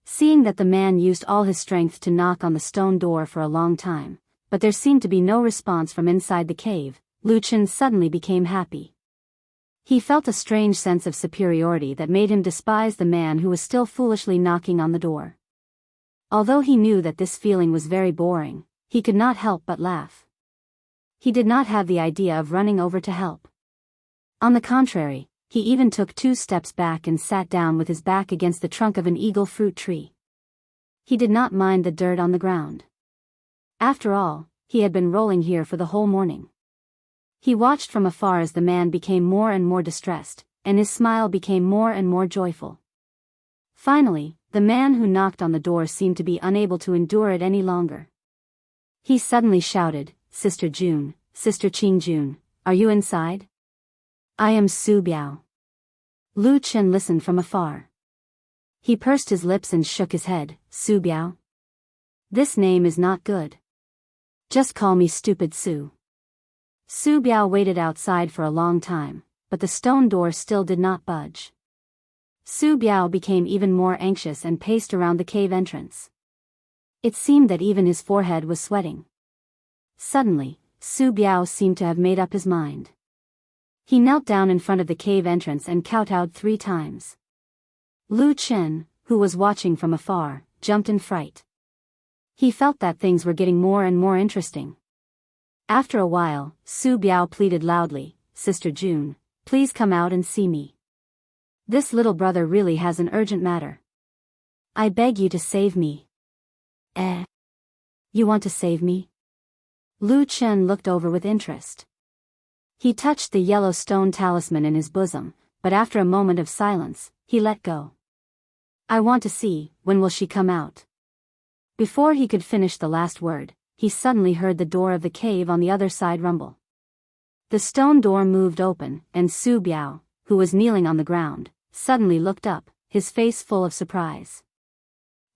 Seeing that the man used all his strength to knock on the stone door for a long time, but there seemed to be no response from inside the cave, Lu Chen suddenly became happy. He felt a strange sense of superiority that made him despise the man who was still foolishly knocking on the door. Although he knew that this feeling was very boring, he could not help but laugh. He did not have the idea of running over to help. On the contrary, he even took 2 steps back and sat down with his back against the trunk of an eagle fruit tree. He did not mind the dirt on the ground. After all, he had been rolling here for the whole morning. He watched from afar as the man became more and more distressed, and his smile became more and more joyful. Finally, the man who knocked on the door seemed to be unable to endure it any longer. He suddenly shouted, "Sister June, Sister Qingjun, are you inside? I am Su Biao. Lu Chen listened from afar. He pursed his lips and shook his head. Su Biao? This name is not good. Just call me Stupid Su. Su Biao waited outside for a long time, but the stone door still did not budge. Su Biao became even more anxious and paced around the cave entrance. It seemed that even his forehead was sweating. Suddenly, Su Biao seemed to have made up his mind. He knelt down in front of the cave entrance and kowtowed 3 times. Lu Chen, who was watching from afar, jumped in fright. He felt that things were getting more and more interesting. After a while, Su Biao pleaded loudly, Sister June, please come out and see me. This little brother really has an urgent matter. I beg you to save me. You want to save me? Lu Chen looked over with interest. He touched the yellow stone talisman in his bosom, but after a moment of silence, he let go. I want to see, when will she come out? Before he could finish the last word, he suddenly heard the door of the cave on the other side rumble. The stone door moved open, and Su Biao, who was kneeling on the ground, suddenly looked up, his face full of surprise.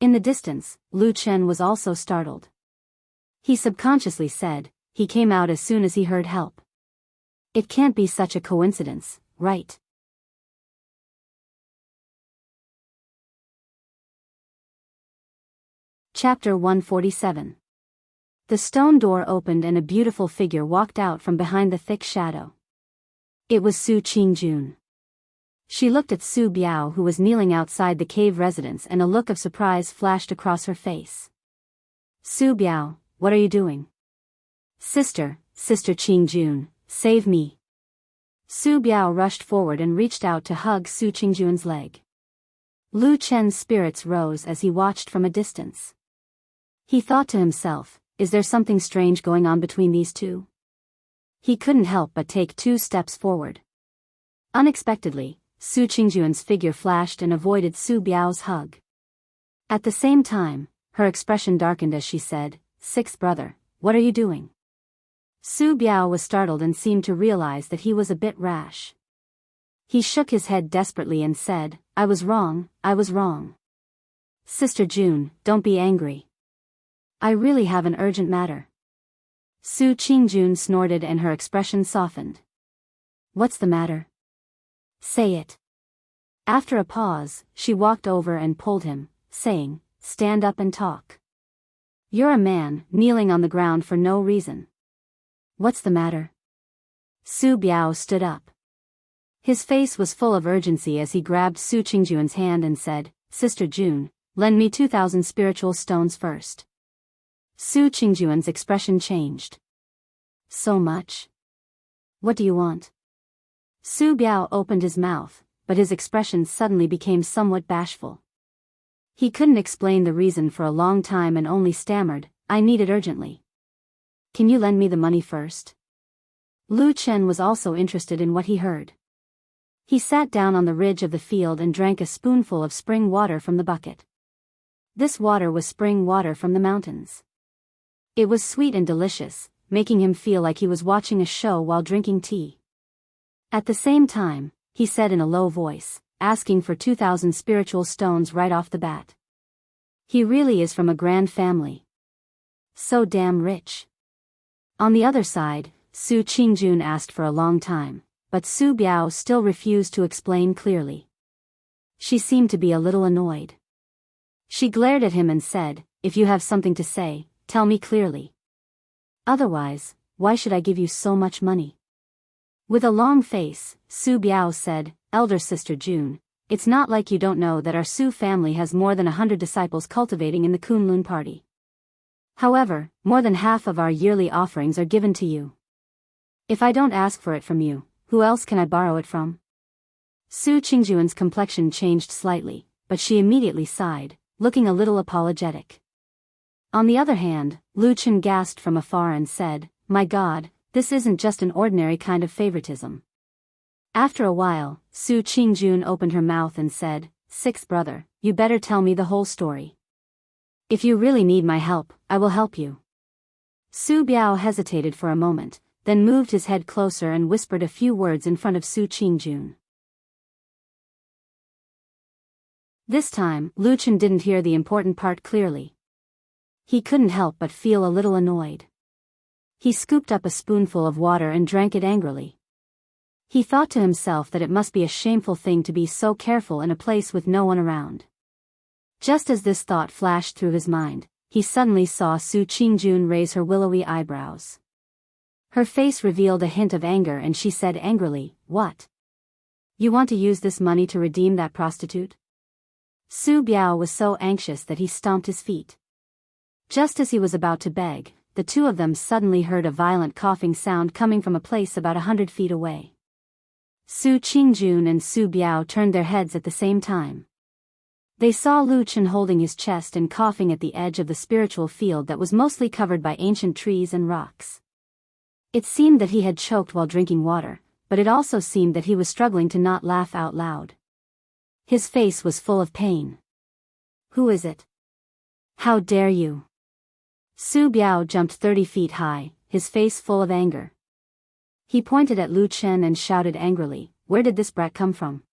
In the distance, Lu Chen was also startled. He subconsciously said, he came out as soon as he heard help. It can't be such a coincidence, right? Chapter 147. The stone door opened and a beautiful figure walked out from behind the thick shadow. It was Su Qingjun. She looked at Su Biao, who was kneeling outside the cave residence, and a look of surprise flashed across her face. Su Biao, what are you doing? Sister Qingjun, save me. Su Biao rushed forward and reached out to hug Su Qingjun's leg. Lu Chen's spirits rose as he watched from a distance. He thought to himself, is there something strange going on between these two? He couldn't help but take 2 steps forward. Unexpectedly, Su Qingjun's figure flashed and avoided Su Biao's hug. At the same time, her expression darkened as she said, Sixth brother, what are you doing? Su Biao was startled and seemed to realize that he was a bit rash. He shook his head desperately and said, I was wrong. Sister June, don't be angry. I really have an urgent matter. Su Qingjun snorted and her expression softened. What's the matter? Say it. After a pause, she walked over and pulled him, saying, stand up and talk. You're a man, kneeling on the ground for no reason. What's the matter? Su Biao stood up. His face was full of urgency as he grabbed Su Qingjun's hand and said, Sister June, lend me 2,000 spiritual stones first. Su Qingjun's expression changed. So much? What do you want? Su Biao opened his mouth, but his expression suddenly became somewhat bashful. He couldn't explain the reason for a long time and only stammered, I need it urgently. Can you lend me the money first? Lu Chen was also interested in what he heard. He sat down on the ridge of the field and drank a spoonful of spring water from the bucket. This water was spring water from the mountains. It was sweet and delicious, making him feel like he was watching a show while drinking tea. At the same time, he said in a low voice, asking for 2,000 spiritual stones right off the bat. He really is from a grand family. So damn rich. On the other side, Su Qingjun asked for a long time, but Su Biao still refused to explain clearly. She seemed to be a little annoyed. She glared at him and said, if you have something to say, tell me clearly. Otherwise, why should I give you so much money? With a long face, Su Biao said, Elder Sister June, it's not like you don't know that our Su family has more than 100 disciples cultivating in the Kunlun party. However, more than half of our yearly offerings are given to you. If I don't ask for it from you, who else can I borrow it from? Su Qingjun's complexion changed slightly, but she immediately sighed, looking a little apologetic. On the other hand, Lu Chen gasped from afar and said, my God, this isn't just an ordinary kind of favoritism. After a while, Su Qingjun opened her mouth and said, Sixth brother, you better tell me the whole story. If you really need my help, I will help you. Su Biao hesitated for a moment, then moved his head closer and whispered a few words in front of Su Qingjun. This time, Lu Chen didn't hear the important part clearly. He couldn't help but feel a little annoyed. He scooped up a spoonful of water and drank it angrily. He thought to himself that it must be a shameful thing to be so careful in a place with no one around. Just as this thought flashed through his mind, he suddenly saw Su Qingjun raise her willowy eyebrows. Her face revealed a hint of anger and she said angrily, "What? You want to use this money to redeem that prostitute?" Su Biao was so anxious that he stomped his feet. Just as he was about to beg, the two of them suddenly heard a violent coughing sound coming from a place about 100 feet away. Su Qingjun and Su Biao turned their heads at the same time. They saw Lu Chen holding his chest and coughing at the edge of the spiritual field that was mostly covered by ancient trees and rocks. It seemed that he had choked while drinking water, but it also seemed that he was struggling to not laugh out loud. His face was full of pain. "Who is it? How dare you?" Su Biao jumped 30 feet high, his face full of anger. He pointed at Lu Chen and shouted angrily, "Where did this brat come from?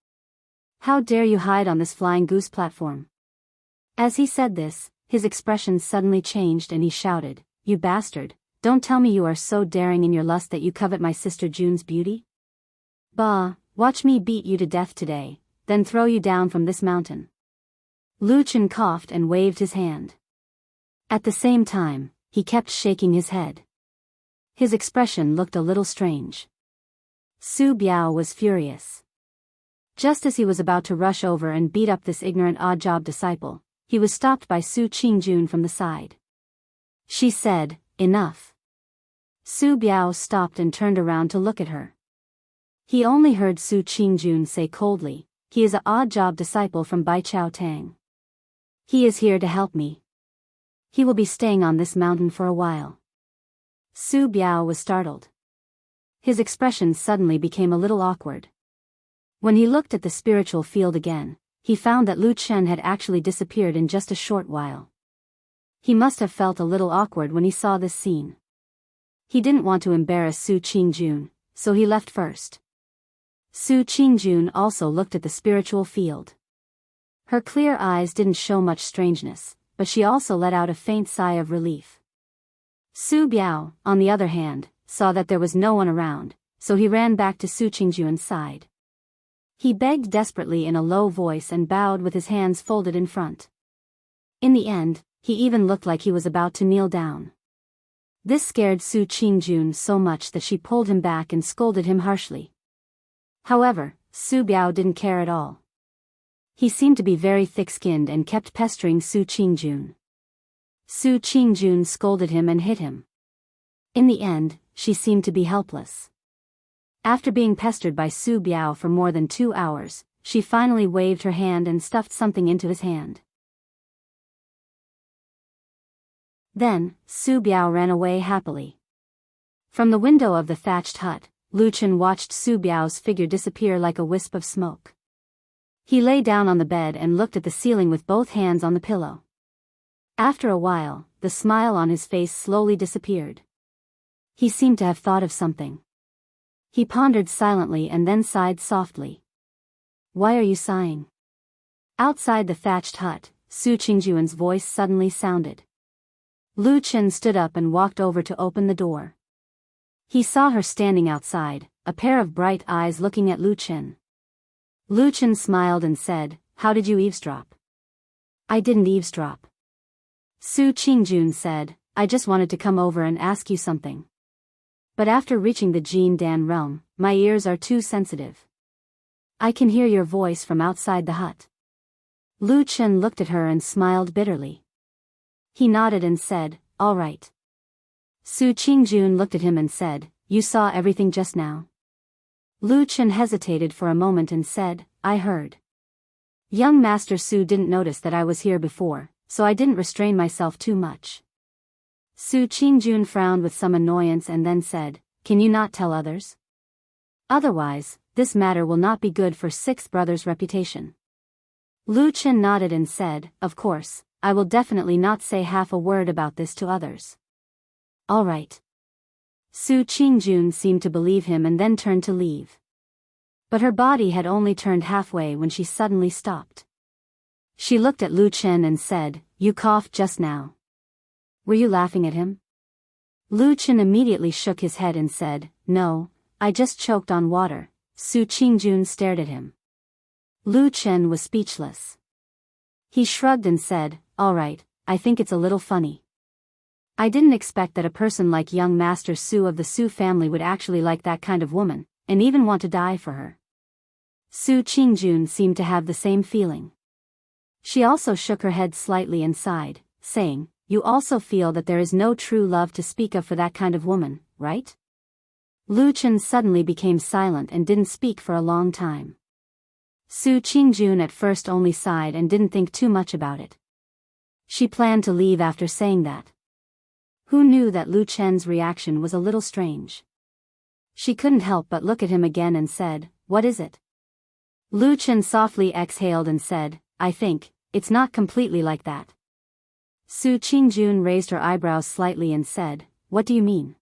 How dare you hide on this flying goose platform?" As he said this, his expression suddenly changed and he shouted, "You bastard, don't tell me you are so daring in your lust that you covet my sister Jun's beauty? Bah, watch me beat you to death today, then throw you down from this mountain." Lu Chen coughed and waved his hand. At the same time, he kept shaking his head. His expression looked a little strange. Su Biao was furious. Just as he was about to rush over and beat up this ignorant odd-job disciple, he was stopped by Su Qingjun from the side. She said, "Enough." Su Biao stopped and turned around to look at her. He only heard Su Qingjun say coldly, "He is an odd-job disciple from Baichao Tang. He is here to help me. He will be staying on this mountain for a while." Su Biao was startled. His expression suddenly became a little awkward. When he looked at the spiritual field again, he found that Lu Chen had actually disappeared in just a short while. He must have felt a little awkward when he saw this scene. He didn't want to embarrass Su Qingjun, so he left first. Su Qingjun also looked at the spiritual field. Her clear eyes didn't show much strangeness, but she also let out a faint sigh of relief. Su Biao, on the other hand, saw that there was no one around, so he ran back to Su Qingjun's side. He begged desperately in a low voice and bowed with his hands folded in front. In the end, he even looked like he was about to kneel down. This scared Su Qingjun so much that she pulled him back and scolded him harshly. However, Su Biao didn't care at all. He seemed to be very thick-skinned and kept pestering Su Qingjun. Su Qingjun scolded him and hit him. In the end, she seemed to be helpless. After being pestered by Su Biao for more than 2 hours, she finally waved her hand and stuffed something into his hand. Then, Su Biao ran away happily. From the window of the thatched hut, Lu Chen watched Su Biao's figure disappear like a wisp of smoke. He lay down on the bed and looked at the ceiling with both hands on the pillow. After a while, the smile on his face slowly disappeared. He seemed to have thought of something. He pondered silently and then sighed softly. "Why are you sighing?" Outside the thatched hut, Su Qingjun's voice suddenly sounded. Lu Chen stood up and walked over to open the door. He saw her standing outside, a pair of bright eyes looking at Lu Chen. Lu Chen smiled and said, "How did you eavesdrop?" "I didn't eavesdrop," Su Qingjun said, "I just wanted to come over and ask you something. But after reaching the Jin Dan realm, my ears are too sensitive. I can hear your voice from outside the hut." Lu Chen looked at her and smiled bitterly. He nodded and said, "All right." Su Qingjun looked at him and said, "You saw everything just now?" Lu Chen hesitated for a moment and said, "I heard. Young Master Su didn't notice that I was here before, so I didn't restrain myself too much." Su Qingjun frowned with some annoyance and then said, "Can you not tell others? Otherwise, this matter will not be good for Sixth Brother's reputation." Lu Chen nodded and said, "Of course, I will definitely not say half a word about this to others." "All right." Su Qingjun seemed to believe him and then turned to leave. But her body had only turned halfway when she suddenly stopped. She looked at Lu Chen and said, "You coughed just now. Were you laughing at him?" Lu Chen immediately shook his head and said, "No, I just choked on water." Su Qingjun stared at him. Lu Chen was speechless. He shrugged and said, "All right, I think it's a little funny. I didn't expect that a person like young Master Su of the Su family would actually like that kind of woman, and even want to die for her." Su Qingjun seemed to have the same feeling. She also shook her head slightly and sighed, saying, "You also feel that there is no true love to speak of for that kind of woman, right?" Lu Chen suddenly became silent and didn't speak for a long time. Su Qingjun at first only sighed and didn't think too much about it. She planned to leave after saying that. Who knew that Lu Chen's reaction was a little strange? She couldn't help but look at him again and said, "What is it?" Lu Chen softly exhaled and said, "I think, it's not completely like that." Su Qingjun raised her eyebrows slightly and said, "What do you mean?"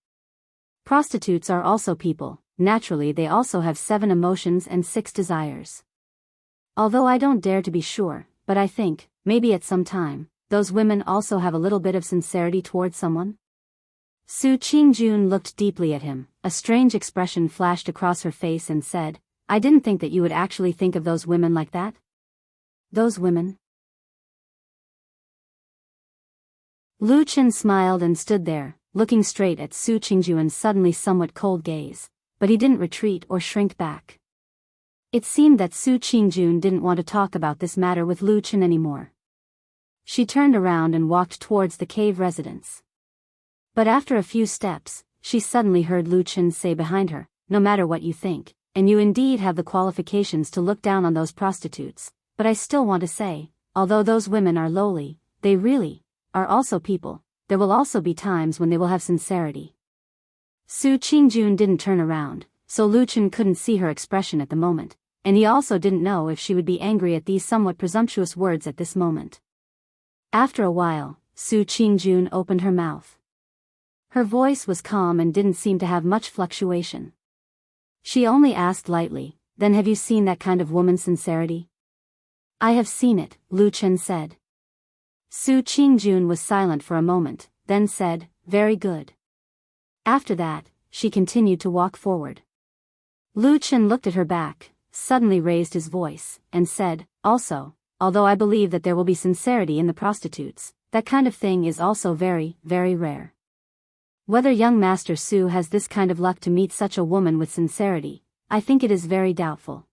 Prostitutes are also people. Naturally they also have 7 emotions and 6 desires. Although I don't dare to be sure, but I think, maybe at some time, those women also have a little bit of sincerity towards someone. Su Qingjun looked deeply at him, a strange expression flashed across her face and said, "I didn't think that you would actually think of those women like that." Those women? Lu Chen smiled and stood there, looking straight at Su Qingjun's suddenly somewhat cold gaze, but he didn't retreat or shrink back. It seemed that Su Qingjun didn't want to talk about this matter with Lu Chen anymore. She turned around and walked towards the cave residence. But after a few steps, she suddenly heard Lu Chen say behind her, "No matter what you think, and you indeed have the qualifications to look down on those prostitutes, but I still want to say, although those women are lowly, they really are also people. There will also be times when they will have sincerity." Su Qingjun didn't turn around, so Lu Chen couldn't see her expression at the moment, and he also didn't know if she would be angry at these somewhat presumptuous words at this moment. After a while, Su Qingjun opened her mouth. Her voice was calm and didn't seem to have much fluctuation. She only asked lightly, "Then have you seen that kind of woman's sincerity?" "I have seen it," Lu Chen said. Su Qingjun was silent for a moment, then said, "Very good." After that, she continued to walk forward. Lu Chen looked at her back, suddenly raised his voice, and said, "Also, although I believe that there will be sincerity in the prostitutes, that kind of thing is also very, very rare. Whether young Master Su has this kind of luck to meet such a woman with sincerity, I think it is very doubtful.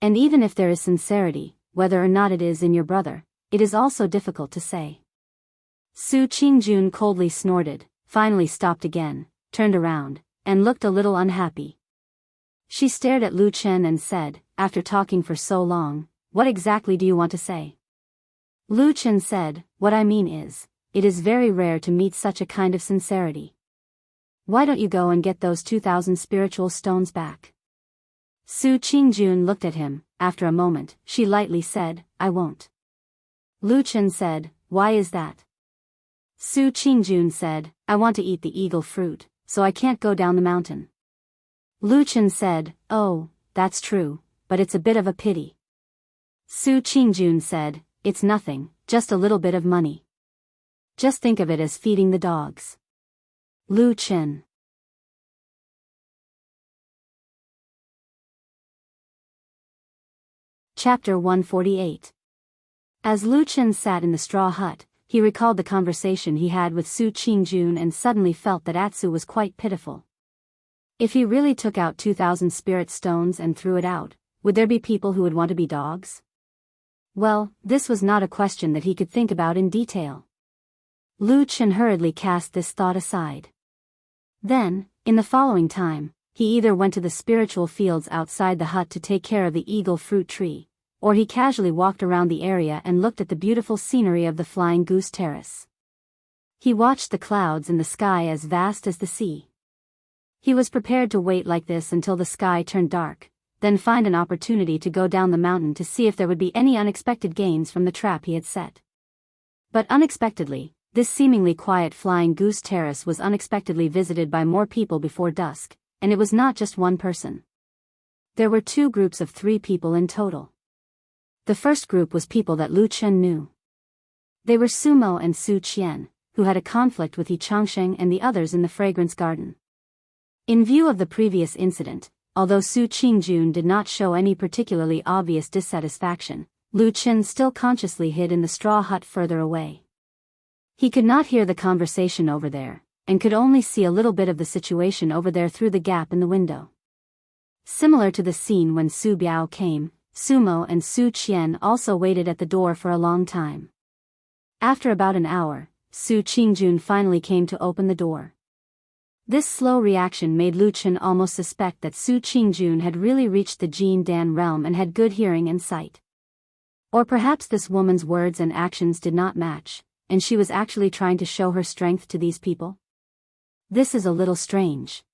And even if there is sincerity, whether or not it is in your brother, it is also difficult to say." Su Qingjun coldly snorted, finally stopped again, turned around, and looked a little unhappy. She stared at Lu Chen and said, "After talking for so long, what exactly do you want to say?" Lu Chen said, "What I mean is, it is very rare to meet such a kind of sincerity. Why don't you go and get those 2,000 spiritual stones back?" Su Qingjun looked at him. After a moment, she lightly said, "I won't." Lu Chen said, "Why is that?" Su Qingjun said, "I want to eat the eagle fruit, so I can't go down the mountain." Lu Chen said, "Oh, that's true, but it's a bit of a pity." Su Qingjun said, "It's nothing, just a little bit of money. Just think of it as feeding the dogs." Lu Chen. Chapter 148. As Lu Chen sat in the straw hut, he recalled the conversation he had with Su Qingjun and suddenly felt that Atsu was quite pitiful. If he really took out 2,000 spirit stones and threw it out, would there be people who would want to be dogs? Well, this was not a question that he could think about in detail. Lu Chen hurriedly cast this thought aside. Then, in the following time, he either went to the spiritual fields outside the hut to take care of the eagle fruit tree, or he casually walked around the area and looked at the beautiful scenery of the Flying Goose Terrace. He watched the clouds in the sky as vast as the sea. He was prepared to wait like this until the sky turned dark, then find an opportunity to go down the mountain to see if there would be any unexpected gains from the trap he had set. But unexpectedly, This seemingly quiet flying goose terrace was unexpectedly visited by more people before dusk, and it was not just one person. There were 2 groups of 3 people in total. The first group was people that Lu Chen knew. They were Sumo and Su Qian, who had a conflict with Yichangsheng and the others in the fragrance garden. In view of the previous incident, although Su Qingjun did not show any particularly obvious dissatisfaction, Lu Chen still consciously hid in the straw hut further away. He could not hear the conversation over there, and could only see a little bit of the situation over there through the gap in the window. Similar to the scene when Su Biao came, Sumo and Su Qian also waited at the door for a long time. After about an hour, Su Qingjun finally came to open the door. This slow reaction made Lu Chen almost suspect that Su Qingjun had really reached the Jin Dan realm and had good hearing and sight. Or perhaps this woman's words and actions did not match, and she was actually trying to show her strength to these people. This is a little strange.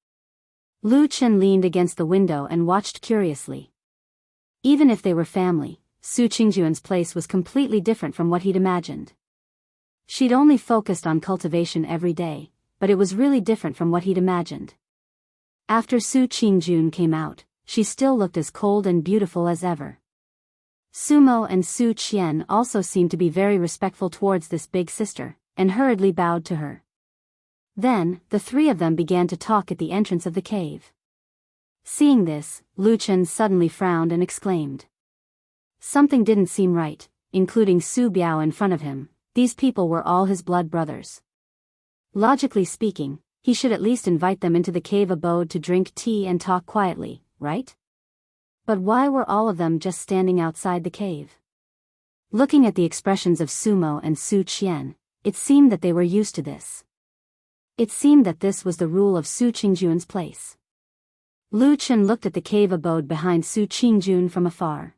Lu Chen leaned against the window and watched curiously. Even if they were family, Su Qingjun's place was completely different from what he'd imagined. She'd only focused on cultivation every day, but it was really different from what he'd imagined. After Su Qingjun came out, she still looked as cold and beautiful as ever. Sumo and Su Qian also seemed to be very respectful towards this big sister, and hurriedly bowed to her. Then, the 3 of them began to talk at the entrance of the cave. Seeing this, Lu Chen suddenly frowned and exclaimed. Something didn't seem right, including Su Biao in front of him. These people were all his blood brothers. Logically speaking, he should at least invite them into the cave abode to drink tea and talk quietly, right? But why were all of them just standing outside the cave? Looking at the expressions of Sumo and Su Qian, it seemed that they were used to this. It seemed that this was the rule of Su Qingjun's place. Lu Chen looked at the cave abode behind Su Qingjun from afar.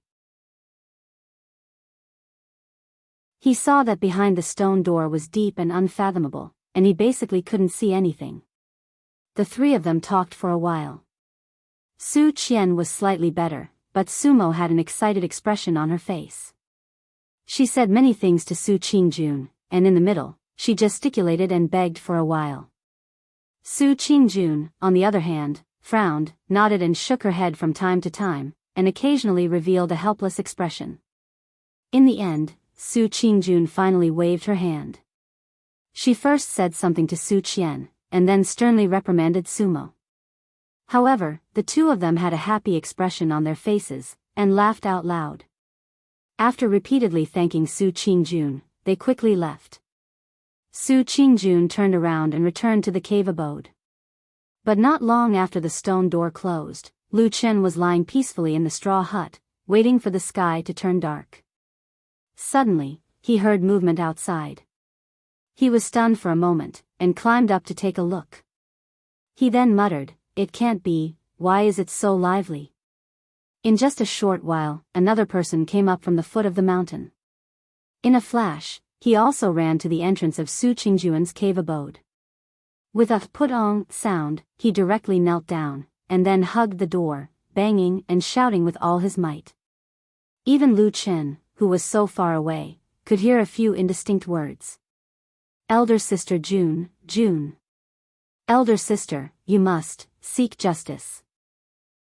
He saw that behind the stone door was deep and unfathomable, and he basically couldn't see anything. The 3 of them talked for a while. Su Qian was slightly better, but Sumo had an excited expression on her face. She said many things to Su Qingjun, and in the middle, she gesticulated and begged for a while. Su Qingjun, on the other hand, frowned, nodded and shook her head from time to time, and occasionally revealed a helpless expression. In the end, Su Qingjun finally waved her hand. She first said something to Su Qian, and then sternly reprimanded Sumo. However, the 2 of them had a happy expression on their faces, and laughed out loud. After repeatedly thanking Su Qingjun, they quickly left. Su Qingjun turned around and returned to the cave abode. But not long after the stone door closed, Lu Chen was lying peacefully in the straw hut, waiting for the sky to turn dark. Suddenly, he heard movement outside. He was stunned for a moment, and climbed up to take a look. He then muttered, "It can't be, why is it so lively?" In just a short while, another person came up from the foot of the mountain. In a flash, he also ran to the entrance of Su Qingjun's cave abode. With a put-ong sound, he directly knelt down, and then hugged the door, banging and shouting with all his might. Even Lu Chen, who was so far away, could hear a few indistinct words. "Elder sister June, June. Elder sister, you must seek justice."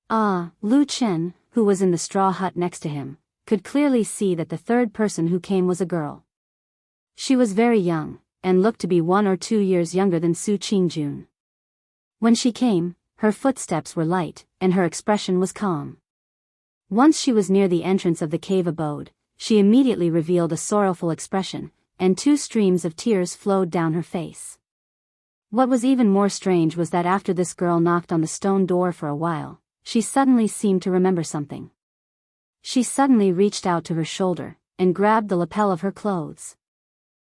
Lu Chen, who was in the straw hut next to him, could clearly see that the 3rd person who came was a girl. She was very young, and looked to be 1 or 2 years younger than Su Qingjun. When she came, her footsteps were light, and her expression was calm. Once she was near the entrance of the cave abode, she immediately revealed a sorrowful expression, and 2 streams of tears flowed down her face. What was even more strange was that after this girl knocked on the stone door for a while, she suddenly seemed to remember something. She suddenly reached out to her shoulder, and grabbed the lapel of her clothes.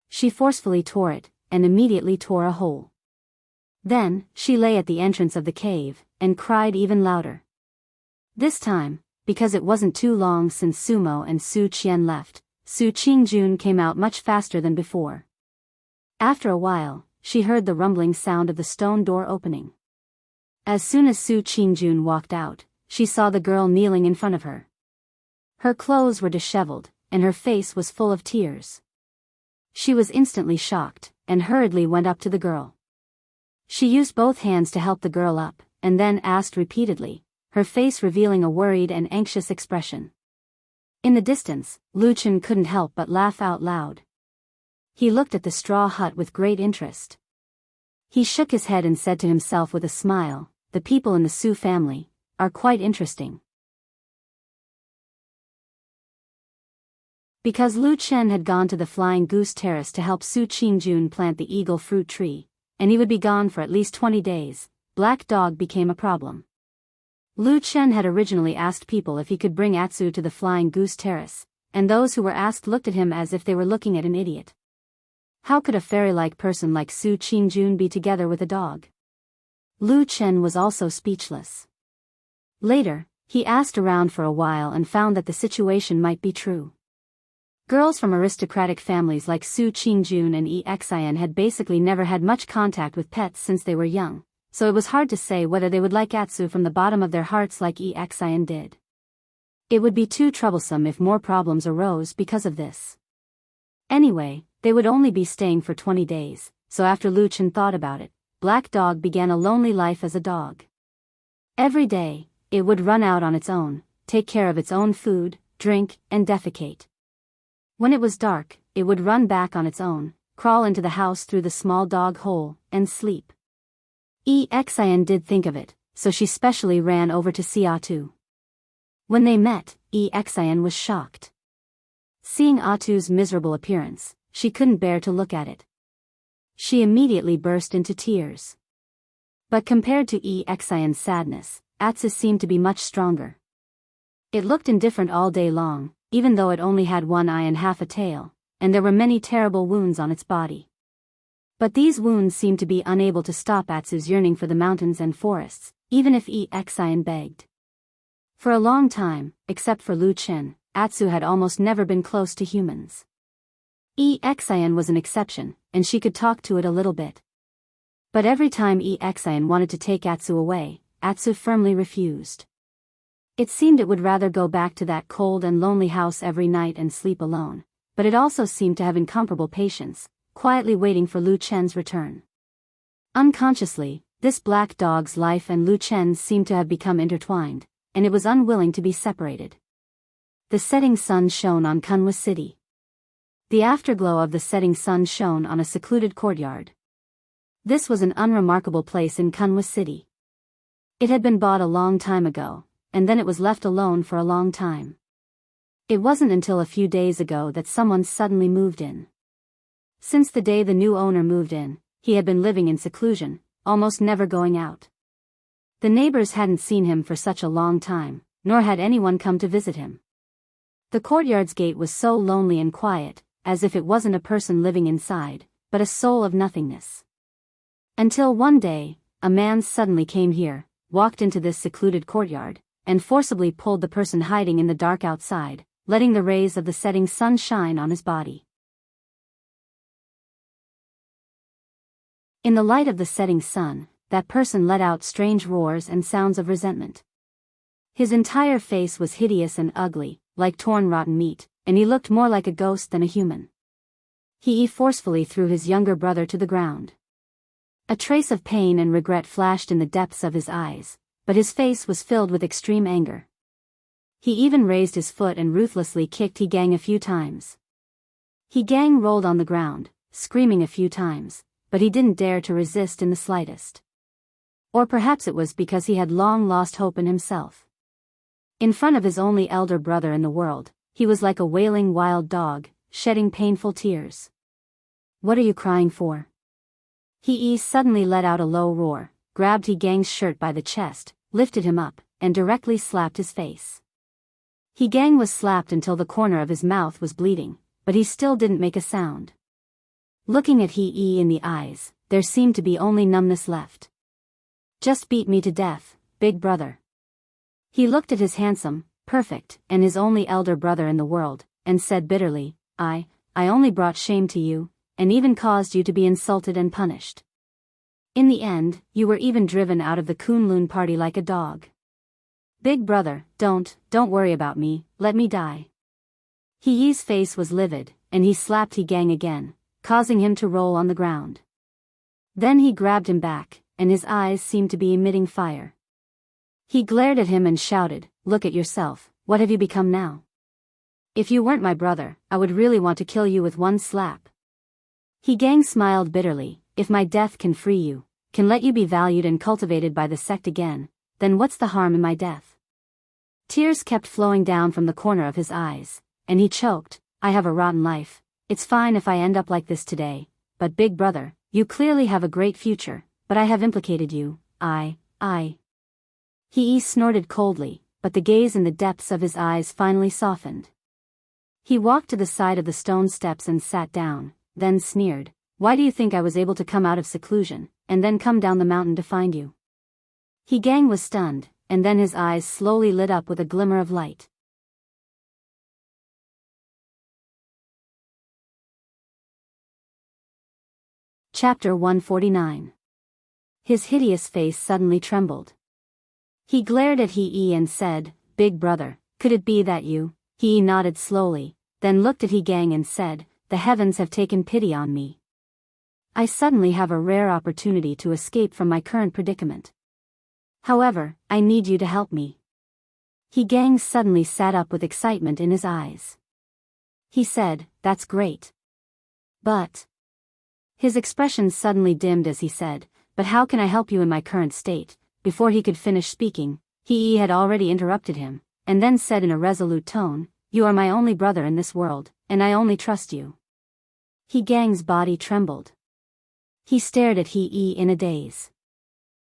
She forcefully tore it, and immediately tore a hole. Then, she lay at the entrance of the cave, and cried even louder. This time, because it wasn't too long since Sumo and Su Qian left, Su Qingjun came out much faster than before. After a while, she heard the rumbling sound of the stone door opening. As soon as Su Qingjun walked out, she saw the girl kneeling in front of her. Her clothes were disheveled, and her face was full of tears. She was instantly shocked, and hurriedly went up to the girl. She used both hands to help the girl up, and then asked repeatedly, her face revealing a worried and anxious expression. In the distance, Lu Chen couldn't help but laugh out loud. He looked at the straw hut with great interest. He shook his head and said to himself with a smile, the people in the Su family are quite interesting. Because Lu Chen had gone to the Flying Goose Terrace to help Su Qingjun plant the eagle fruit tree, and he would be gone for at least 20 days, Black Dog became a problem. Lu Chen had originally asked people if he could bring Atsu to the Flying Goose Terrace, and those who were asked looked at him as if they were looking at an idiot. How could a fairy-like person like Su Qingjun be together with a dog? Lu Chen was also speechless. Later, he asked around for a while and found that the situation might be true. Girls from aristocratic families like Su Qingjun and Exian had basically never had much contact with pets since they were young, so it was hard to say whether they would like Atsu from the bottom of their hearts like Exian did. It would be too troublesome if more problems arose because of this. Anyway, they would only be staying for 20 days, so after Lu Chen thought about it, Black Dog began a lonely life as a dog. Every day, it would run out on its own, take care of its own food, drink, and defecate. When it was dark, it would run back on its own, crawl into the house through the small dog hole, and sleep. Exian did think of it, so she specially ran over to see Atu. When they met, Exian was shocked. Seeing Atu's miserable appearance, she couldn't bear to look at it. She immediately burst into tears. But compared to Exian's sadness, Atsu seemed to be much stronger. It looked indifferent all day long, even though it only had one eye and half a tail, and there were many terrible wounds on its body. But these wounds seemed to be unable to stop Atsu's yearning for the mountains and forests, even if Exian begged. For a long time, except for Lu Chen, Atsu had almost never been close to humans. Exian was an exception, and she could talk to it a little bit. But every time Exian wanted to take Atsu away, Atsu firmly refused. It seemed it would rather go back to that cold and lonely house every night and sleep alone, but it also seemed to have incomparable patience, quietly waiting for Lu Chen's return. Unconsciously, this black dog's life and Lu Chen's seemed to have become intertwined, and it was unwilling to be separated. The setting sun shone on Kunwa City. The afterglow of the setting sun shone on a secluded courtyard. This was an unremarkable place in Kunwa City. It had been bought a long time ago, and then it was left alone for a long time. It wasn't until a few days ago that someone suddenly moved in. Since the day the new owner moved in, he had been living in seclusion, almost never going out. The neighbors hadn't seen him for such a long time, nor had anyone come to visit him. The courtyard's gate was so lonely and quiet, as if it wasn't a person living inside, but a soul of nothingness. Until one day, a man suddenly came here, walked into this secluded courtyard, and forcibly pulled the person hiding in the dark outside, letting the rays of the setting sun shine on his body. In the light of the setting sun, that person let out strange roars and sounds of resentment. His entire face was hideous and ugly, like torn rotten meat, and he looked more like a ghost than a human. He forcefully threw his younger brother to the ground. A trace of pain and regret flashed in the depths of his eyes, but his face was filled with extreme anger. He even raised his foot and ruthlessly kicked He Gang a few times. He Gang rolled on the ground, screaming a few times, but he didn't dare to resist in the slightest. Or perhaps it was because he had long lost hope in himself. In front of his only elder brother in the world, he was like a wailing wild dog, shedding painful tears. "What are you crying for?" He suddenly let out a low roar, grabbed He Gang's shirt by the chest, lifted him up, and directly slapped his face. He Gang was slapped until the corner of his mouth was bleeding, but he still didn't make a sound. Looking at He in the eyes, there seemed to be only numbness left. "Just beat me to death, big brother." He looked at his handsome, perfect, and his only elder brother in the world, and said bitterly, I only brought shame to you, and even caused you to be insulted and punished. In the end, you were even driven out of the Kunlun party like a dog. Big brother, don't worry about me, let me die." He's face was livid, and he slapped He Gang again, causing him to roll on the ground. Then he grabbed him back, and his eyes seemed to be emitting fire. He glared at him and shouted, "Look at yourself, what have you become now? If you weren't my brother, I would really want to kill you with one slap." Gang smiled bitterly, "If my death can free you, can let you be valued and cultivated by the sect again, then what's the harm in my death?" Tears kept flowing down from the corner of his eyes, and he choked, "I have a rotten life, it's fine if I end up like this today, but big brother, you clearly have a great future, but I have implicated you, He snorted coldly, but the gaze in the depths of his eyes finally softened. He walked to the side of the stone steps and sat down, then sneered, "Why do you think I was able to come out of seclusion, and then come down the mountain to find you?" Gang was stunned, and then his eyes slowly lit up with a glimmer of light. Chapter 149. His hideous face suddenly trembled. He glared at He and said, "Big brother, could it be that you?" He nodded slowly, then looked at Gang and said, "The heavens have taken pity on me. I suddenly have a rare opportunity to escape from my current predicament. However, I need you to help me." Gang suddenly sat up with excitement in his eyes. He said, "That's great. But..." His expression suddenly dimmed as he said, "But how can I help you in my current state?" Before he could finish speaking, He had already interrupted him, and then said in a resolute tone, "You are my only brother in this world, and I only trust you." Gang's body trembled. He stared at He in a daze.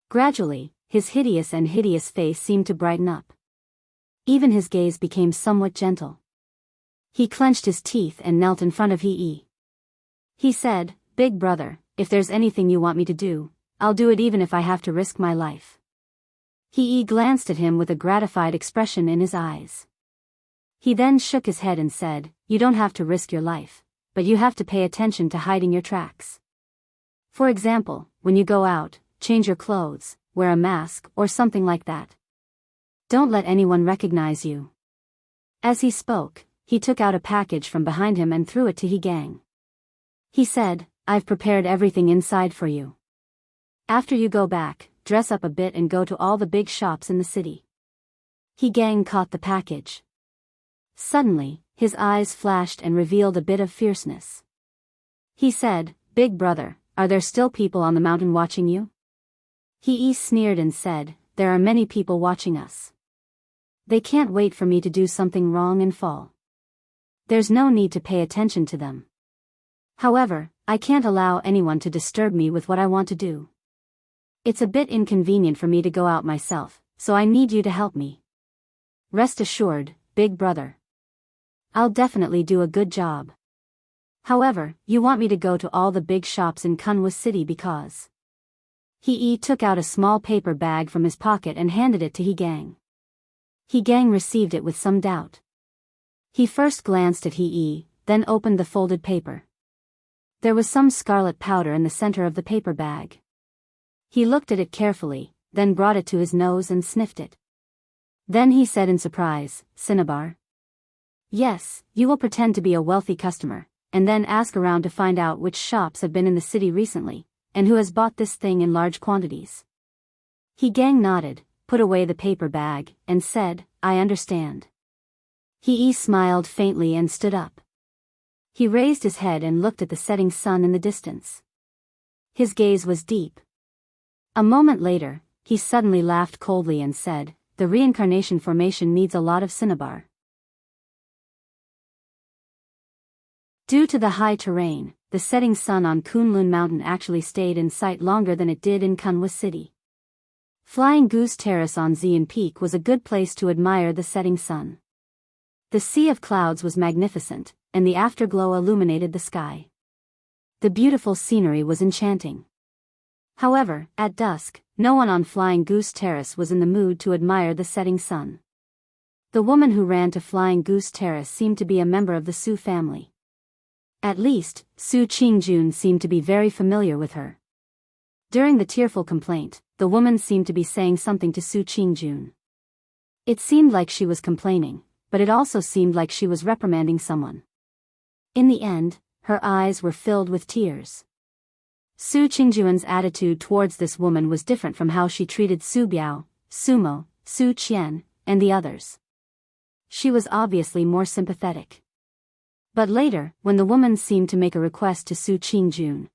Gradually, his hideous face seemed to brighten up. Even his gaze became somewhat gentle. He clenched his teeth and knelt in front of He. He said, "Big brother, if there's anything you want me to do, I'll do it even if I have to risk my life." He glanced at him with a gratified expression in his eyes. He then shook his head and said, "You don't have to risk your life, but you have to pay attention to hiding your tracks. For example, when you go out, change your clothes, wear a mask or something like that. Don't let anyone recognize you." As he spoke, he took out a package from behind him and threw it to Gang. He said, "I've prepared everything inside for you. After you go back, dress up a bit and go to all the big shops in the city." Gang caught the package. Suddenly, his eyes flashed and revealed a bit of fierceness. He said, "Big brother, are there still people on the mountain watching you?" He sneered and said, "There are many people watching us. They can't wait for me to do something wrong and fall. There's no need to pay attention to them. However, I can't allow anyone to disturb me with what I want to do. It's a bit inconvenient for me to go out myself, so I need you to help me. Rest assured, big brother. I'll definitely do a good job. However, you want me to go to all the big shops in Kunwa City because..." He took out a small paper bag from his pocket and handed it to Gang. Gang received it with some doubt. He first glanced at then opened the folded paper. There was some scarlet powder in the center of the paper bag. He looked at it carefully, then brought it to his nose and sniffed it. Then he said in surprise, "Cinnabar? Yes, you will pretend to be a wealthy customer, and then ask around to find out which shops have been in the city recently, and who has bought this thing in large quantities." Gang nodded, put away the paper bag, and said, "I understand." He smiled faintly and stood up. He raised his head and looked at the setting sun in the distance. His gaze was deep. A moment later, he suddenly laughed coldly and said, "The reincarnation formation needs a lot of cinnabar." Due to the high terrain, the setting sun on Kunlun Mountain actually stayed in sight longer than it did in Kunwa City. Flying Goose Terrace on Xian Peak was a good place to admire the setting sun. The sea of clouds was magnificent, and the afterglow illuminated the sky. The beautiful scenery was enchanting. However, at dusk, no one on Flying Goose Terrace was in the mood to admire the setting sun. The woman who ran to Flying Goose Terrace seemed to be a member of the Su family. At least, Su Qingjun seemed to be very familiar with her. During the tearful complaint, the woman seemed to be saying something to Su Qingjun. It seemed like she was complaining, but it also seemed like she was reprimanding someone. In the end, her eyes were filled with tears. Su Qingjuan's attitude towards this woman was different from how she treated Su Biao, Sumo, Su Qian, and the others. She was obviously more sympathetic. But later, when the woman seemed to make a request to Su Qingjun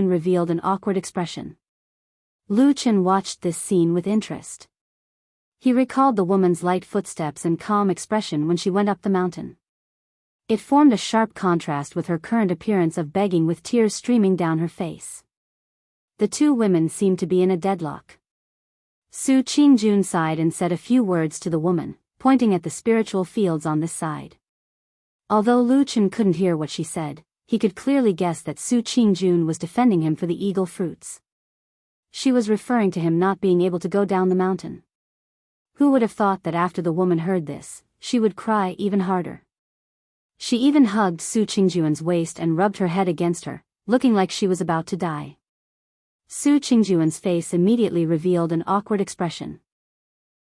revealed an awkward expression. Lu Chen watched this scene with interest. He recalled the woman's light footsteps and calm expression when she went up the mountain. It formed a sharp contrast with her current appearance of begging with tears streaming down her face. The two women seemed to be in a deadlock. Su Qingjun sighed and said a few words to the woman, pointing at the spiritual fields on this side. Although Lu Chen couldn't hear what she said, he could clearly guess that Su Qingjun was defending him for the eagle fruits. She was referring to him not being able to go down the mountain. Who would have thought that after the woman heard this, she would cry even harder? She even hugged Su Qingjuan's waist and rubbed her head against her, looking like she was about to die. Su Qingjuan's face immediately revealed an awkward expression.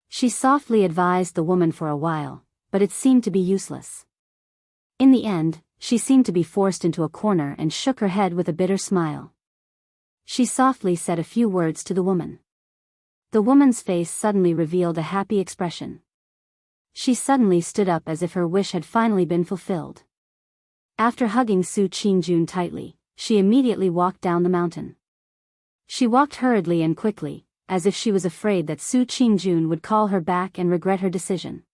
She softly advised the woman for a while, but it seemed to be useless. In the end, she seemed to be forced into a corner and shook her head with a bitter smile. She softly said a few words to the woman. The woman's face suddenly revealed a happy expression. She suddenly stood up as if her wish had finally been fulfilled. After hugging Su Qingjun tightly, she immediately walked down the mountain. She walked hurriedly and quickly, as if she was afraid that Su Qingjun would call her back and regret her decision.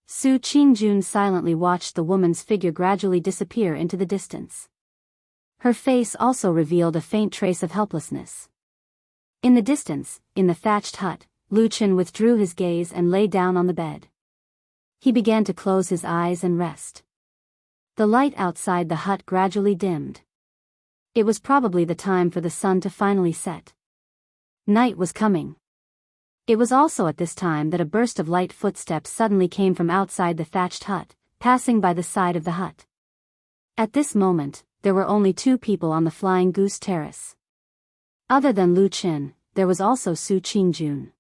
Su Qingjun silently watched the woman's figure gradually disappear into the distance. Her face also revealed a faint trace of helplessness. In the distance, in the thatched hut, Lu Chen withdrew his gaze and lay down on the bed. He began to close his eyes and rest. The light outside the hut gradually dimmed. It was probably the time for the sun to finally set. Night was coming. It was also at this time that a burst of light footsteps suddenly came from outside the thatched hut, passing by the side of the hut. At this moment, there were only two people on the Flying Goose Terrace. Other than Lu Chen, there was also Su Qingjun.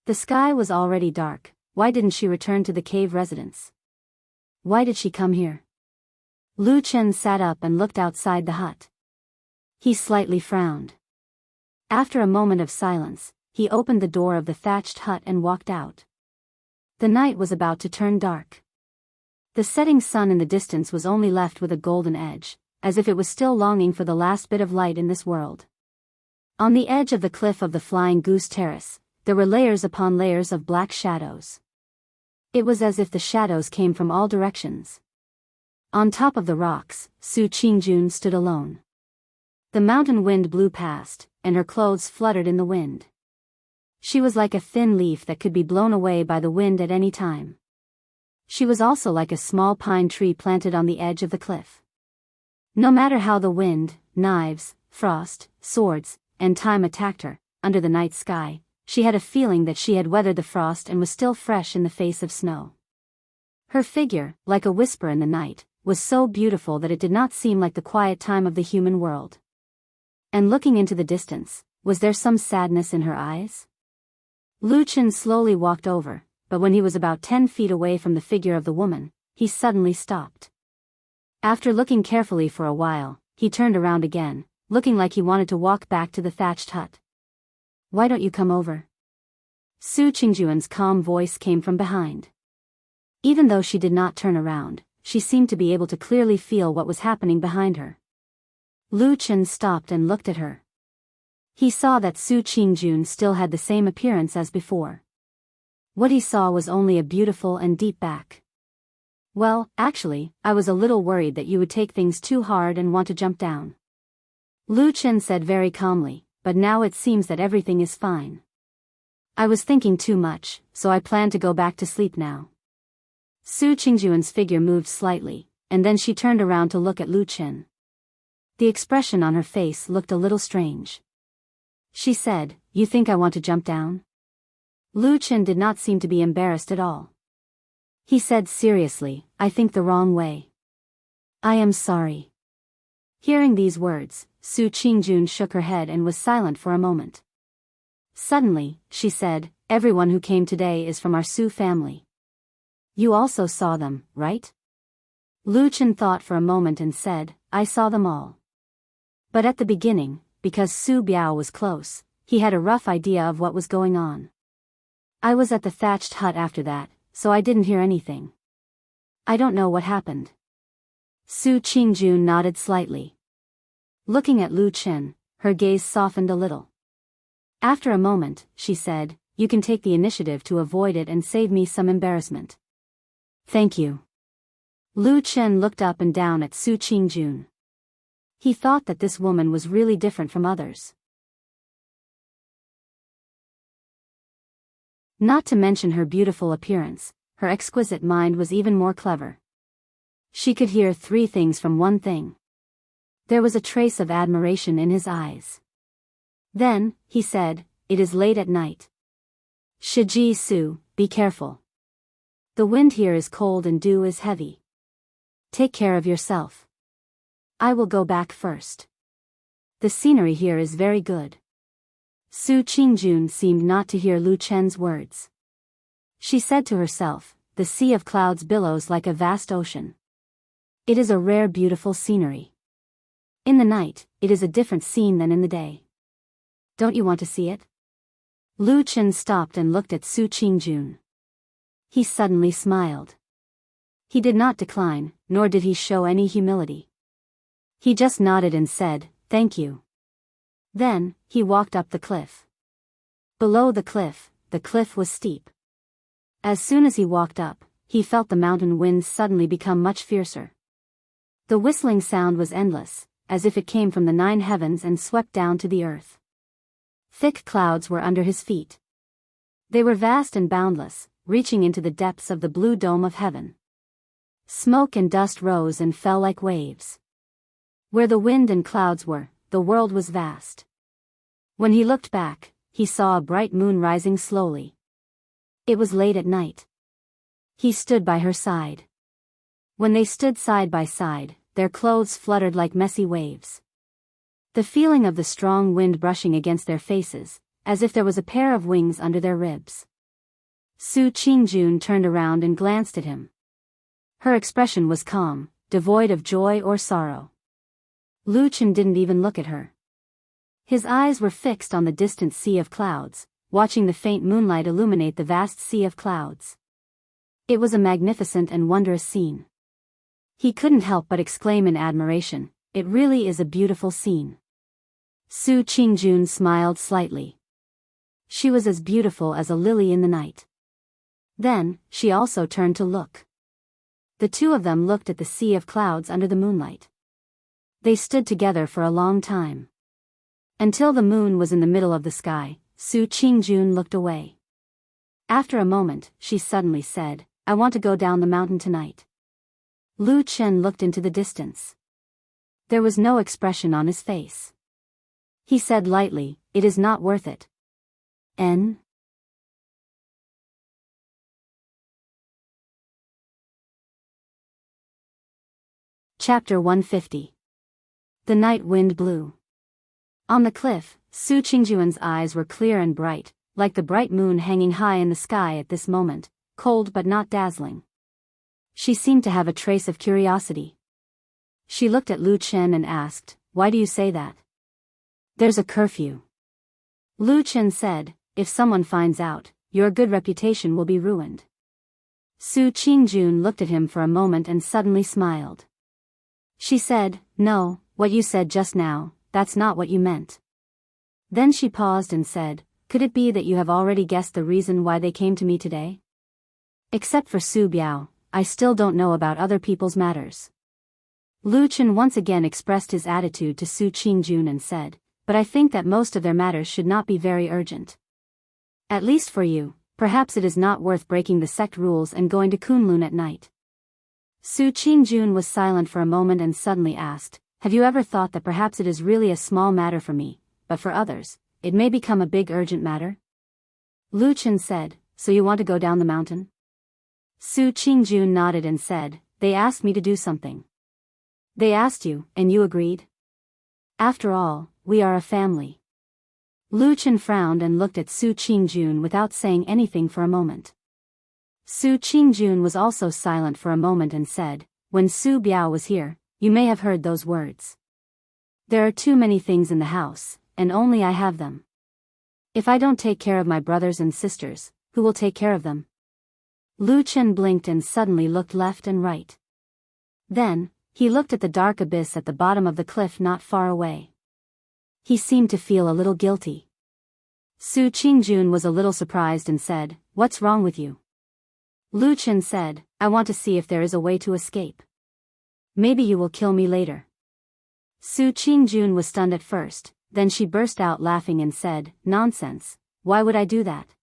The sky was already dark. Why didn't she return to the cave residence? Why did she come here? Lu Chen sat up and looked outside the hut. He slightly frowned. After a moment of silence, he opened the door of the thatched hut and walked out. The night was about to turn dark. The setting sun in the distance was only left with a golden edge, as if it was still longing for the last bit of light in this world. On the edge of the cliff of the Flying Goose Terrace, there were layers upon layers of black shadows. It was as if the shadows came from all directions. On top of the rocks, Su Qingjun stood alone. The mountain wind blew past, and her clothes fluttered in the wind. She was like a thin leaf that could be blown away by the wind at any time. She was also like a small pine tree planted on the edge of the cliff. No matter how the wind, knives, frost, swords, and time attacked her, under the night sky, she had a feeling that she had weathered the frost and was still fresh in the face of snow. Her figure, like a whisper in the night, was so beautiful that it did not seem like the quiet time of the human world. And looking into the distance, was there some sadness in her eyes? Lu Chen slowly walked over, but when he was about 10 feet away from the figure of the woman, he suddenly stopped. After looking carefully for a while, he turned around again, looking like he wanted to walk back to the thatched hut. Why don't you come over? Su Qingjuan's calm voice came from behind. Even though she did not turn around, she seemed to be able to clearly feel what was happening behind her. Lu Chen stopped and looked at her. He saw that Su Qingjun still had the same appearance as before. What he saw was only a beautiful and deep back. Well, actually, I was a little worried that you would take things too hard and want to jump down. Lu Chen said very calmly, but now it seems that everything is fine. I was thinking too much, so I plan to go back to sleep now. Su Qingjuan's figure moved slightly, and then she turned around to look at Lu Chen. The expression on her face looked a little strange. She said, "You think I want to jump down?" Lu Chen did not seem to be embarrassed at all. He said seriously, "I think the wrong way. I am sorry." Hearing these words, Su Qingjun shook her head and was silent for a moment. Suddenly, she said, "Everyone who came today is from our Su family. You also saw them, right? Lu Chen thought for a moment and said, I saw them all. But at the beginning, because Su Biao was close, he had a rough idea of what was going on. I was at the thatched hut after that, so I didn't hear anything. I don't know what happened. Su Qingjun nodded slightly. Looking at Lu Chen, her gaze softened a little. After a moment, she said, you can take the initiative to avoid it and save me some embarrassment. Thank you. Lu Chen looked up and down at Su Qingjun. He thought that this woman was really different from others. Not to mention her beautiful appearance, her exquisite mind was even more clever. She could hear 3 things from one thing. There was a trace of admiration in his eyes. Then, he said, it is late at night. Shiji Su, be careful. The wind here is cold and dew is heavy. Take care of yourself. I will go back first. The scenery here is very good. Su Qingjun seemed not to hear Lu Chen's words. She said to herself, the sea of clouds billows like a vast ocean. It is a rare beautiful scenery. In the night, it is a different scene than in the day. Don't you want to see it? Lu Chen stopped and looked at Su Qingjun. He suddenly smiled. He did not decline, nor did he show any humility. He just nodded and said, thank you. Then, he walked up the cliff. Below the cliff was steep. As soon as he walked up, he felt the mountain winds suddenly become much fiercer. The whistling sound was endless, as if it came from the 9 heavens and swept down to the earth. Thick clouds were under his feet. They were vast and boundless, reaching into the depths of the blue dome of heaven. Smoke and dust rose and fell like waves. Where the wind and clouds were, the world was vast. When he looked back, he saw a bright moon rising slowly. It was late at night. He stood by her side. When they stood side by side, their clothes fluttered like messy waves. The feeling of the strong wind brushing against their faces, as if there was a pair of wings under their ribs. Su Qingjun turned around and glanced at him. Her expression was calm, devoid of joy or sorrow. Lu Chen didn't even look at her. His eyes were fixed on the distant sea of clouds, watching the faint moonlight illuminate the vast sea of clouds. It was a magnificent and wondrous scene. He couldn't help but exclaim in admiration, it really is a beautiful scene. Su Qingjun smiled slightly. She was as beautiful as a lily in the night. Then, she also turned to look. The 2 of them looked at the sea of clouds under the moonlight. They stood together for a long time. Until the moon was in the middle of the sky, Su Qingjun looked away. After a moment, she suddenly said, I want to go down the mountain tonight. Lu Chen looked into the distance. There was no expression on his face. He said lightly, it is not worth it. N. Chapter 150. The night wind blew. On the cliff, Su Qingjun's eyes were clear and bright, like the bright moon hanging high in the sky at this moment, cold but not dazzling. She seemed to have a trace of curiosity. She looked at Lu Chen and asked, why do you say that? There's a curfew. Lu Chen said, if someone finds out, your good reputation will be ruined. Su Qingjun looked at him for a moment and suddenly smiled. She said, no, what you said just now, that's not what you meant. Then she paused and said, could it be that you have already guessed the reason why they came to me today? Except for Su Biao, I still don't know about other people's matters. Lu Chen once again expressed his attitude to Su Qingjun and said, but I think that most of their matters should not be very urgent. At least for you, perhaps it is not worth breaking the sect rules and going to Kunlun at night. Su Qingjun was silent for a moment and suddenly asked, have you ever thought that perhaps it is really a small matter for me, but for others, it may become a big urgent matter? Lu Chen said, so you want to go down the mountain? Su Qingjun nodded and said, they asked me to do something. They asked you, and you agreed? After all, we are a family. Lu Chen frowned and looked at Su Qingjun without saying anything for a moment. Su Qingjun was also silent for a moment and said, when Su Biao was here, you may have heard those words. There are too many things in the house, and only I have them. If I don't take care of my brothers and sisters, who will take care of them? Lu Chen blinked and suddenly looked left and right. Then, he looked at the dark abyss at the bottom of the cliff not far away. He seemed to feel a little guilty. Su Qingjun was a little surprised and said, what's wrong with you? Lu Chen said, I want to see if there is a way to escape. Maybe you will kill me later. Su Qingjun was stunned at first, then she burst out laughing and said, nonsense, why would I do that?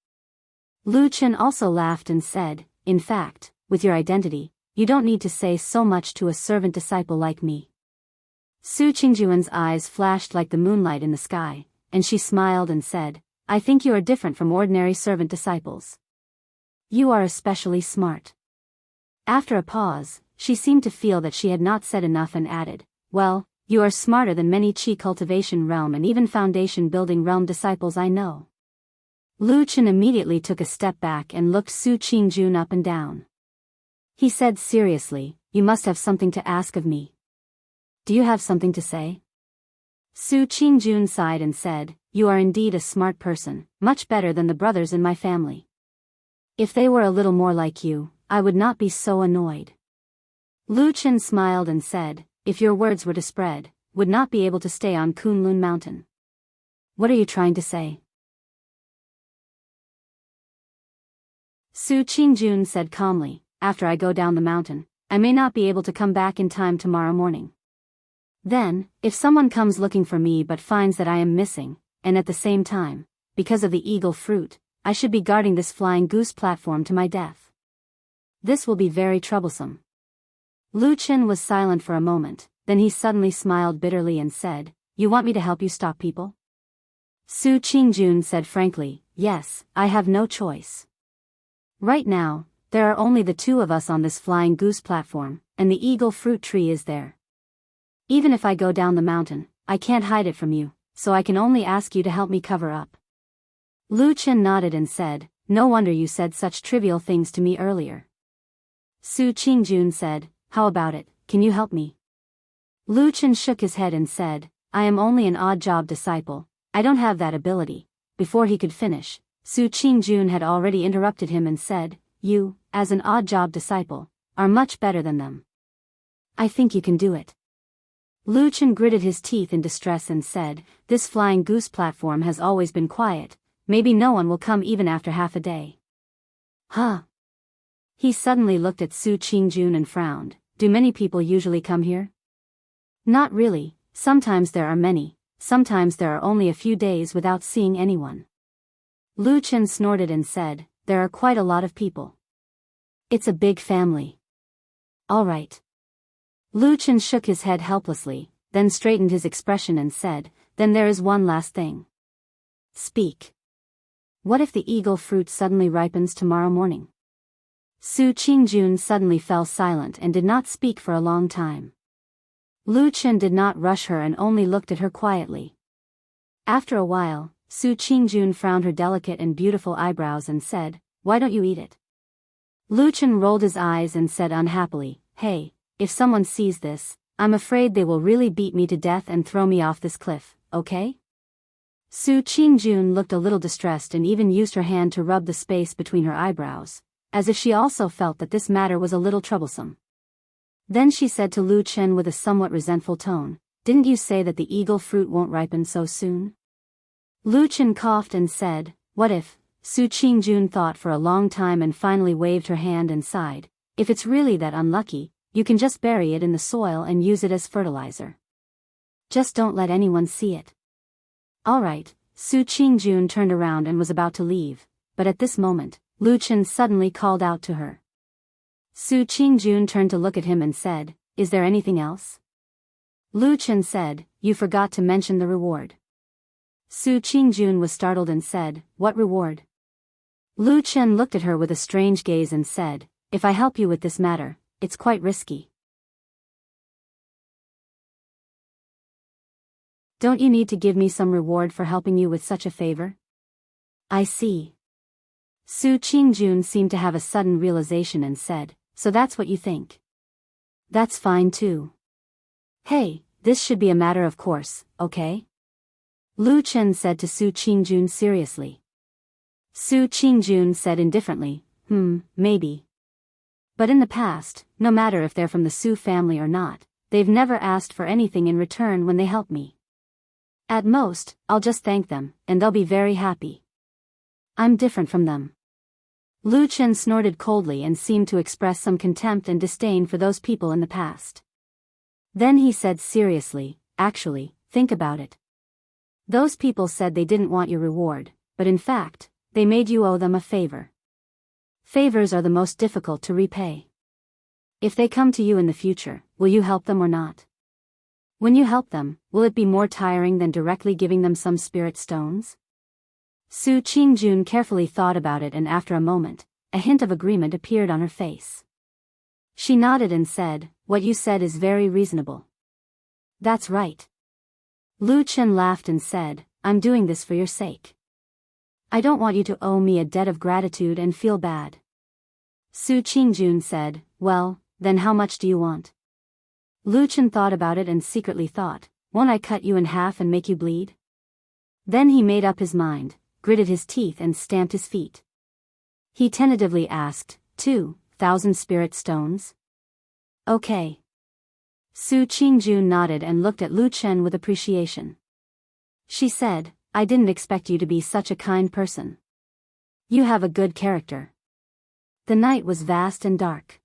Lu Chen also laughed and said, in fact, with your identity, you don't need to say so much to a servant disciple like me. Su Qingjun's eyes flashed like the moonlight in the sky, and she smiled and said, I think you are different from ordinary servant disciples. You are especially smart. After a pause, she seemed to feel that she had not said enough and added, well, you are smarter than many Qi cultivation realm and even foundation building realm disciples I know. Lu Chen immediately took a step back and looked Su Qingjun up and down. He said seriously, you must have something to ask of me. Do you have something to say? Su Qingjun sighed and said, you are indeed a smart person, much better than the brothers in my family. If they were a little more like you, I would not be so annoyed. Lu Chen smiled and said, if your words were to spread, would not be able to stay on Kunlun Mountain. What are you trying to say? Su Qingjun said calmly, after I go down the mountain, I may not be able to come back in time tomorrow morning. Then, if someone comes looking for me but finds that I am missing, and at the same time, because of the eagle fruit, I should be guarding this flying goose platform to my death. This will be very troublesome. Lu Chen was silent for a moment, then he suddenly smiled bitterly and said, you want me to help you stop people? Su Qingjun said frankly, yes, I have no choice. Right now, there are only the two of us on this flying goose platform, and the eagle fruit tree is there. Even if I go down the mountain, I can't hide it from you, so I can only ask you to help me cover up. Lu Chen nodded and said, no wonder you said such trivial things to me earlier. Su Qingjun said, how about it, can you help me? Lu Chen shook his head and said, I am only an odd job disciple, I don't have that ability. Before he could finish, Su Qingjun had already interrupted him and said, you, as an odd job disciple, are much better than them. I think you can do it. Lu Chen gritted his teeth in distress and said, this flying goose platform has always been quiet, maybe no one will come even after half a day. Huh? He suddenly looked at Su Qingjun and frowned, do many people usually come here? Not really, sometimes there are many, sometimes there are only a few days without seeing anyone. Lu Chen snorted and said, there are quite a lot of people. It's a big family. All right. Lu Chen shook his head helplessly, then straightened his expression and said, then there is one last thing. Speak. What if the eagle fruit suddenly ripens tomorrow morning? Su Qingjun suddenly fell silent and did not speak for a long time. Lu Chen did not rush her and only looked at her quietly. After a while, Su Qingjun frowned her delicate and beautiful eyebrows and said, why don't you eat it? Lu Chen rolled his eyes and said unhappily, hey, if someone sees this, I'm afraid they will really beat me to death and throw me off this cliff, okay? Su Qingjun looked a little distressed and even used her hand to rub the space between her eyebrows, as if she also felt that this matter was a little troublesome. Then she said to Lu Chen with a somewhat resentful tone, didn't you say that the eagle fruit won't ripen so soon? Lu Chen coughed and said, what if? Su Qingjun thought for a long time and finally waved her hand and sighed, if it's really that unlucky, you can just bury it in the soil and use it as fertilizer. Just don't let anyone see it. All right, Su Qingjun turned around and was about to leave, but at this moment, Lu Chen suddenly called out to her. Su Qingjun turned to look at him and said, is there anything else? Lu Chen said, you forgot to mention the reward. Su Qingjun was startled and said, what reward? Lu Chen looked at her with a strange gaze and said, if I help you with this matter, it's quite risky. Don't you need to give me some reward for helping you with such a favor? I see. Su Qingjun seemed to have a sudden realization and said, "So that's what you think? That's fine too. Hey, this should be a matter of course, okay?" Lu Chen said to Su Qingjun seriously. Su Qingjun said indifferently, maybe. But in the past, no matter if they're from the Su family or not, they've never asked for anything in return when they help me. At most, I'll just thank them, and they'll be very happy. I'm different from them. Lu Chen snorted coldly and seemed to express some contempt and disdain for those people in the past. Then he said seriously, "Actually, think about it. Those people said they didn't want your reward, but in fact, they made you owe them a favor. Favors are the most difficult to repay. If they come to you in the future, will you help them or not? When you help them, will it be more tiring than directly giving them some spirit stones?" Su Qingjun carefully thought about it, and after a moment, a hint of agreement appeared on her face. She nodded and said, "What you said is very reasonable." "That's right." Lu Chen laughed and said, "I'm doing this for your sake. I don't want you to owe me a debt of gratitude and feel bad." Su Qingjun said, "Well, then how much do you want?" Lu Chen thought about it and secretly thought, "Won't I cut you in half and make you bleed?" Then he made up his mind, gritted his teeth and stamped his feet. He tentatively asked, 2,000 spirit stones? Okay. Su Qingjun nodded and looked at Lu Chen with appreciation. She said, "I didn't expect you to be such a kind person. You have a good character." The night was vast and dark.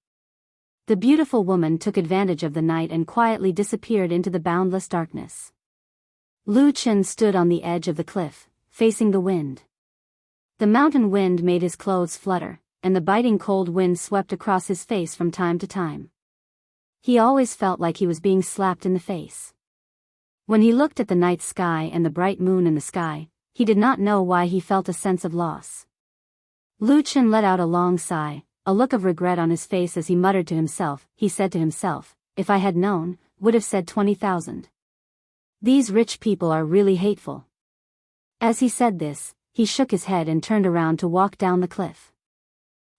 The beautiful woman took advantage of the night and quietly disappeared into the boundless darkness. Lu Chen stood on the edge of the cliff, facing the wind. The mountain wind made his clothes flutter, and the biting cold wind swept across his face from time to time. He always felt like he was being slapped in the face. When he looked at the night sky and the bright moon in the sky, he did not know why he felt a sense of loss. Lu Chen let out a long sigh, a look of regret on his face as he muttered to himself. He said to himself, "If I had known, would have said 20,000. These rich people are really hateful." As he said this, he shook his head and turned around to walk down the cliff.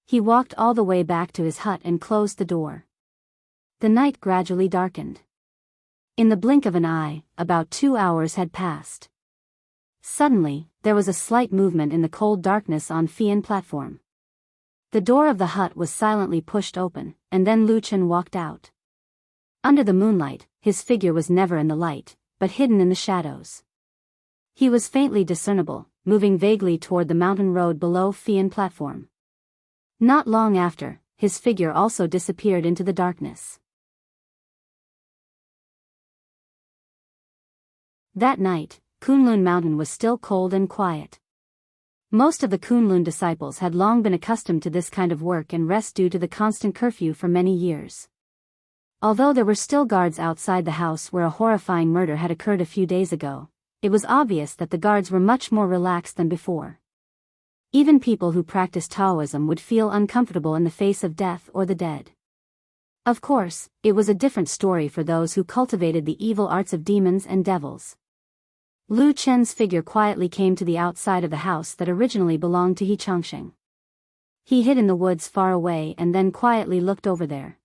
He walked all the way back to his hut and closed the door. The night gradually darkened. In the blink of an eye, about 2 hours had passed. Suddenly, there was a slight movement in the cold darkness on Fian platform. The door of the hut was silently pushed open, and then Lu Chen walked out. Under the moonlight, his figure was never in the light, but hidden in the shadows. He was faintly discernible, moving vaguely toward the mountain road below Fian platform. Not long after, his figure also disappeared into the darkness. That night, Kunlun Mountain was still cold and quiet. Most of the Kunlun disciples had long been accustomed to this kind of work and rest due to the constant curfew for many years. Although there were still guards outside the house where a horrifying murder had occurred a few days ago, it was obvious that the guards were much more relaxed than before. Even people who practiced Taoism would feel uncomfortable in the face of death or the dead. Of course, it was a different story for those who cultivated the evil arts of demons and devils. Lu Chen's figure quietly came to the outside of the house that originally belonged to He Changsheng. He hid in the woods far away and then quietly looked over there.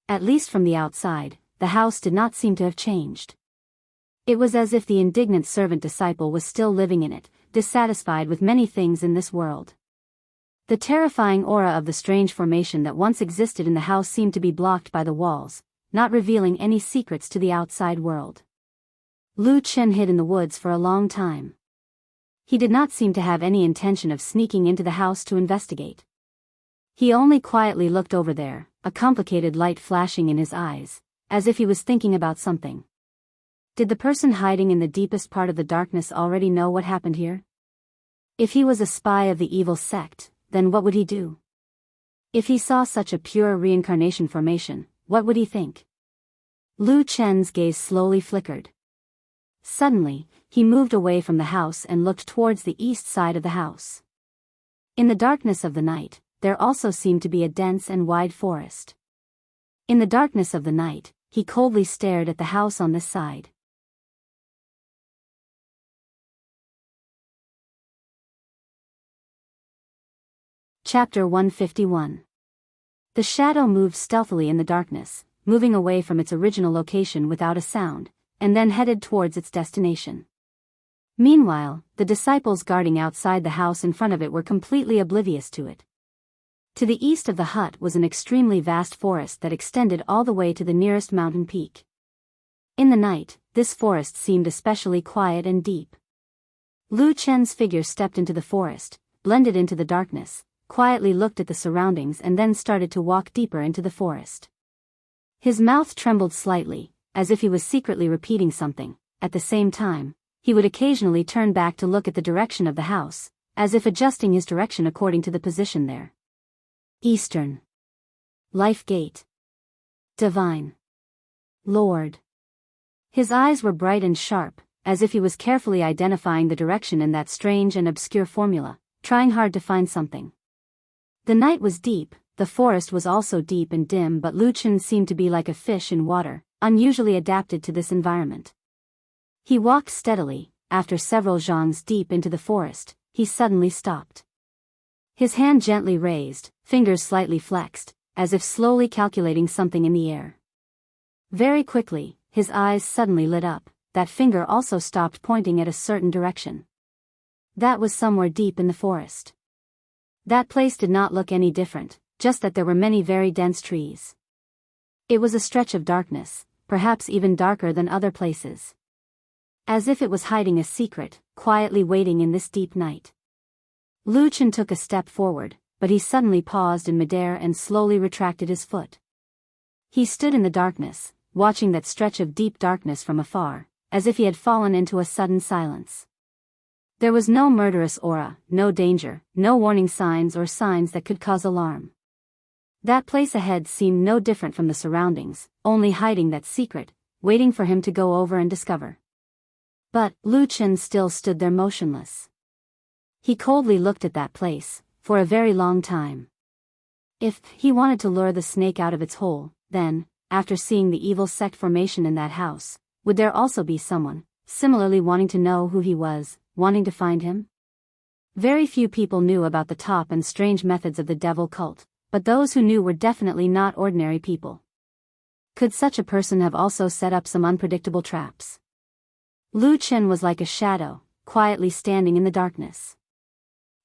At least from the outside, the house did not seem to have changed. It was as if the indignant servant disciple was still living in it, dissatisfied with many things in this world. The terrifying aura of the strange formation that once existed in the house seemed to be blocked by the walls, not revealing any secrets to the outside world. Lu Chen hid in the woods for a long time. He did not seem to have any intention of sneaking into the house to investigate. He only quietly looked over there, a complicated light flashing in his eyes, as if he was thinking about something. Did the person hiding in the deepest part of the darkness already know what happened here? If he was a spy of the evil sect, then what would he do? If he saw such a pure reincarnation formation, what would he think? Lu Chen's gaze slowly flickered. Suddenly, he moved away from the house and looked towards the east side of the house. In the darkness of the night, there also seemed to be a dense and wide forest. In the darkness of the night, he coldly stared at the house on this side. Chapter 151. The shadow moved stealthily in the darkness, moving away from its original location without a sound, and then headed towards its destination. Meanwhile, the disciples guarding outside the house in front of it were completely oblivious to it. To the east of the hut was an extremely vast forest that extended all the way to the nearest mountain peak. In the night, this forest seemed especially quiet and deep. Lu Chen's figure stepped into the forest, blended into the darkness, quietly looked at the surroundings and then started to walk deeper into the forest. His mouth trembled slightly, as if he was secretly repeating something. At the same time, he would occasionally turn back to look at the direction of the house, as if adjusting his direction according to the position there. Eastern. Life Gate. Divine. Lord. His eyes were bright and sharp, as if he was carefully identifying the direction in that strange and obscure formula, trying hard to find something. The night was deep, the forest was also deep and dim, but Lu Chen seemed to be like a fish in water, unusually adapted to this environment. He walked steadily. After several zhongs deep into the forest, he suddenly stopped. His hand gently raised, fingers slightly flexed, as if slowly calculating something in the air. Very quickly, his eyes suddenly lit up. That finger also stopped pointing at a certain direction. That was somewhere deep in the forest. That place did not look any different, just that there were many very dense trees. It was a stretch of darkness, perhaps even darker than other places. As if it was hiding a secret, quietly waiting in this deep night. Lu Chen took a step forward, but he suddenly paused in midair and slowly retracted his foot. He stood in the darkness, watching that stretch of deep darkness from afar, as if he had fallen into a sudden silence. There was no murderous aura, no danger, no warning signs or signs that could cause alarm. That place ahead seemed no different from the surroundings, only hiding that secret, waiting for him to go over and discover. But Lu Chen still stood there motionless. He coldly looked at that place, for a very long time. If he wanted to lure the snake out of its hole, then, after seeing the evil sect formation in that house, would there also be someone, similarly wanting to know who he was, wanting to find him? Very few people knew about the top and strange methods of the devil cult, but those who knew were definitely not ordinary people. Could such a person have also set up some unpredictable traps? Lu Chen was like a shadow, quietly standing in the darkness.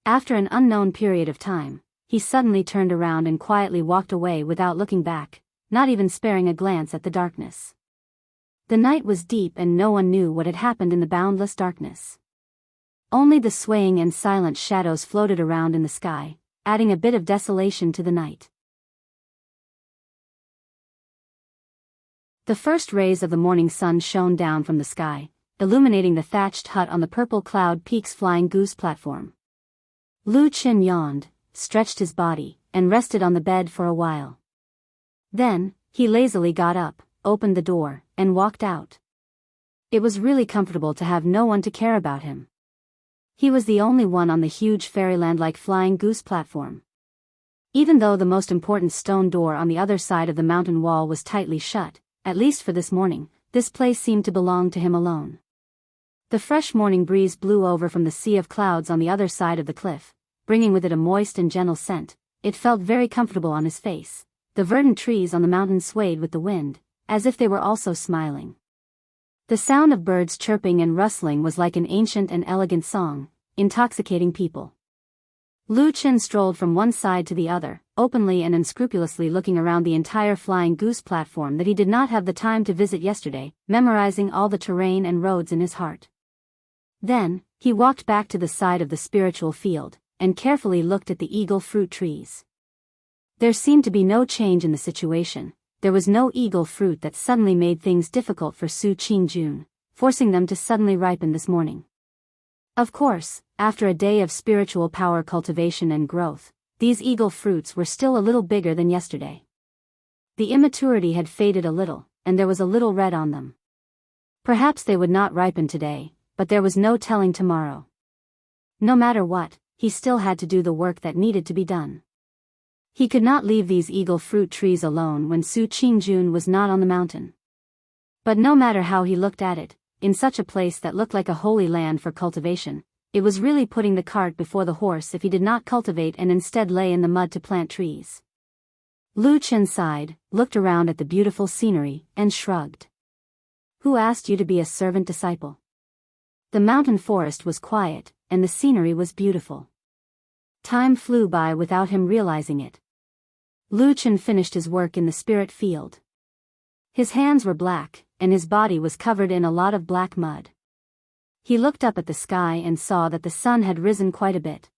After an unknown period of time, he suddenly turned around and quietly walked away without looking back, not even sparing a glance at the darkness. The night was deep and no one knew what had happened in the boundless darkness. Only the swaying and silent shadows floated around in the sky, adding a bit of desolation to the night. The first rays of the morning sun shone down from the sky, illuminating the thatched hut on the purple cloud peak's flying goose platform. Lu Chen yawned, stretched his body, and rested on the bed for a while. Then, he lazily got up, opened the door, and walked out. It was really comfortable to have no one to care about him. He was the only one on the huge fairyland-like flying goose platform. Even though the most important stone door on the other side of the mountain wall was tightly shut, at least for this morning, this place seemed to belong to him alone. The fresh morning breeze blew over from the sea of clouds on the other side of the cliff, bringing with it a moist and gentle scent. It felt very comfortable on his face. The verdant trees on the mountain swayed with the wind, as if they were also smiling. The sound of birds chirping and rustling was like an ancient and elegant song, intoxicating people. Lu Chen strolled from one side to the other, openly and unscrupulously looking around the entire flying goose platform that he did not have the time to visit yesterday, memorizing all the terrain and roads in his heart. Then, he walked back to the side of the spiritual field, and carefully looked at the eagle fruit trees. There seemed to be no change in the situation. There was no eagle fruit that suddenly made things difficult for Su Qingjun, forcing them to suddenly ripen this morning. Of course, after a day of spiritual power cultivation and growth, these eagle fruits were still a little bigger than yesterday. The immaturity had faded a little, and there was a little red on them. Perhaps they would not ripen today, but there was no telling tomorrow. No matter what, he still had to do the work that needed to be done. He could not leave these eagle fruit trees alone when Su Qingjun was not on the mountain. But no matter how he looked at it, in such a place that looked like a holy land for cultivation, it was really putting the cart before the horse if he did not cultivate and instead lay in the mud to plant trees. Lu Chen sighed, looked around at the beautiful scenery, and shrugged. Who asked you to be a servant disciple? The mountain forest was quiet, and the scenery was beautiful. Time flew by without him realizing it. Lu Chen finished his work in the spirit field. His hands were black, and his body was covered in a lot of black mud. He looked up at the sky and saw that the sun had risen quite a bit.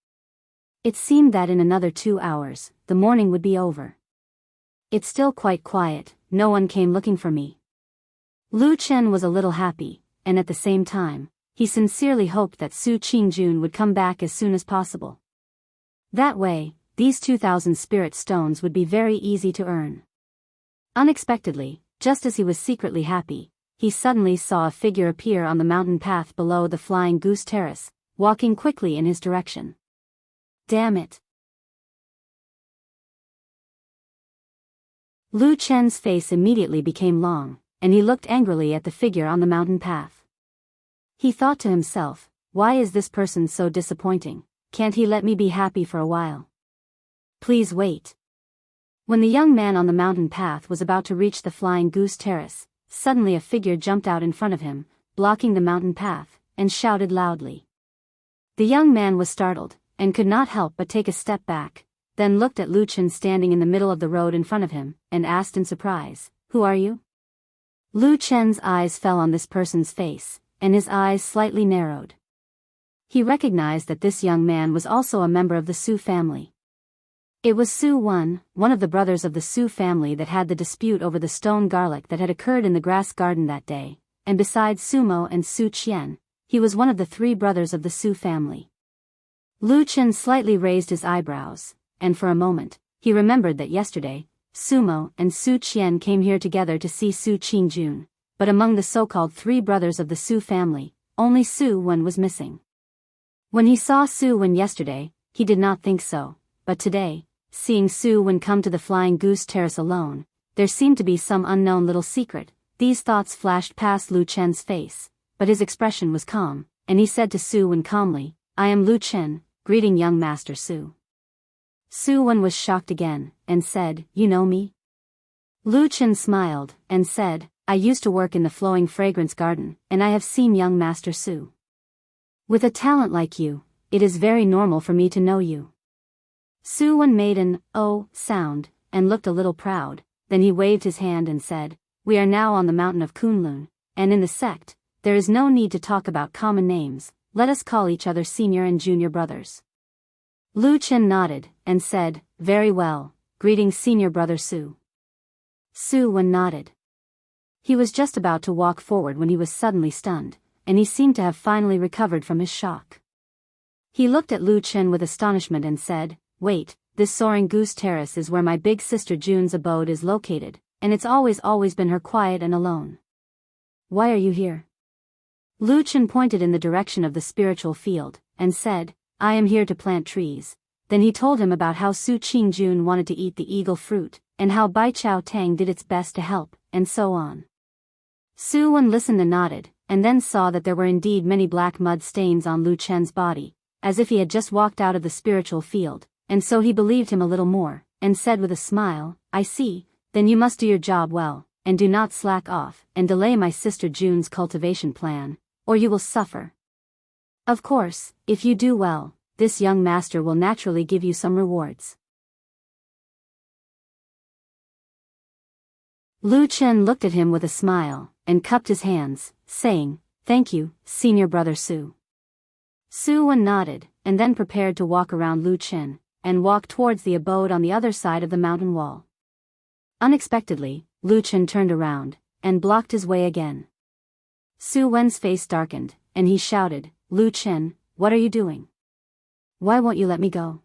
It seemed that in another 2 hours, the morning would be over. It's still quite quiet, no one came looking for me. Lu Chen was a little happy, and at the same time, he sincerely hoped that Su Qingjun would come back as soon as possible. That way, these 2,000 spirit stones would be very easy to earn. Unexpectedly, just as he was secretly happy, he suddenly saw a figure appear on the mountain path below the Flying Goose Terrace, walking quickly in his direction. Damn it! Lu Chen's face immediately became long, and he looked angrily at the figure on the mountain path. He thought to himself, why is this person so disappointing? Can't he let me be happy for a while? Please wait. When the young man on the mountain path was about to reach the Flying Goose Terrace, suddenly a figure jumped out in front of him, blocking the mountain path, and shouted loudly. The young man was startled, and could not help but take a step back, then looked at Lu Chen standing in the middle of the road in front of him, and asked in surprise, "Who are you?" Lu Chen's eyes fell on this person's face, and his eyes slightly narrowed. He recognized that this young man was also a member of the Su family. It was Su Wen, one of the brothers of the Su family that had the dispute over the stone garlic that had occurred in the grass garden that day, and besides Sumo and Su Qian, he was one of the 3 brothers of the Su family. Lu Chen slightly raised his eyebrows, and for a moment, he remembered that yesterday, Sumo and Su Qian came here together to see Su Qingjun, but among the so-called 3 brothers of the Su family, only Su Wen was missing. When he saw Su Wen yesterday, he did not think so, but today, seeing Su Wen come to the Flying Goose Terrace alone, there seemed to be some unknown little secret. These thoughts flashed past Lu Chen's face, but his expression was calm, and he said to Su Wen calmly, "I am Lu Chen, greeting young Master Su." Su Wen was shocked again, and said, "You know me?" Lu Chen smiled, and said, "I used to work in the flowing fragrance garden, and I have seen young Master Su. With a talent like you, it is very normal for me to know you." Su Wen made an "oh" sound, and looked a little proud, then he waved his hand and said, "We are now on the mountain of Kunlun, and in the sect, there is no need to talk about common names, let us call each other senior and junior brothers." Lu Chen nodded, and said, "Very well, greeting senior brother Su." Su Wen nodded. He was just about to walk forward when he was suddenly stunned, and he seemed to have finally recovered from his shock. He looked at Lu Chen with astonishment and said, "Wait, this soaring goose terrace is where my big sister Jun's abode is located, and it's always been her quiet and alone. Why are you here?" Lu Chen pointed in the direction of the spiritual field, and said, "I am here to plant trees." Then he told him about how Su Qingjun wanted to eat the eagle fruit, and how Bai Chao Tang did its best to help, and so on. Su Wen listened and nodded, and then saw that there were indeed many black mud stains on Lu Chen's body, as if he had just walked out of the spiritual field, and so he believed him a little more, and said with a smile, "I see, then you must do your job well, and do not slack off, and delay my sister Jun's cultivation plan, or you will suffer. Of course, if you do well, this young master will naturally give you some rewards." Lu Chen looked at him with a smile, and cupped his hands, saying, "Thank you, senior brother Su." Su Wen nodded, and then prepared to walk around Lu Chen, and walk towards the abode on the other side of the mountain wall. Unexpectedly, Lu Chen turned around, and blocked his way again. Su Wen's face darkened, and he shouted, "Lu Chen, what are you doing? Why won't you let me go?"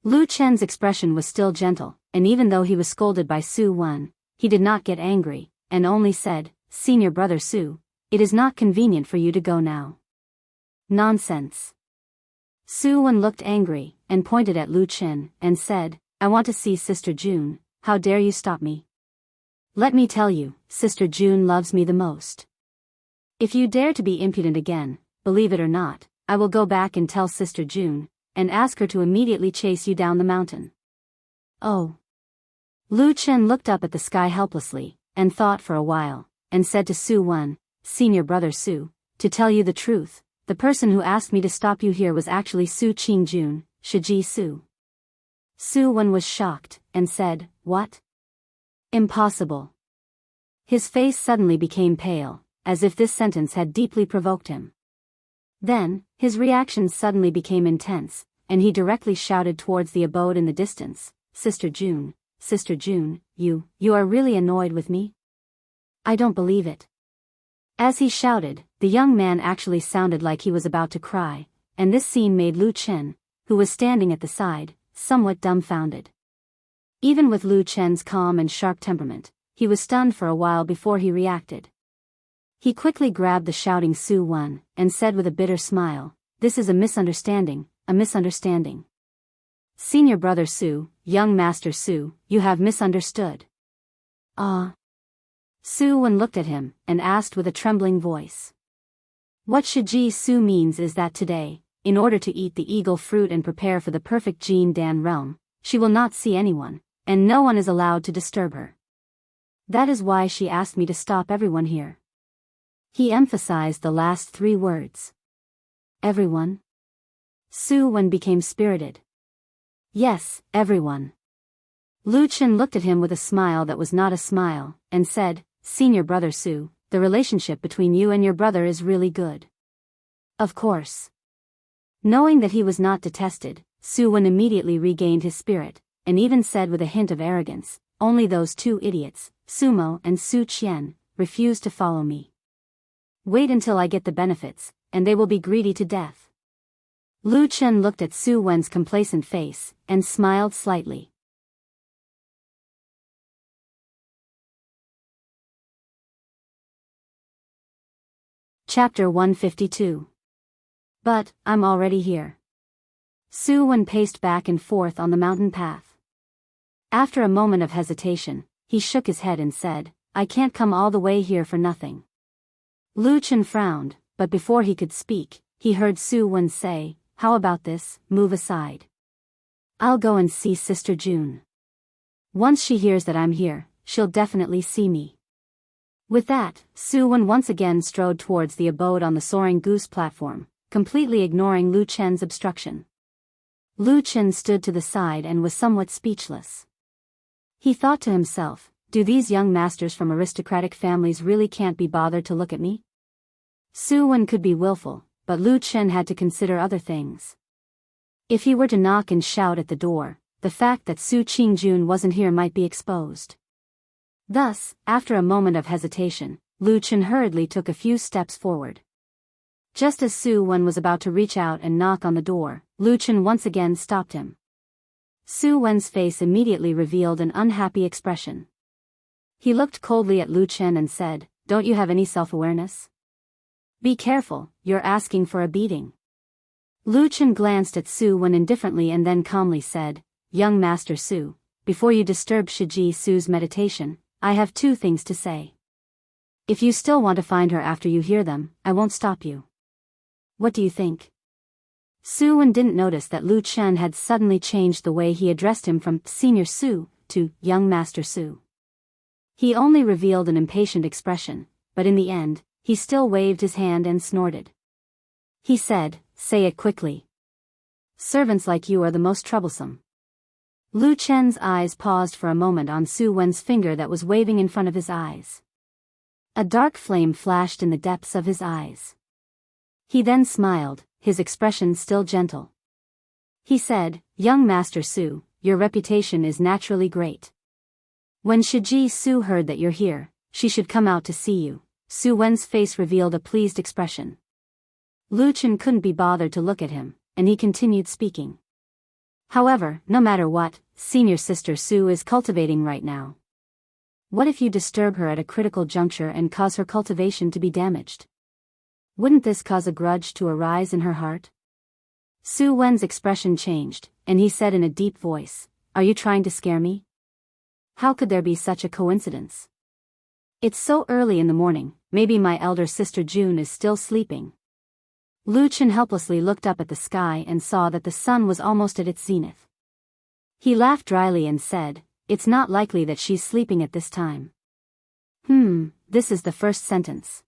Lu Chen's expression was still gentle, and even though he was scolded by Su Wen, he did not get angry, and only said, "Senior brother Su, it is not convenient for you to go now." "Nonsense." Su Wen looked angry, and pointed at Lu Chen, and said, "I want to see Sister Jun, how dare you stop me? Let me tell you, Sister Jun loves me the most. If you dare to be impudent again, believe it or not, I will go back and tell Sister June, and ask her to immediately chase you down the mountain. Oh. Lu Chen looked up at the sky helplessly, and thought for a while, and said to Su Wen, Senior Brother Su, to tell you the truth, the person who asked me to stop you here was actually Su Qingjun, Shiji Su. Su Wen was shocked, and said, What? Impossible. His face suddenly became pale, as if this sentence had deeply provoked him. Then, his reaction suddenly became intense, and he directly shouted towards the abode in the distance, Sister June, you are really annoyed with me? I don't believe it. As he shouted, the young man actually sounded like he was about to cry, and this scene made Lu Chen, who was standing at the side, somewhat dumbfounded. Even with Lu Chen's calm and sharp temperament, he was stunned for a while before he reacted. He quickly grabbed the shouting Su Wen, and said with a bitter smile, This is a misunderstanding, a misunderstanding. Senior Brother Su, young Master Su, you have misunderstood. Ah. Su Wen looked at him, and asked with a trembling voice. What Shiji Su means is that today, in order to eat the eagle fruit and prepare for the perfect Jin Dan realm, she will not see anyone, and no one is allowed to disturb her. That is why she asked me to stop everyone here. He emphasized the last 3 words. Everyone? Su Wen became spirited. Yes, everyone. Lu Chen looked at him with a smile that was not a smile, and said, Senior Brother Su, the relationship between you and your brother is really good. Of course. Knowing that he was not detested, Su Wen immediately regained his spirit, and even said with a hint of arrogance, Only those 2 idiots, Sumo and Su Qian, refuse to follow me. Wait until I get the benefits, and they will be greedy to death. Lu Chen looked at Su Wen's complacent face, and smiled slightly. Chapter 152. But, I'm already here. Su Wen paced back and forth on the mountain path. After a moment of hesitation, he shook his head and said, I can't come all the way here for nothing. Lu Chen frowned, but before he could speak, he heard Su Wen say, How about this, move aside. I'll go and see Sister June. Once she hears that I'm here, she'll definitely see me. With that, Su Wen once again strode towards the abode on the soaring goose platform, completely ignoring Lu Chen's obstruction. Lu Chen stood to the side and was somewhat speechless. He thought to himself, Do these young masters from aristocratic families really can't be bothered to look at me? Su Wen could be willful, but Lu Chen had to consider other things. If he were to knock and shout at the door, the fact that Su Qingjun wasn't here might be exposed. Thus, after a moment of hesitation, Lu Chen hurriedly took a few steps forward. Just as Su Wen was about to reach out and knock on the door, Lu Chen once again stopped him. Su Wen's face immediately revealed an unhappy expression. He looked coldly at Lu Chen and said, Don't you have any self-awareness? Be careful, you're asking for a beating. Lu Chen glanced at Su Wen indifferently and then calmly said, Young Master Su, before you disturb Shiji Su's meditation, I have 2 things to say. If you still want to find her after you hear them, I won't stop you. What do you think? Su Wen didn't notice that Lu Chen had suddenly changed the way he addressed him from Senior Su to Young Master Su. He only revealed an impatient expression, but in the end, he still waved his hand and snorted. He said, Say it quickly. Servants like you are the most troublesome. Lu Chen's eyes paused for a moment on Su Wen's finger that was waving in front of his eyes. A dark flame flashed in the depths of his eyes. He then smiled, his expression still gentle. He said, Young Master Su, your reputation is naturally great. When Shiji Su heard that you're here, she should come out to see you. Su Wen's face revealed a pleased expression. Lu Chen couldn't be bothered to look at him, and he continued speaking. However, no matter what, Senior Sister Su is cultivating right now. What if you disturb her at a critical juncture and cause her cultivation to be damaged? Wouldn't this cause a grudge to arise in her heart? Su Wen's expression changed, and he said in a deep voice, Are you trying to scare me? How could there be such a coincidence? It's so early in the morning, maybe my elder sister June is still sleeping. Lu Chen helplessly looked up at the sky and saw that the sun was almost at its zenith. He laughed dryly and said, "It's not likely that she's sleeping at this time." This is the first sentence.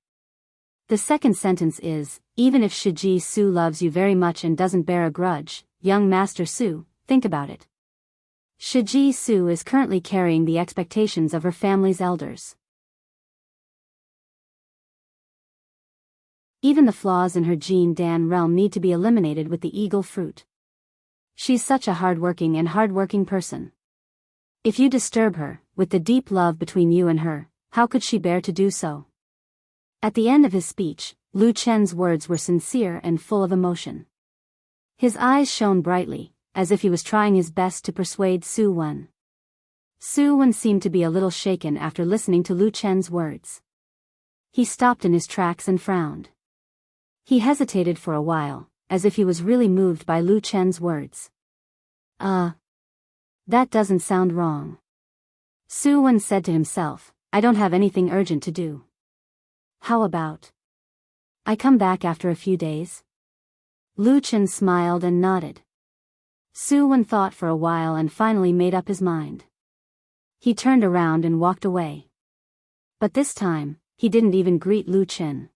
The second sentence is, even if Shiji Su loves you very much and doesn't bear a grudge, young Master Su, think about it. Shiji Su is currently carrying the expectations of her family's elders. Even the flaws in her Jin Dan realm need to be eliminated with the eagle fruit. She's such a hardworking person. If you disturb her, with the deep love between you and her, how could she bear to do so? At the end of his speech, Lu Chen's words were sincere and full of emotion. His eyes shone brightly, as if he was trying his best to persuade Su Wen. Su Wen seemed to be a little shaken after listening to Lu Chen's words. He stopped in his tracks and frowned. He hesitated for a while, as if he was really moved by Lu Chen's words. That doesn't sound wrong. Su Wen said to himself, I don't have anything urgent to do. How about I come back after a few days? Lu Chen smiled and nodded. Su Wen thought for a while and finally made up his mind. He turned around and walked away. But this time, he didn't even greet Lu Chen.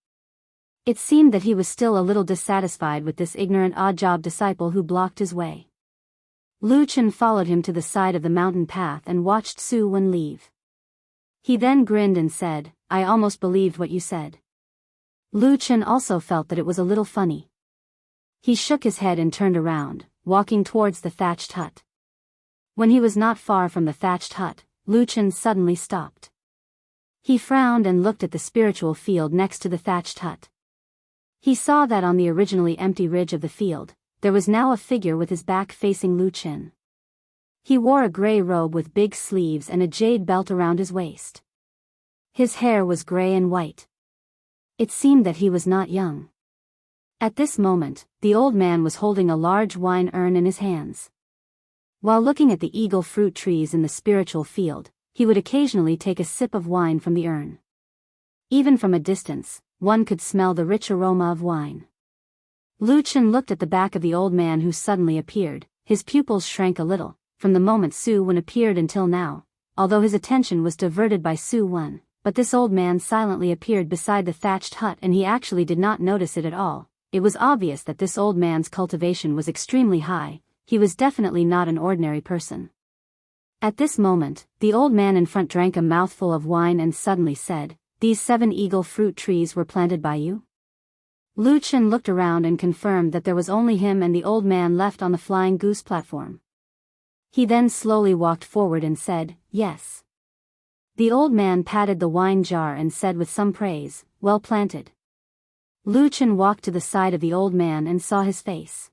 It seemed that he was still a little dissatisfied with this ignorant odd-job disciple who blocked his way. Lu Chen followed him to the side of the mountain path and watched Su Wen leave. He then grinned and said, I almost believed what you said. Lu Chen also felt that it was a little funny. He shook his head and turned around, walking towards the thatched hut. When he was not far from the thatched hut, Lu Chen suddenly stopped. He frowned and looked at the spiritual field next to the thatched hut. He saw that on the originally empty ridge of the field, there was now a figure with his back facing Lu Chen. He wore a gray robe with big sleeves and a jade belt around his waist. His hair was gray and white. It seemed that he was not young. At this moment, the old man was holding a large wine urn in his hands. While looking at the eagle fruit trees in the spiritual field, he would occasionally take a sip of wine from the urn. Even from a distance, one could smell the rich aroma of wine. Lu Chen looked at the back of the old man who suddenly appeared. His pupils shrank a little, from the moment Su Wen appeared until now, although his attention was diverted by Su Wen, but this old man silently appeared beside the thatched hut and he actually did not notice it at all. It was obvious that this old man's cultivation was extremely high. He was definitely not an ordinary person. At this moment, the old man in front drank a mouthful of wine and suddenly said, These 7 eagle fruit trees were planted by you? Lu Chen looked around and confirmed that there was only him and the old man left on the flying goose platform. He then slowly walked forward and said, Yes. The old man patted the wine jar and said with some praise, Well planted. Lu Chen walked to the side of the old man and saw his face.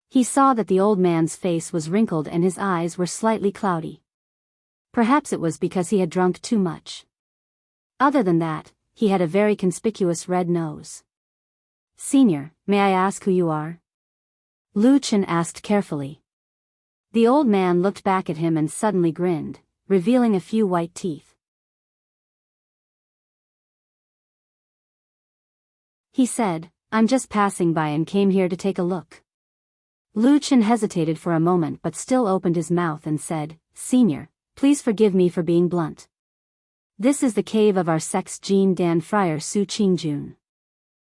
He saw that the old man's face was wrinkled and his eyes were slightly cloudy. Perhaps it was because he had drunk too much. Other than that, he had a very conspicuous red nose. Senior, may I ask who you are? Lu Chen asked carefully. The old man looked back at him and suddenly grinned, revealing a few white teeth. He said, I'm just passing by and came here to take a look. Lu Chen hesitated for a moment but still opened his mouth and said, Senior, please forgive me for being blunt. This is the cave of our sect's Jin Dan friar Su Qingjun.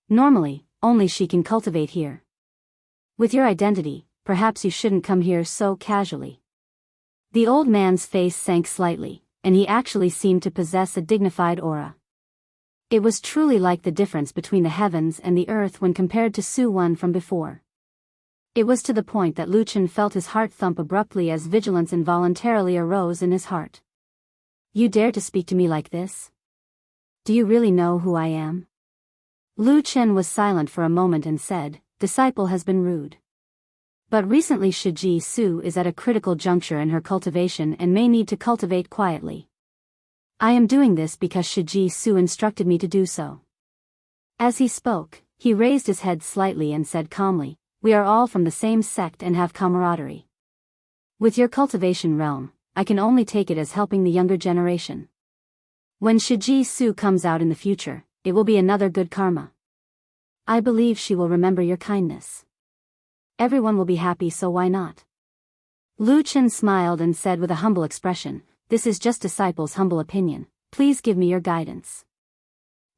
Normally, only she can cultivate here. With your identity, perhaps you shouldn't come here so casually. The old man's face sank slightly, and he actually seemed to possess a dignified aura. It was truly like the difference between the heavens and the earth when compared to Su Wen from before. It was to the point that Lu Chen felt his heart thump abruptly as vigilance involuntarily arose in his heart. You dare to speak to me like this? Do you really know who I am? Lu Chen was silent for a moment and said, Disciple has been rude. But recently Shiji Su is at a critical juncture in her cultivation and may need to cultivate quietly. I am doing this because Shiji Su instructed me to do so. As he spoke, he raised his head slightly and said calmly, We are all from the same sect and have camaraderie. With your cultivation realm, I can only take it as helping the younger generation. When Shiji Su comes out in the future, it will be another good karma. I believe she will remember your kindness. Everyone will be happy, so why not? Lu Chen smiled and said with a humble expression, "This is just disciples' humble opinion. Please give me your guidance."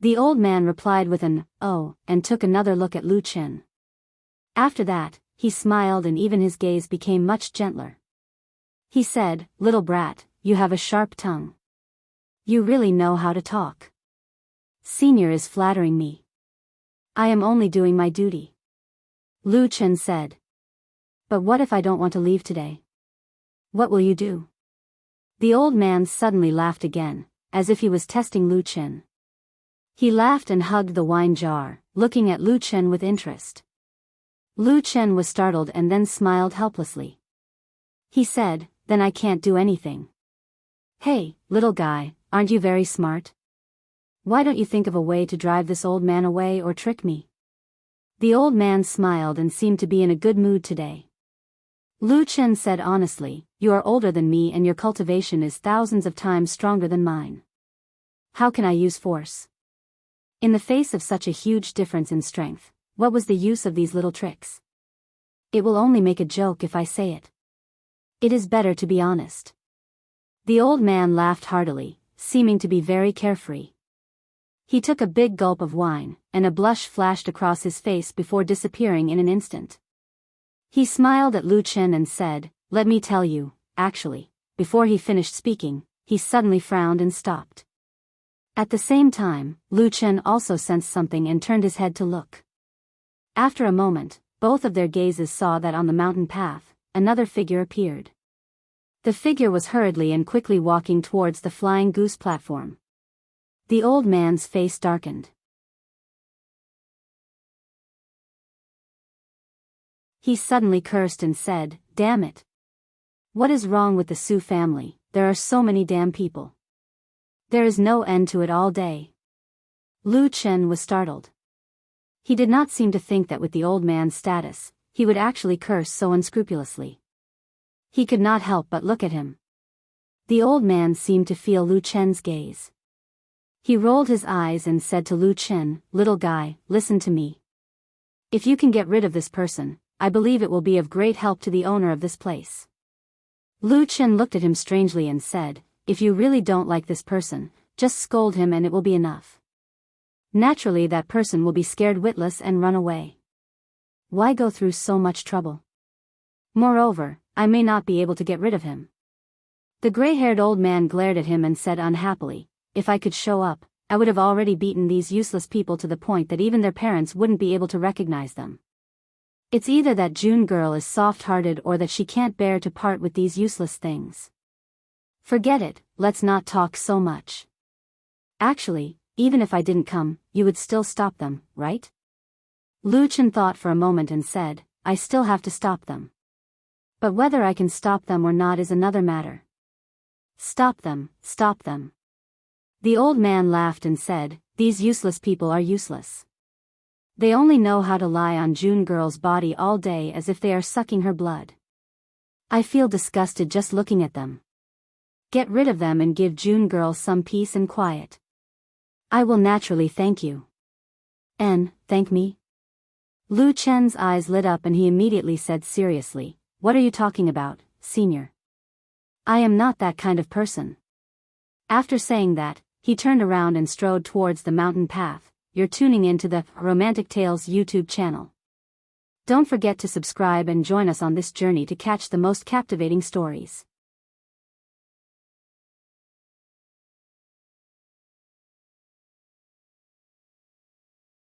The old man replied with an, "Oh," and took another look at Lu Chen. After that, he smiled and even his gaze became much gentler. He said, "Little brat, you have a sharp tongue. You really know how to talk. Senior is flattering me. I am only doing my duty." Lu Chen said. "But what if I don't want to leave today? What will you do?" The old man suddenly laughed again, as if he was testing Lu Chen. He laughed and hugged the wine jar, looking at Lu Chen with interest. Lu Chen was startled and then smiled helplessly. He said, "Then I can't do anything." "Hey, little guy, aren't you very smart? Why don't you think of a way to drive this old man away or trick me?" The old man smiled and seemed to be in a good mood today. Lu Chen said honestly, "You are older than me and your cultivation is thousands of times stronger than mine. How can I use force?" In the face of such a huge difference in strength, what was the use of these little tricks? It will only make a joke if I say it. It is better to be honest. The old man laughed heartily, seeming to be very carefree. He took a big gulp of wine, and a blush flashed across his face before disappearing in an instant. He smiled at Lu Chen and said, "Let me tell you, actually," before he finished speaking, he suddenly frowned and stopped. At the same time, Lu Chen also sensed something and turned his head to look. After a moment, both of their gazes saw that on the mountain path, another figure appeared. The figure was hurriedly and quickly walking towards the flying goose platform. The old man's face darkened. He suddenly cursed and said, "Damn it. What is wrong with the Su family? There are so many damn people. There is no end to it all day." Lu Chen was startled. He did not seem to think that with the old man's status, he would actually curse so unscrupulously. He could not help but look at him. The old man seemed to feel Lu Chen's gaze. He rolled his eyes and said to Lu Chen, "Little guy, listen to me. If you can get rid of this person, I believe it will be of great help to the owner of this place." Lu Chen looked at him strangely and said, "If you really don't like this person, just scold him and it will be enough. Naturally that person will be scared witless and run away. Why go through so much trouble? Moreover, I may not be able to get rid of him." The gray-haired old man glared at him and said unhappily, "If I could show up, I would have already beaten these useless people to the point that even their parents wouldn't be able to recognize them. It's either that June girl is soft-hearted or that she can't bear to part with these useless things. Forget it, let's not talk so much. Actually, even if I didn't come, you would still stop them, right?" Lu Chen thought for a moment and said, "I still have to stop them. But whether I can stop them or not is another matter." "Stop them, stop them." The old man laughed and said, "These useless people are useless. They only know how to lie on June girl's body all day as if they are sucking her blood. I feel disgusted just looking at them. Get rid of them and give June girl some peace and quiet. I will naturally thank you." "And, thank me?" Lu Chen's eyes lit up and he immediately said seriously, "What are you talking about, senior? I am not that kind of person." After saying that, he turned around and strode towards the mountain path. You're tuning in to the Romantic Tales YouTube channel. Don't forget to subscribe and join us on this journey to catch the most captivating stories.